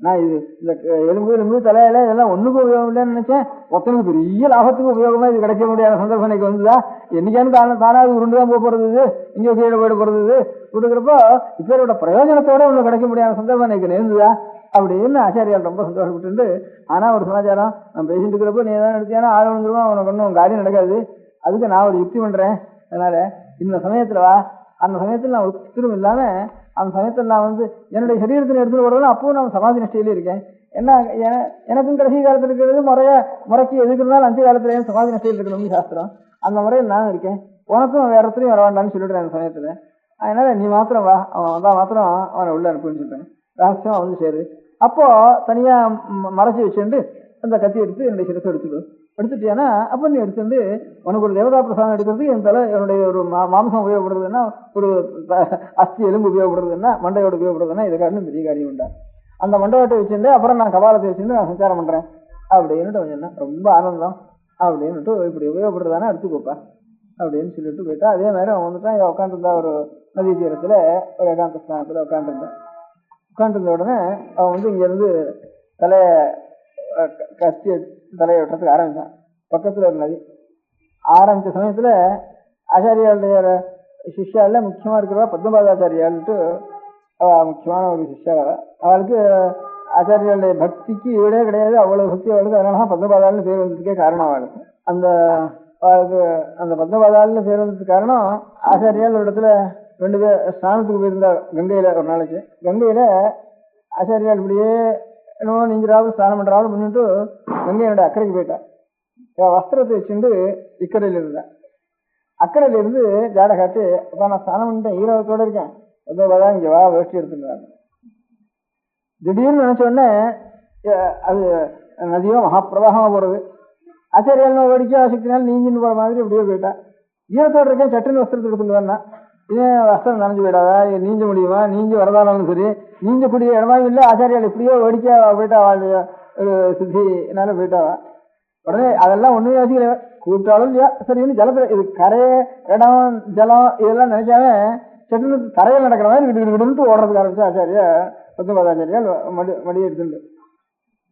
[SPEAKER 5] நான் இது இந்த எலும்பு தலையில இதெல்லாம் ஒண்ணுக்கும் உபயோகம் இல்லைன்னு நினைச்சேன். ஒத்தனுக்கு பெரிய லாபத்துக்கு உபயோகமா இது கிடைக்க முடியாத சந்தர்ப்பம் எனக்கு வந்துதா, என்னைக்கானு தானாவது உருண்டுதான் போக போறது, இது இங்கே கீழே போயிட போறது, இது கொடுக்குறப்போ இப்போட பிரயோஜனத்தோட ஒண்ணு கிடைக்க முடியாத சந்தர்ப்பம் எனக்கு நேர்ந்துதா அப்படின்னு ஆச்சாரியால் ரொம்ப சந்தோஷப்பட்டு. ஆனா ஒரு சமாச்சாரம், நான் பேசிட்டு இருக்கிறப்போ நீ ஏதாவது எடுத்தியானா ஆள் வந்துருவா, உனக்கு ஒன்றும் காரியம் நடக்காது, அதுக்கு நான் ஒரு யுக்தி பண்றேன். அதனால இந்த சமயத்துல வா, அந்த சமயத்தில் நான் ஒத்துரும் இல்லாம அந்த சமயத்தில் நான் வந்து என்னுடைய சரீரத்தில் எடுத்துட்டு போறதுனா அப்பவும் நான் சமாதி நிஷ்டையிலே இருக்கேன். என்ன எனக்கும் கடைசி காலத்தில் இருக்கிறது முறைக்கு எதுக்கு இருந்தாலும் அஞ்சு காலத்துல சமாதி நிஷ்டையில் இருக்கணும்னு சாஸ்திரம். அந்த முறையில் நான் இருக்கேன், உனக்கும் வேற இடத்துலையும் வர வேண்டாம்னு சொல்லிடுறேன் அந்த சமயத்துல. அதனால நீ மாத்திரம் வா, அவன் வந்தா மாத்திரம் அவனை உள்ள அனுப்புன்னு சொல்றேன். ரகசியமா வந்து சேரு. அப்போ தனியா மறைச்சி வச்சுட்டு அந்த கத்தி எடுத்து என்னுடைய சிரத்தை எடுத்துட்டியானா அப்போ நீ எடுத்துட்டு உனக்கு ஒரு தேவதா பிரசாதம் எடுக்கிறதுக்கு என் தலை என்னுடைய ஒரு மாம்சம் உபயோகப்படுறதுன்னா, ஒரு அஸ்தி எலும்பு உபயோகப்படுறதுன்னா, மண்டையோடு உபயோகப்படுறதுன்னா இதை காரணம் பெரிய காரியம் உண்டா. அந்த மண்டபத்தை வச்சுட்டு அப்புறம் நான் கபாலத்தை வச்சுட்டு நான் சஞ்சாரம் பண்றேன் அப்படின்னுட்டு சொன்னேன். ரொம்ப ஆனந்தம் அப்படின்னுட்டு இப்படி உபயோகப்படுறதானே எடுத்துக்கோப்பா அப்படின்னு சொல்லிட்டு போயிட்டா. அதே மாதிரி அவன் வந்துட்டான். இவன் உட்காந்துருந்தா ஒரு நதி தீரத்துல ஒரு ஏகாந்த ஸ்தானத்துல உட்காந்துருந்த உடனே அவன் வந்து இங்க இருந்து கத்தி தலையை வெட்டுறதுக்கு ஆரம்பிச்சான். பக்கத்துல ஒரு நதி ஆரம்பிச்ச சமயத்துல ஆச்சாரியாளுடைய சிஷ்யால முக்கியமா இருக்கிறவா பத்மபாதாச்சாரியாள்ட்டு முக்கியமான ஒரு சிஷ்யா. அவளுக்கு ஆச்சாரியாளுடைய பக்திக்கு ஈடே கிடையாது, அவ்வளவு பக்தி அவளுக்கு. அதனால பத்மபாதாள்னு பேர் வந்ததுக்கே காரணம் அவளுக்கு. அவளுக்கு அந்த பத்மபாதாள்னு பேர் வந்ததுக்கு காரணம் ஆச்சாரியால் இடத்துல 2 பேர் ஸ்நானத்துக்கு போயிருந்தா கங்கையில. ஒரு நாளைக்கு கங்கையில ஆச்சாரியால் இப்படியே என்னவோ நீங்கிறாவது ஸ்நானம் பண்றாவது பண்ணிட்டு கங்கையோட அக்கறைக்கு போயிட்டா. வஸ்திரத்தை வச்சுட்டு இக்கரையில இருந்தா. அக்கறையில இருந்து ஜாடை காட்டி, அப்ப நான் ஸ்நானம் பண்ணிட்டேன், ஈரவத்தோட இருக்கேன், பத்மபாதா இங்க வா வேஷ்டி எடுத்துக்கிறாங்க. திடீர்னு நினைச்ச உடனே அது நதியோ மகாபிரவாகமா போறது. ஆச்சாரியால் வேடிக்கை ஆசக்தினால நீஞ்சின்னு போற மாதிரி அப்படியே போயிட்டா. ஈரத்தோட இருக்கேன், சட்டுன்னு வஸ்திரத்தை எடுத்துட்டு வரனா. இதே வஸ்திரம் நனைஞ்சு போயிடாதா, நீஞ்ச முடியுமா, நீஞ்சி வரதானாலும் சரி, நீஞ்சக்கூடிய இடமா இல்லை. ஆச்சாரியால் இப்படியோ வேடிக்கையா போயிட்டா, ஒரு சித்தினால போயிட்டாவா. உடனே அதெல்லாம் ஒண்ணுமே யோசிக்கல, கூப்பிட்டாலும் இல்லையா சரின்னு ஜலத்துல இது கரை இடம் ஜலம் இதெல்லாம் நினைக்காம சட்டுன்னு கரையில் நடக்கிற மாதிரி விடுவிடுன்னு ஓடுறதுக்கு ஆரம்பிச்சு ஆச்சாரியா பத்மபாதாச்சாரியால் மடி எடுத்துட்டு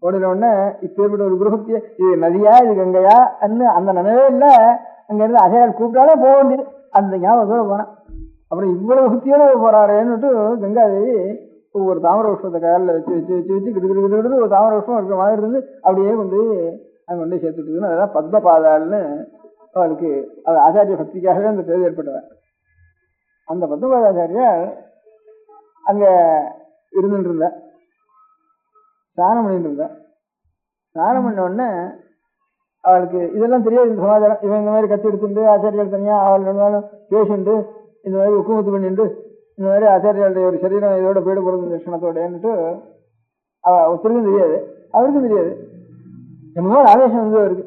[SPEAKER 5] ஓடின உடனே இப்பேற்பட்ட ஒரு குருபக்தியை, இது நதியா இது கங்கையா அந்த நினைவே இல்லை. அங்க இருந்து ஆச்சாரியால் கூப்பிட்டாலே போக வேண்டியது அந்த ஞாபகத்தோட போனேன். அப்புறம் இவ்வளவு பக்தியோட போறாரேன்னுட்டு கங்காதேவி ஒவ்வொரு தாமரை புஷ்பத்தை காலில் வச்சு வச்சு வச்சு வச்சு கிட்டு ஒரு தாமரை புஷ்பம் இருக்கிற மாதிரி இருந்து அப்படியே கொண்டு அங்கே கொண்டு சேர்த்துட்டுதுன்னு அதெல்லாம் பத்மபாதாள்னு அவளுக்கு அவர் ஆச்சாரிய பக்திக்காகவே அந்த பேர் ஏற்பட்டவன். அந்த பத்மபாதாச்சாரியார் அங்கே இருந்துட்டு இருந்தா, ஸ்நானம் பண்ணிட்டு இருந்தா. ஸ்நானம் பண்ண உடனே அவளுக்கு இதெல்லாம் தெரியாது, இந்த சமாச்சாரம். இவன் இந்த மாதிரி கத்தி எடுத்துட்டு ஆச்சாரியால் தனியாக அவள் ரெண்டு பேசிட்டு இந்த மாதிரி உக்குமுத்து பண்ணிட்டு இந்த மாதிரி ஆச்சாரியாளுடைய ஒரு சரீரம் இதோட போயிட போகிறது லட்சணத்தோடன்னுட்டு ஒருத்தருக்கும் தெரியாது, அவருக்கும் தெரியாது. என்னமோ ஒரு ஆவேசம் வந்து அவருக்கு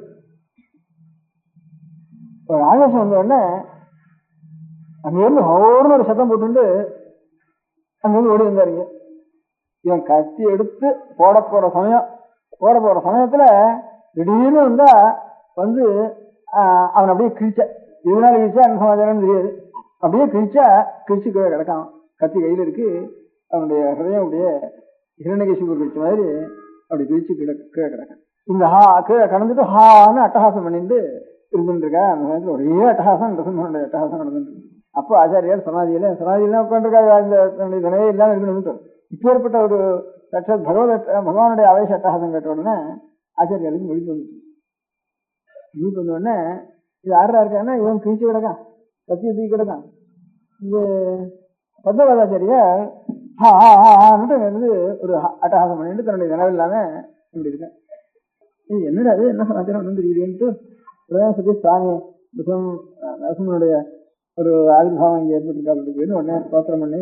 [SPEAKER 5] ஒரு ஆவேசம் வந்த உடனே அங்கேருந்து ஒவ்வொரு ஒரு சத்தம் போட்டுட்டு அங்கேருந்து ஓடி வந்தாருங்க. இவன் கத்தி எடுத்து போட போற சமயத்துல திடீர்னு வந்தா வந்து அவன் அப்படியே கிழிச்ச. இதனால கிழிச்சா என்ன சமாச்சாரம்னு தெரியாது. அப்படியே கிழிச்சு கீழே கிடக்கான். கத்தி கையில இருக்கு. அவனுடைய ஹிருதயம் அப்படியே ஹிரண்யகசிபு கிழிச்ச மாதிரி அப்படி கிழிச்சு கீழே கிடக்கான். இந்த கீழே கடந்துட்டு ஹான்னு அட்டகாசம் பண்ணிட்டு இருந்துட்டு இருக்கா. அந்த சமயத்துல ஒரே அட்டகாசம், நரசிம்மனுடைய அட்டகாசம் நடந்துட்டு இருக்கு. அப்போ ஆச்சாரியார் சமாதியெல்லாம் உட்காந்துருக்காங்க. இந்த தன்னுடைய நினைவே இல்லாமல் இருக்கணும்னு இப்போ ஏற்பட்ட ஒரு சாட்சாத் பகவானுடைய ஆவேச அட்டகாசம் கேட்ட உடனே ஆச்சாரியாளுக்கு முடிப்பு வந்த உடனே இது யாரா இருக்காங்கன்னா இவன் கிழிச்சு கிடக்கான், கத்தியை தூக்கி கிடக்கான். இந்த பத்மபாதாச்சாரியார் இருந்து ஒரு அட்டகாசம் பண்ணிட்டு தன்னுடைய நினைவு இல்லாம இப்படி இருக்கேன். இது என்னடா அது, என்ன சமாச்சாரம் வந்து தெரியுதுன்ட்டு சதி சுவாமி நரசிம்மனுடைய ஒரு ஆவிர்வாவம் இங்கே ஏற்பட்டிருக்காப்புன்னு உடனே ஸ்தோத்திரம் பண்ணி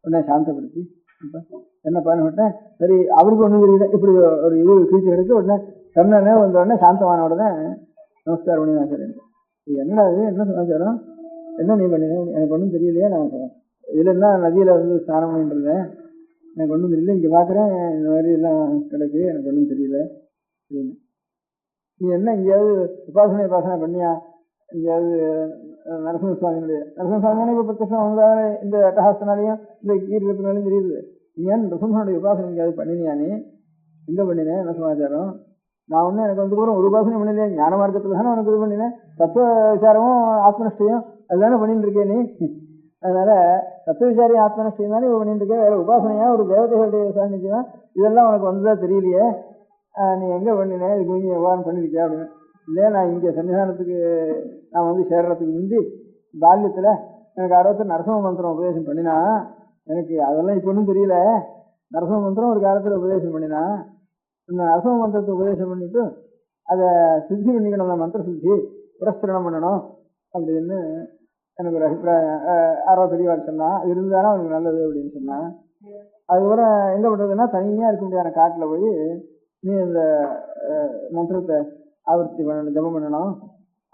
[SPEAKER 5] உடனே சாந்தப்படுத்தி என்ன பண்ணிவிட்டேன். சரி, அவருக்கு ஒன்றும் தெரியல, இப்படி ஒரு இது கிழிச்சு எடுத்து உடனே கண்ணனே வந்த உடனே சாந்தமான உடனே நமஸ்காரம் பண்ணி ஆச்சாரியன், என்னடா இது, என்ன சமாச்சாரம், என்ன நீ பண்ணின, எனக்கு ஒன்றும் தெரியலையே. நான் இதுல என்ன நதியில வந்து ஸ்நானம் பண்ணிட்டு இருந்தேன், எனக்கு ஒன்றும் தெரியல, இங்கே பார்க்குறேன் இந்த மாதிரி எல்லாம் கிடக்கு, எனக்கு ஒன்றும் தெரியல அப்படின்னு. நீ என்ன இங்கேயாவது உபாசனை பண்ணியா, இங்கேயாவது நரசிம்மசுவாமியானே இப்போ பிரத்யட்சம் வந்தாலே இந்த அட்டஹாசனாலையும் இந்த கீர்த்தனாலையும் தெரியுது. ஏன் நரசிம்மனுடைய உபாசனை எங்கேயாவது பண்ணினியானே, எங்கே பண்ணினேன், என்ன சமாச்சாரம். நான் ஒன்றும் எனக்கு வந்து கூட ஒரு உபாசனை பண்ணலையே, ஞான மார்க்கத்தில் தானே உனக்கு இது பண்ணினேன், தத்துவ விசாரமும் ஆத்மனிஷ்டையும் அதுதானே பண்ணிட்டு இருக்கேன் நீ. அதனால தத்துவ விசாரியும் ஆத்மனிஷ்டையும் தானே இப்போ பண்ணிட்டு இருக்கேன், வேற உபாசனையா ஒரு தேவதைகளுடைய சாநித்தியம் இதெல்லாம் உனக்கு வந்ததா தெரியலையே, நீ எங்கே பண்ணினேன், இதுக்கு நீ எவ்வாறு பண்ணியிருக்கியா அப்படின்னு. இல்லையா, நான் இங்கே சன்னிதானத்துக்கு நான் வந்து சேர்றதுக்கு முந்தி பால்யத்தில் எனக்கு ஆரோக்கியத்தில் நரசிம்ம மந்திரம் உபதேசம் பண்ணினா, எனக்கு அதெல்லாம் இப்போ ஒன்றும் தெரியல. நரசிம்ம மந்திரம் ஒரு காலத்தில் உபதேசம் பண்ணினா, இந்த நரசிம்ம மந்திரத்தை உபதேசம் பண்ணிட்டு அதை சித்தி பண்ணிக்கணும், அந்த மந்திர சித்தி புரஸ்கரணம் பண்ணணும் அப்படின்னு எனக்கு ஒரு அபிப்பிராயம் ஆரோ பெரியவாள் சொன்னான். இருந்தாலும் அவனுக்கு நல்லது அப்படின்னு சொன்னான். அதுக்கப்புறம் எங்கே பண்ணுறதுன்னா, தனியாக இருக்க முடியாத காட்டில் போய் நீ இந்த மந்திரத்தை ஆவர்த்தி பண்ணணும், ஜபம் பண்ணணும்.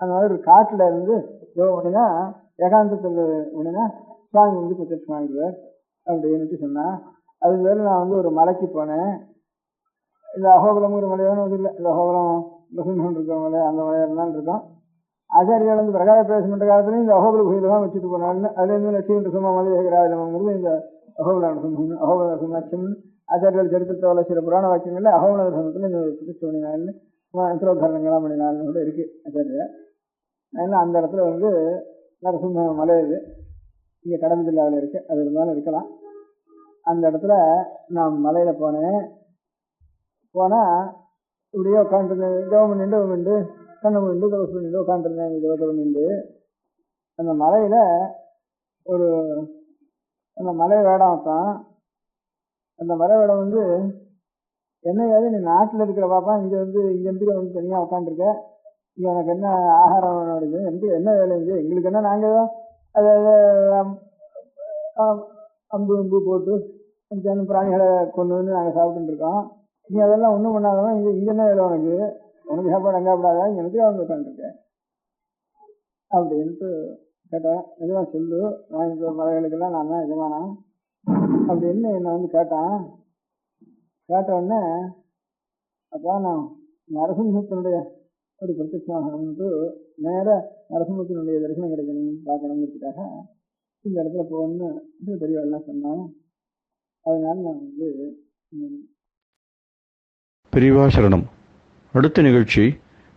[SPEAKER 5] அந்த மாதிரி ஒரு காட்டில் இருந்து ஜபம் பண்ணினா, ஏகாந்தத்தில் பண்ணினா சுவாமி வந்து பிரத்யட்சமாகிடுவார் அப்படின்ட்டு சொன்னான். அது வேறு நான் வந்து ஒரு மலைக்கு போனேன். இந்த அகோபலம்ங்கிற மலையான இல்லை, இந்த அகோபலம் நரசிம்மன் இருக்க மலை, அந்த மலையெல்லாம் இருக்கும். ஆச்சாரியால் வந்து பிரகார பிரவேசம் பண்ணுற காலத்துலையும் இந்த அகோபல குகையில் தான் வச்சுட்டு போனான்னு. அதுலேருந்து லட்சுமி நரசிம்ம மலை ஏகராஜனம்ங்கிறது இந்த அகோபல நரசிம்மன், அகோபல நரசிம்மாட்சியம் ஆச்சாரியால் சரித்திரத்தில் சில புராண வாக்கியங்களில் அகோபல நரசிம்மத்தில் இந்த பிரதிஷ்டை பண்ணினாள்னு யந்திரோத்தாரணங்களாம் பண்ணினாள்னு கூட இருக்குது ஆச்சாரியா. அதனால் அந்த இடத்துல வந்து நரசிம்ம மலை இது இங்கே கடம்பு ஜில்லாவில் இருக்குது, அது இருந்தாலும் இருக்கலாம். அந்த இடத்துல நான் மலையில் போனேன். போனால் இப்படியே உட்காந்துருந்தேன், ஜபம் பண்ணிட்டு கண்ணு பண்ணிட்டு தபஸ் பண்ணிட்டு உட்காந்துருந்தேன். ஜபத்தை பண்ணிட்டு அந்த மலையில் ஒரு அந்த மலை வேடம் தான். அந்த மலை வேடம் வந்து என்னையாவது நீ நாட்டில் இருக்கிற பாப்பா, இங்கே வந்து இங்கேருந்து வந்து தனியாக உட்காந்துருக்க, இங்கே எனக்கு என்ன ஆகாரம் வேணும், எனக்கு என்ன வேலை இங்கே, எங்களுக்கு என்ன, நாங்கள் அதை அம்பு போட்டு கொஞ்சம் பிராணிகளை கொண்டு வந்து நாங்கள் சாப்பிட்டுருக்கோம். நீ அதெல்லாம் ஒன்றும் பண்ணாதவன், இங்கே என்ன வேலை உனக்கு சாப்பாடு அங்கே சாப்பிடாதா, இங்கே எனக்கு அவங்க உட்காந்துருக்கேன் அப்படின்ட்டு கேட்டேன். எதுவாக சொல்லு, வாங்கி மலைகளுக்கெல்லாம் நான் தான் எதுவானா அப்படின்னு என்னை வந்து கேட்டான். கேட்ட உடனே அப்போ நான் நரசிம்மத்தினுடைய ஒரு பிரத்யட்சமாகணும்ட்டு நேராக நரசிம்மத்தினுடைய தரிசனம் கிடைக்கணும் பார்க்கணுங்கிறதுக்காக இந்த இடத்துல போகணும்னு பெரியவெல்லாம் சொன்னான். அதனால நான் வந்து
[SPEAKER 4] பெரியவா சரணம். அடுத்த நிகழ்ச்சி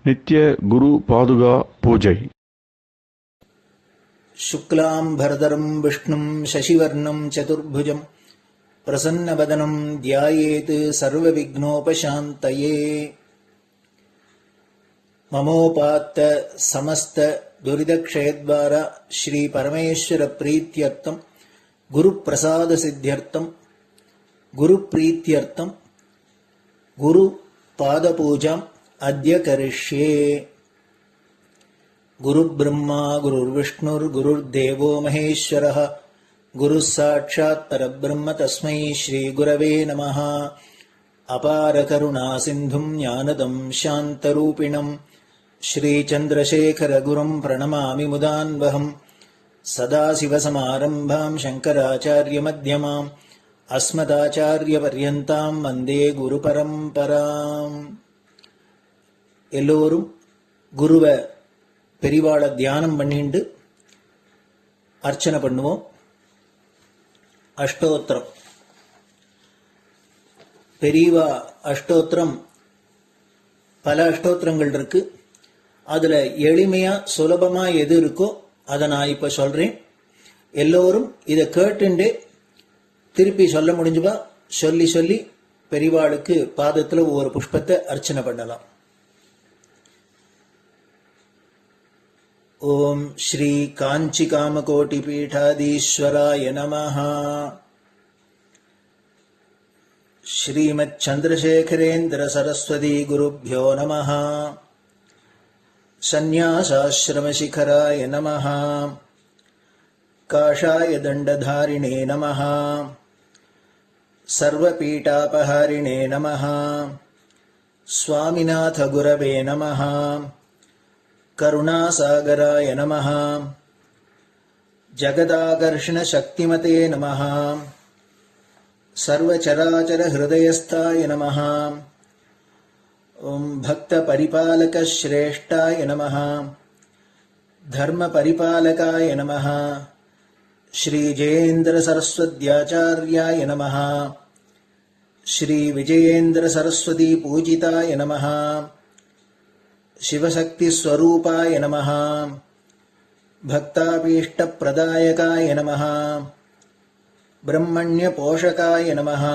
[SPEAKER 4] நித்திய குரு பாதுகா பூஜை.
[SPEAKER 2] शुक्लाम्भरधरम् विष्णुम् शशिवर्णम् चतुर्भुजम् प्रसन्नवदनम् ध्यायेत् सर्वविघ्नोपशान्तये। ममोपात्त समस्त दुरितक्षयद्वारा श्री परमेश्वर प्रीत्यर्थम् गुरुप्रसाद सिद्ध्यर्थम् गुरुप्रीत्यर्थम् गुरुपादपूजाम् अद्य करिष्ये। गुरुर्ब्रह्मा गुरुर्विष्णुर्गुरुर्देवो महेश्वरः गुरुः साक्षात् परब्रह्म तस्मै श्रीगुरवे नमः। अपारकरुणासिन्धुम् ज्ञानदम् शान्तरूपिणम् श्रीचन्द्रशेखरगुरुम् प्रणमामि मुदान्वहम्। सदाशिवसमारम्भाम् शङ्कराचार्यमध्यमाम् अस्मदाचार्यपर्यन्ताम् वन्दे குருபரம்பராம். எல்லோரும் குருவை பெரிவாளை தியானம் பண்ணிண்டு அர்ச்சனை பண்ணுவோம். அஷ்டோத்திரம். பெரியவா அஷ்டோத்திரம் பல அஷ்டோத்திரங்கள் இருக்கு. அதுல எளிமையா சுலபமா எது இருக்கோ அதை நான் இப்ப சொல்றேன். எல்லோரும் இதை கேட்டுண்டே திருப்பி சொல்ல முடிஞ்சுபா சொல்லி சொல்லி பெரிவாளுக்கு பாதத்துல ஒவ்வொரு புஷ்பத்தை அர்ச்சனை பண்ணலாம். ஓம் ஸ்ரீ காஞ்சி காமகோட்டி பீடாதீஸ்வராய நமஹ. ஸ்ரீமத் சந்திரசேகரேந்திர சரஸ்வதி குருப்யோ நமஹ. சந்நியாசாஸ்ரமசிகராய நமஹ. காஷாய தண்டதாரிணே நமஹ. सर्वपीठापहारिणे नमः. स्वामिनाथ गुरवे नमः. करुणासागराय नमः. जगदाकर्षण शक्तिमते नमः. सर्वचराचर हृदयस्थाय नमः. भक्तपरिपालक श्रेष्ठाय नमः. धर्मपरिपालकाय नमः. श्री जयेन्द्र सरस्वत्याचार्याय नमः. श्री विजयेन्द्र सरस्वती पूजिताय नमः. शिवशक्ति स्वरूपाय नमः. भक्ताभीष्ट प्रदायकाय नमः. ब्रह्मण्य पोषकाय नमः.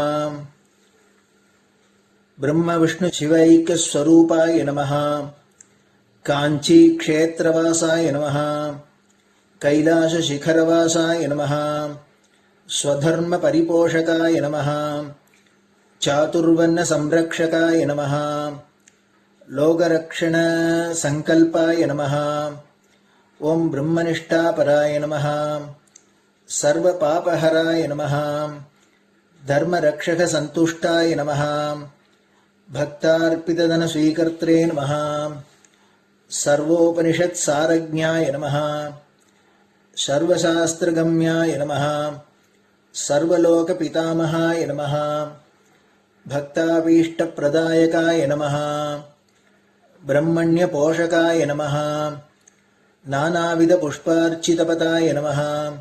[SPEAKER 2] ब्रह्म विष्णु शिवैक्य स्वरूपाय नमः. कांची क्षेत्रवासाय नमः. कैलाश शिखरवासाय नमः. स्वधर्म परिपोषकाय नमः. चातुर्वर्ण संरक्षकाय नमः. लोकरक्षण संकल्पाय नमः. ओम ब्रह्मनिष्ठापराय नमः. सर्वपापहराय नमः. धर्मरक्षक संतुष्टाय नमः. भक्तार्पितधन स्वीकर्त्रे नमः. सर्वोपनिषत् सारज्ञाय नमः. सर्वशास्त्रगम्याय नमः. सर्वलोकपितामहाय नमः. भक्ताभीष्टप्रदायकाय नमः. ब्रह्मण्यपोषकाय नमः. नानाविधपुष्पार्चितपताय नमः.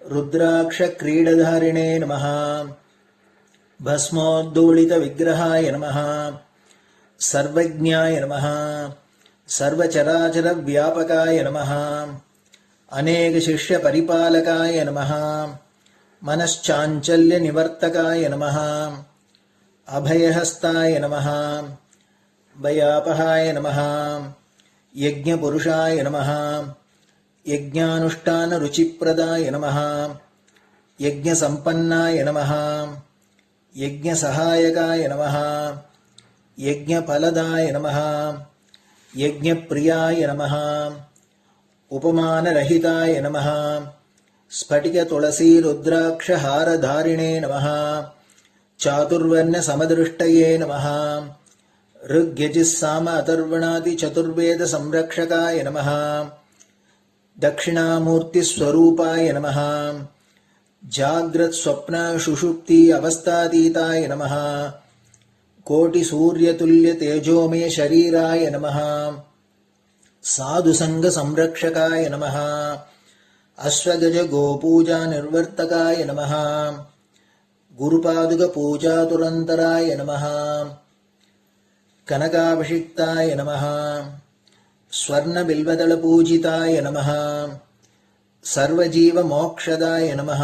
[SPEAKER 2] रुद्राक्षक्रीडधारिणे नमः. भस्मोद्धूलितविग्रहाय नमः. सर्वज्ञाय नमः. सर्वचराचरव्यापकाय नमः. अनेक शिष्य परिपालकाय नमः. मनश्चाञ्चल्य निवर्तकाय नमः. अभयहस्ताय नमः. भयापहाय नमः. यज्ञपुरुषाय नमः. यज्ञानुष्ठान रुचिप्रदाय नमः. यज्ञसम्पन्नाय नमः. यज्ञसहायकाय नमः. यज्ञफलदाय नमः. यज्ञप्रियाय नमः. उपमानरहिताय नमः. स्फटिक तुलसी रुद्राक्ष हारधारिणे नमः. चातुर्वर्ण समदृष्टये नमः. ऋग्यजुस्साम अथर्वणादि चतुर्वेद संरक्षकाय नमः. दक्षिणामूर्ति स्वरूपाय नमः. जाग्रत् स्वप्न सुषुप्ति अवस्थातीताय नमः. कोटि सूर्यतुल्य तेजोमय शरीराय नमः. साधुसंग संरक्षकाय नमः. अश्वगज गोपूजा निर्वर्तकाय नमः. गुरुपादुक पूजातुरन्तराय नमः. कनकाभिषिक्ताय नमः. स्वर्ण बिल्वदल पूजिताय नमः. சர்வஜீவ மோக்ஷதாய நமः.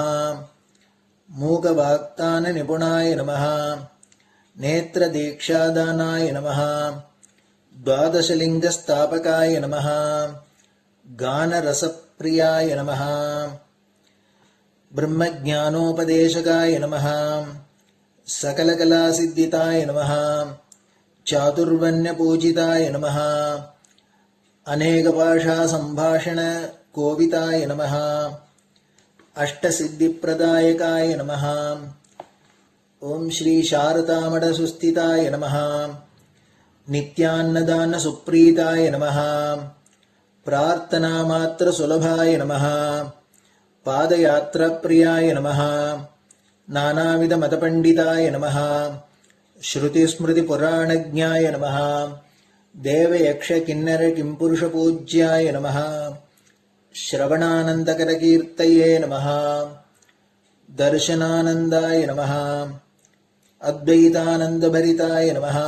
[SPEAKER 2] மூகவாக்தான நிபுணாய நமः. நேத்திர தீக்ஷாதானாய நமः. द्वादशलिंग स्थापकाय नमः. गान रसप्रियाय नमः. ब्रह्मज्ञानोपदेशकाय नमः. सकलकलासिद्धिताय नमः. चातुर्वण्यपूजिताय नमः. अनेकभाषा संभाषण कोविताय नमः. अष्टसिद्धिप्रदायकाय नमः. ओम श्री शारदामठ सुस्थिताय नमः. नित्यान्नदान सुप्रीताय नमः. प्रार्थना मात्र सुलभाय नमः. पादयात्रा प्रियाय नमः. नानाविध मतपंडिताय नमः. श्रुति स्मृति पुराणज्ञाय नमः. देव यक्ष किन्नर किंपुरुष पूज्याय नमः. श्रवणानंदकर कीर्तये नमः. दर्शनानंदाय नमः. अद्वैतानंद भरिताय नमः.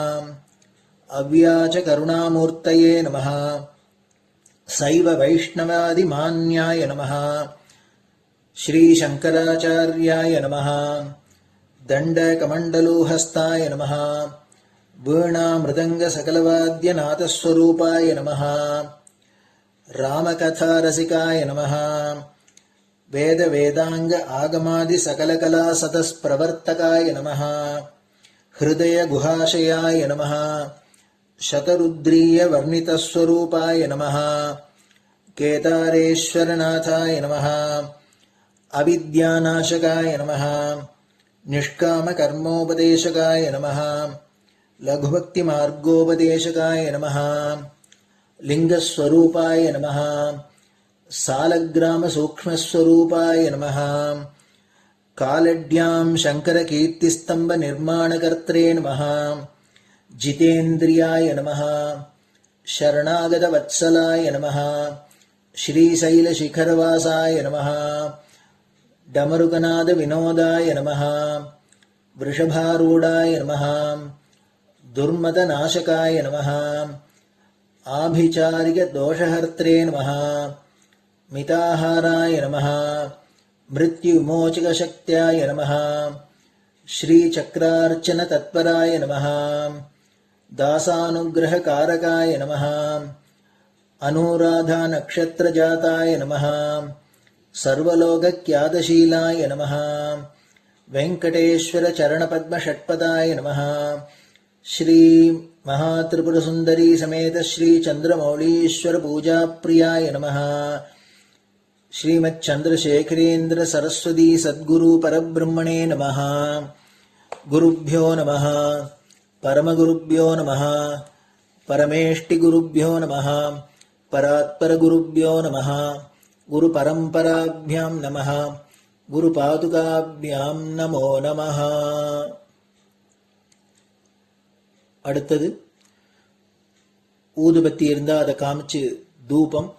[SPEAKER 2] अव्याच करुणामूर्तये नमः. शैव वैष्णवादि मान्याय नमः. श्री शंकराचार्याय नमः. दंड कमंडलूहस्ताय नमः. वीणा मृदंग सकलवाद्य नाथस्वरूपाय नमः. रामकथा रसिकाय नमः. वेद वेदांग आगमादि सकलकला सतस्प्रवर्तकाय नमः. हृदय गुहाशयाय नमः. शतरुद्रीय वर्णितस्वरूपाय नमः. केदारेश्वरनाथाय नमः. अविद्यानाशकाय नमः. निष्कामकर्मोपदेशकाय नमः. लघुभक्तिमार्गोपदेशकाय नमः. लिंगस्वरूपाय नमः. सालग्रामसूक्ष्मस्वरूपाय नमः. कालड्यां शंकरकीर्तिस्तंभ निर्माणकर्त्रे नमः. जितेन्द्रियाय नमः. शरणागतवत्सलाय नमः. श्रीशैलशिखरवासाय नमः. डमरुकनाद विनोदाय नमः. वृषभारूढाय नमः. दुर्मदनाशकाय नमः. आभिचारिक दोषहर्त्रे नमः. मिताहाराय नमः. मृत्युविमोचकशक्त्याय नमः. श्रीचक्रार्चन तत्पराय नमः. दासानुग्रहकारकाय नमः. अनुराधा नक्षत्रजाताय नमः. सर्वलोकख्यातशीलाय नमः. वेंकटेश्वर चरणपद्म षट्पदाय नमः. श्री महात्रिपुरसुंदरी समेत श्री चंद्रमौलीश्वर पूजा प्रियाय नमः. श्रीमच्चंद्रशेखरेन्द्र सरस्वती सद्गुरु परब्रह्मणे नमः. गुरुभ्यो नमः. परमगुरुभ्यो नमः. परमेष्टिगुरुभ्यो नमः. परात्परगुरुभ्यो नमः. गुरुपरम्पराभ्यां नमः. गुरुपादुकाभ्यां नमो नमः. அடுத்தது ஊதுபத்தி இருந்தா அதை காமிச்சு தூபம்,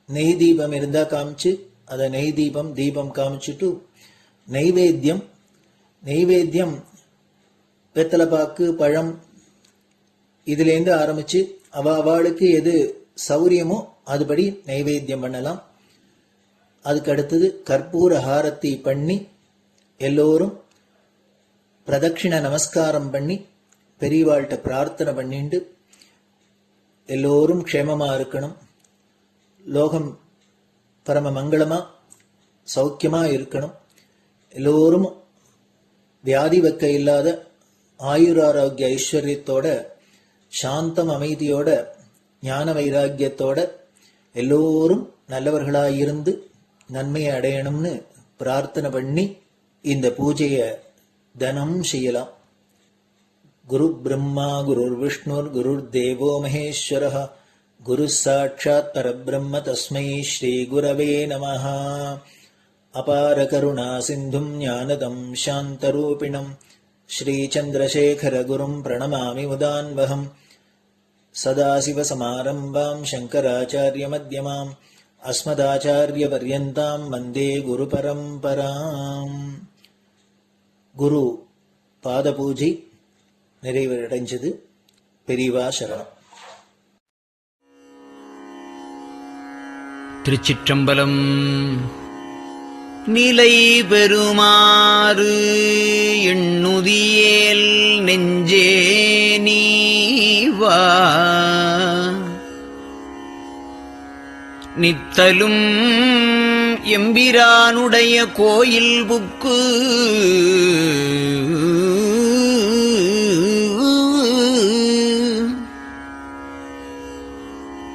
[SPEAKER 2] நெய் தீபம் இருந்தா காமிச்சு அதை நெய் தீபம் தீபம் காமிச்சுட்டு நைவேத்தியம் வெத்தலைப்பாக்கு பழம் இதுலேருந்து ஆரம்பிச்சு அவளுக்கு எது சௌரியமோ அதுபடி நைவேத்தியம் பண்ணலாம். அதுக்கு அடுத்தது கற்பூர ஹாரத்தி பண்ணி எல்லோரும் பிரதட்சிண நமஸ்காரம் பண்ணி பெரியவாள்கிட்ட பிரார்த்தனை பண்ணிட்டு எல்லோரும் க்ஷேமமா இருக்கணும், லோகம் பரம மங்களமா சௌக்கியமா இருக்கணும், எல்லோரும் வியாதி வெக்க இல்லாத ஆயுராரோக்கிய ஐஸ்வர்யத்தோட சாந்தம் அமைதியோட ஞான வைராக்கியத்தோட எல்லோரும் நல்லவர்களாயிருந்து நன்மையை அடையணும்னு பிரார்த்தனை பண்ணி இந்த பூஜையை தினம் செய்யலாம். குரு பிரம்மா குருர் விஷ்ணுர் குருர் தேவோ மகேஸ்வரः குரு சாட்சாத் பரபிரம்ம தஸ்மை ஸ்ரீ குரவே நமः. அபார கருணா சிந்தும் ஞானதம் சாந்தரூபிணம் ஸ்ரீ சந்திரசேகர குரும் பிரணமாமி முதான்வகம். சதாசிவசமாரம்பாம் சங்கராச்சாரிய மத்யமாம் அஸ்மதாச்சாரிய பர்யந்தாம் வந்தே குரு பரம்பராம். குரு பாத பூஜை நிறைவடைஞ்சது. பெரியவா சரணம்.
[SPEAKER 6] திருச்சிற்றம்பலம். நிலை பெறுமாறு எண்ணுதியேல் நெஞ்சே நீவா, நித்தலும் எம்பிரானுடைய கோயில் புக்கு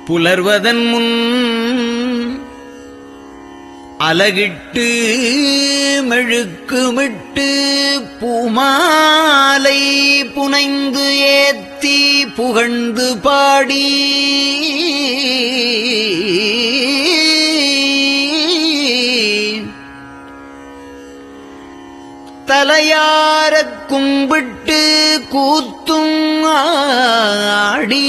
[SPEAKER 6] புலர்வதன் முன் அலகிட்டு மெழுக்குமிட்டு பூமாலை புனைந்து ஏத்தி புகழ்ந்து பாடி தலையாரக் கும்பிட்டு கூத்தும் ஆடி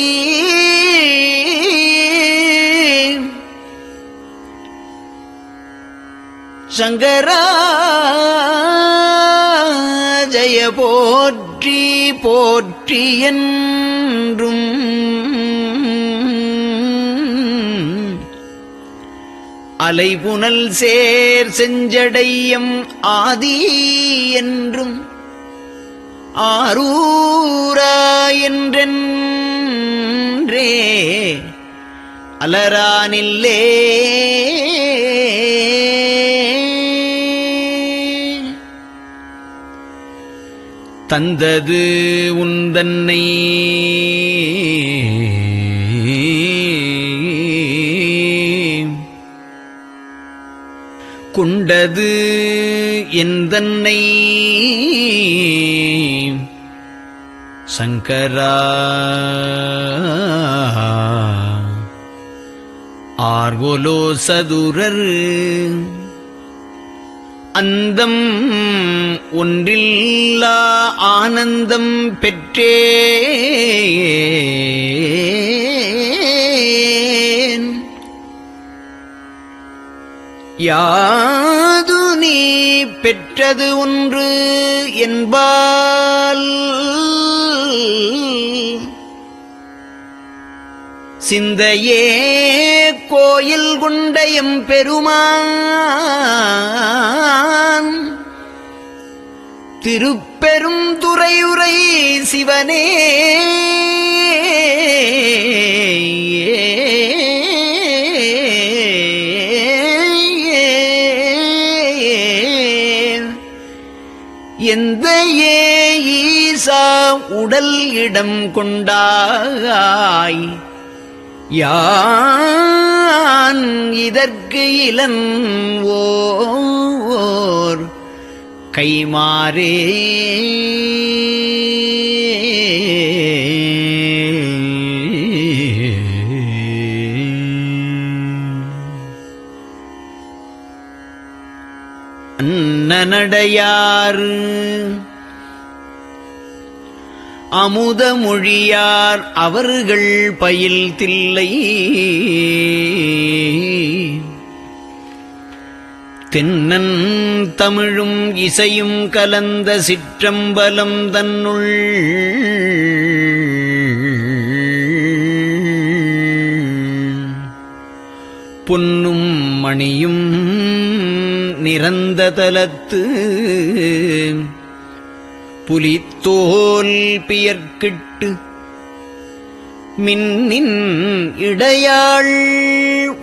[SPEAKER 6] சங்கரா ஜய போற்றி போற்றி என்றும் அலைபுனல் சேர் செஞ்சடையம் ஆதி என்றும் ஆரூரா என்றென்றே அலரானில்லே தந்தது உந்தன்னை கொண்டது எந்தன்னை சங்கரா ஆர்கோலோ சதுரர் அந்தம் ஒன்றில்லா ஆனந்தம் பெற்றேன். யாது நீ பெற்றது ஒன்று என்பால் சிந்தையே கோயில் கொண்ட எம்பெருமான் திருப்பெரும் துறையுரை சிவனே எந்த ஈசா உடல் இடம் கொண்டாய் யான் இதற்கு இளன்வோர் கைமாறே அன்னநடையார் அமுத மொழியார் அவர்கள் பயில் தில்லை தென்னன் தமிழும் இசையும் கலந்த சிற்றம்பலம் தன்னுள் பொன்னும் மணியும் நிறந்த தலத்து புலித்தோல் பியர்க்கிட்டு மின்னின் இடையாள்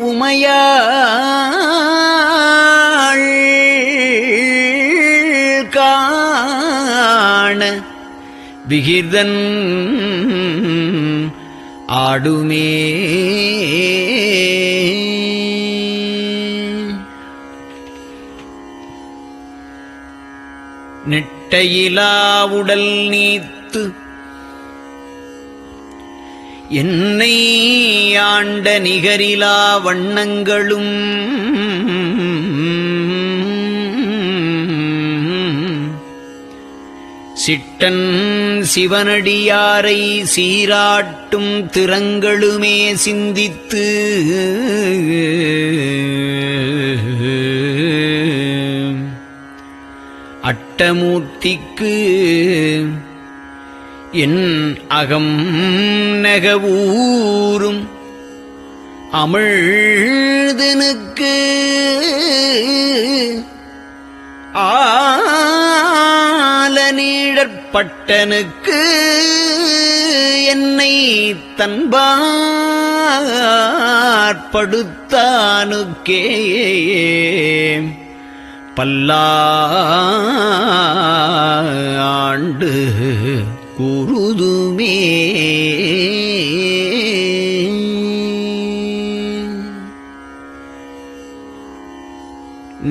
[SPEAKER 6] உமையாள் காண விகிர்தன் ஆடுமே. நெட்டையிலா உடல் நீத்து என்னை ஆண்ட நிகரிலா வண்ணங்களும் சிட்டன் சிவனடியாரை சீராட்டும் திறங்களுமே சிந்தித்து அட்டமூர்த்திக்கு என் அகம் நெகவூரும் அமிழ்தனுக்கு ஆலநீழற்பட்டனுக்கு என்னை தன்பாற்படுத்தானுக்கே பல்லாண்டு குருதுமே.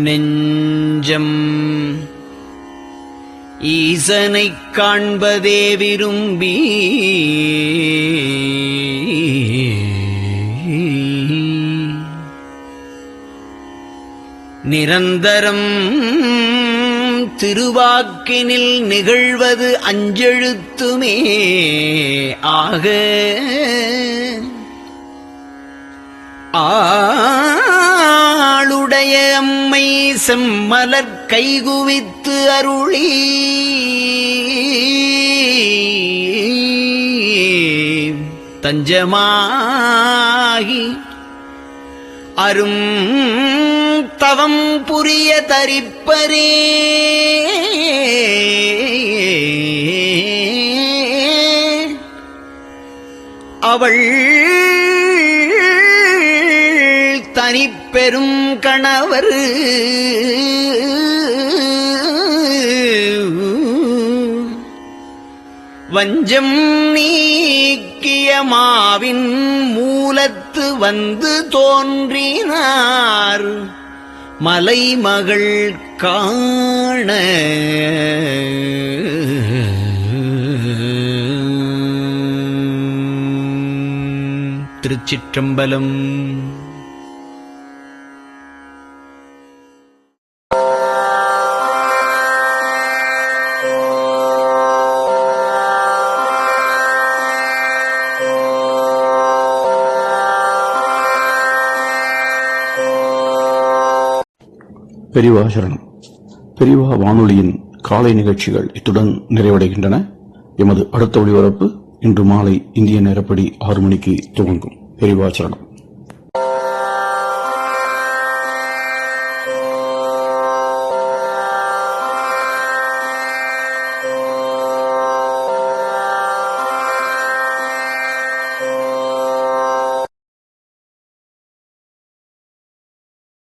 [SPEAKER 6] நெஞ்சம் ஈசனைக் காண்பதே விரும்பி நிரந்தரம் திருவாக்கினில் நிகழ்வது அஞ்செழுத்துமே ஆக ஆளுடைய அம்மை செம்மலர் கைகுவித்து அருளி தஞ்சமாகி அரும் தவம் புரிய தரிப்பரே அவள் தனிப்பெரும் கணவர் வஞ்சம் நீக்கிய மாவின் மூலத்து வந்து தோன்றினார் மலைமகள் காண. திருச்சிற்றம்பலம்.
[SPEAKER 4] பெரியவா சரணம். பெரியவா வானொலியின் காலை நிகழ்ச்சிகள் இத்துடன் நிறைவடைகின்றன. எமது அடுத்த ஒளிபரப்பு இன்று மாலை இந்திய நேரப்படி 6 மணிக்கு துவங்கும். பெரியவா சரணம்.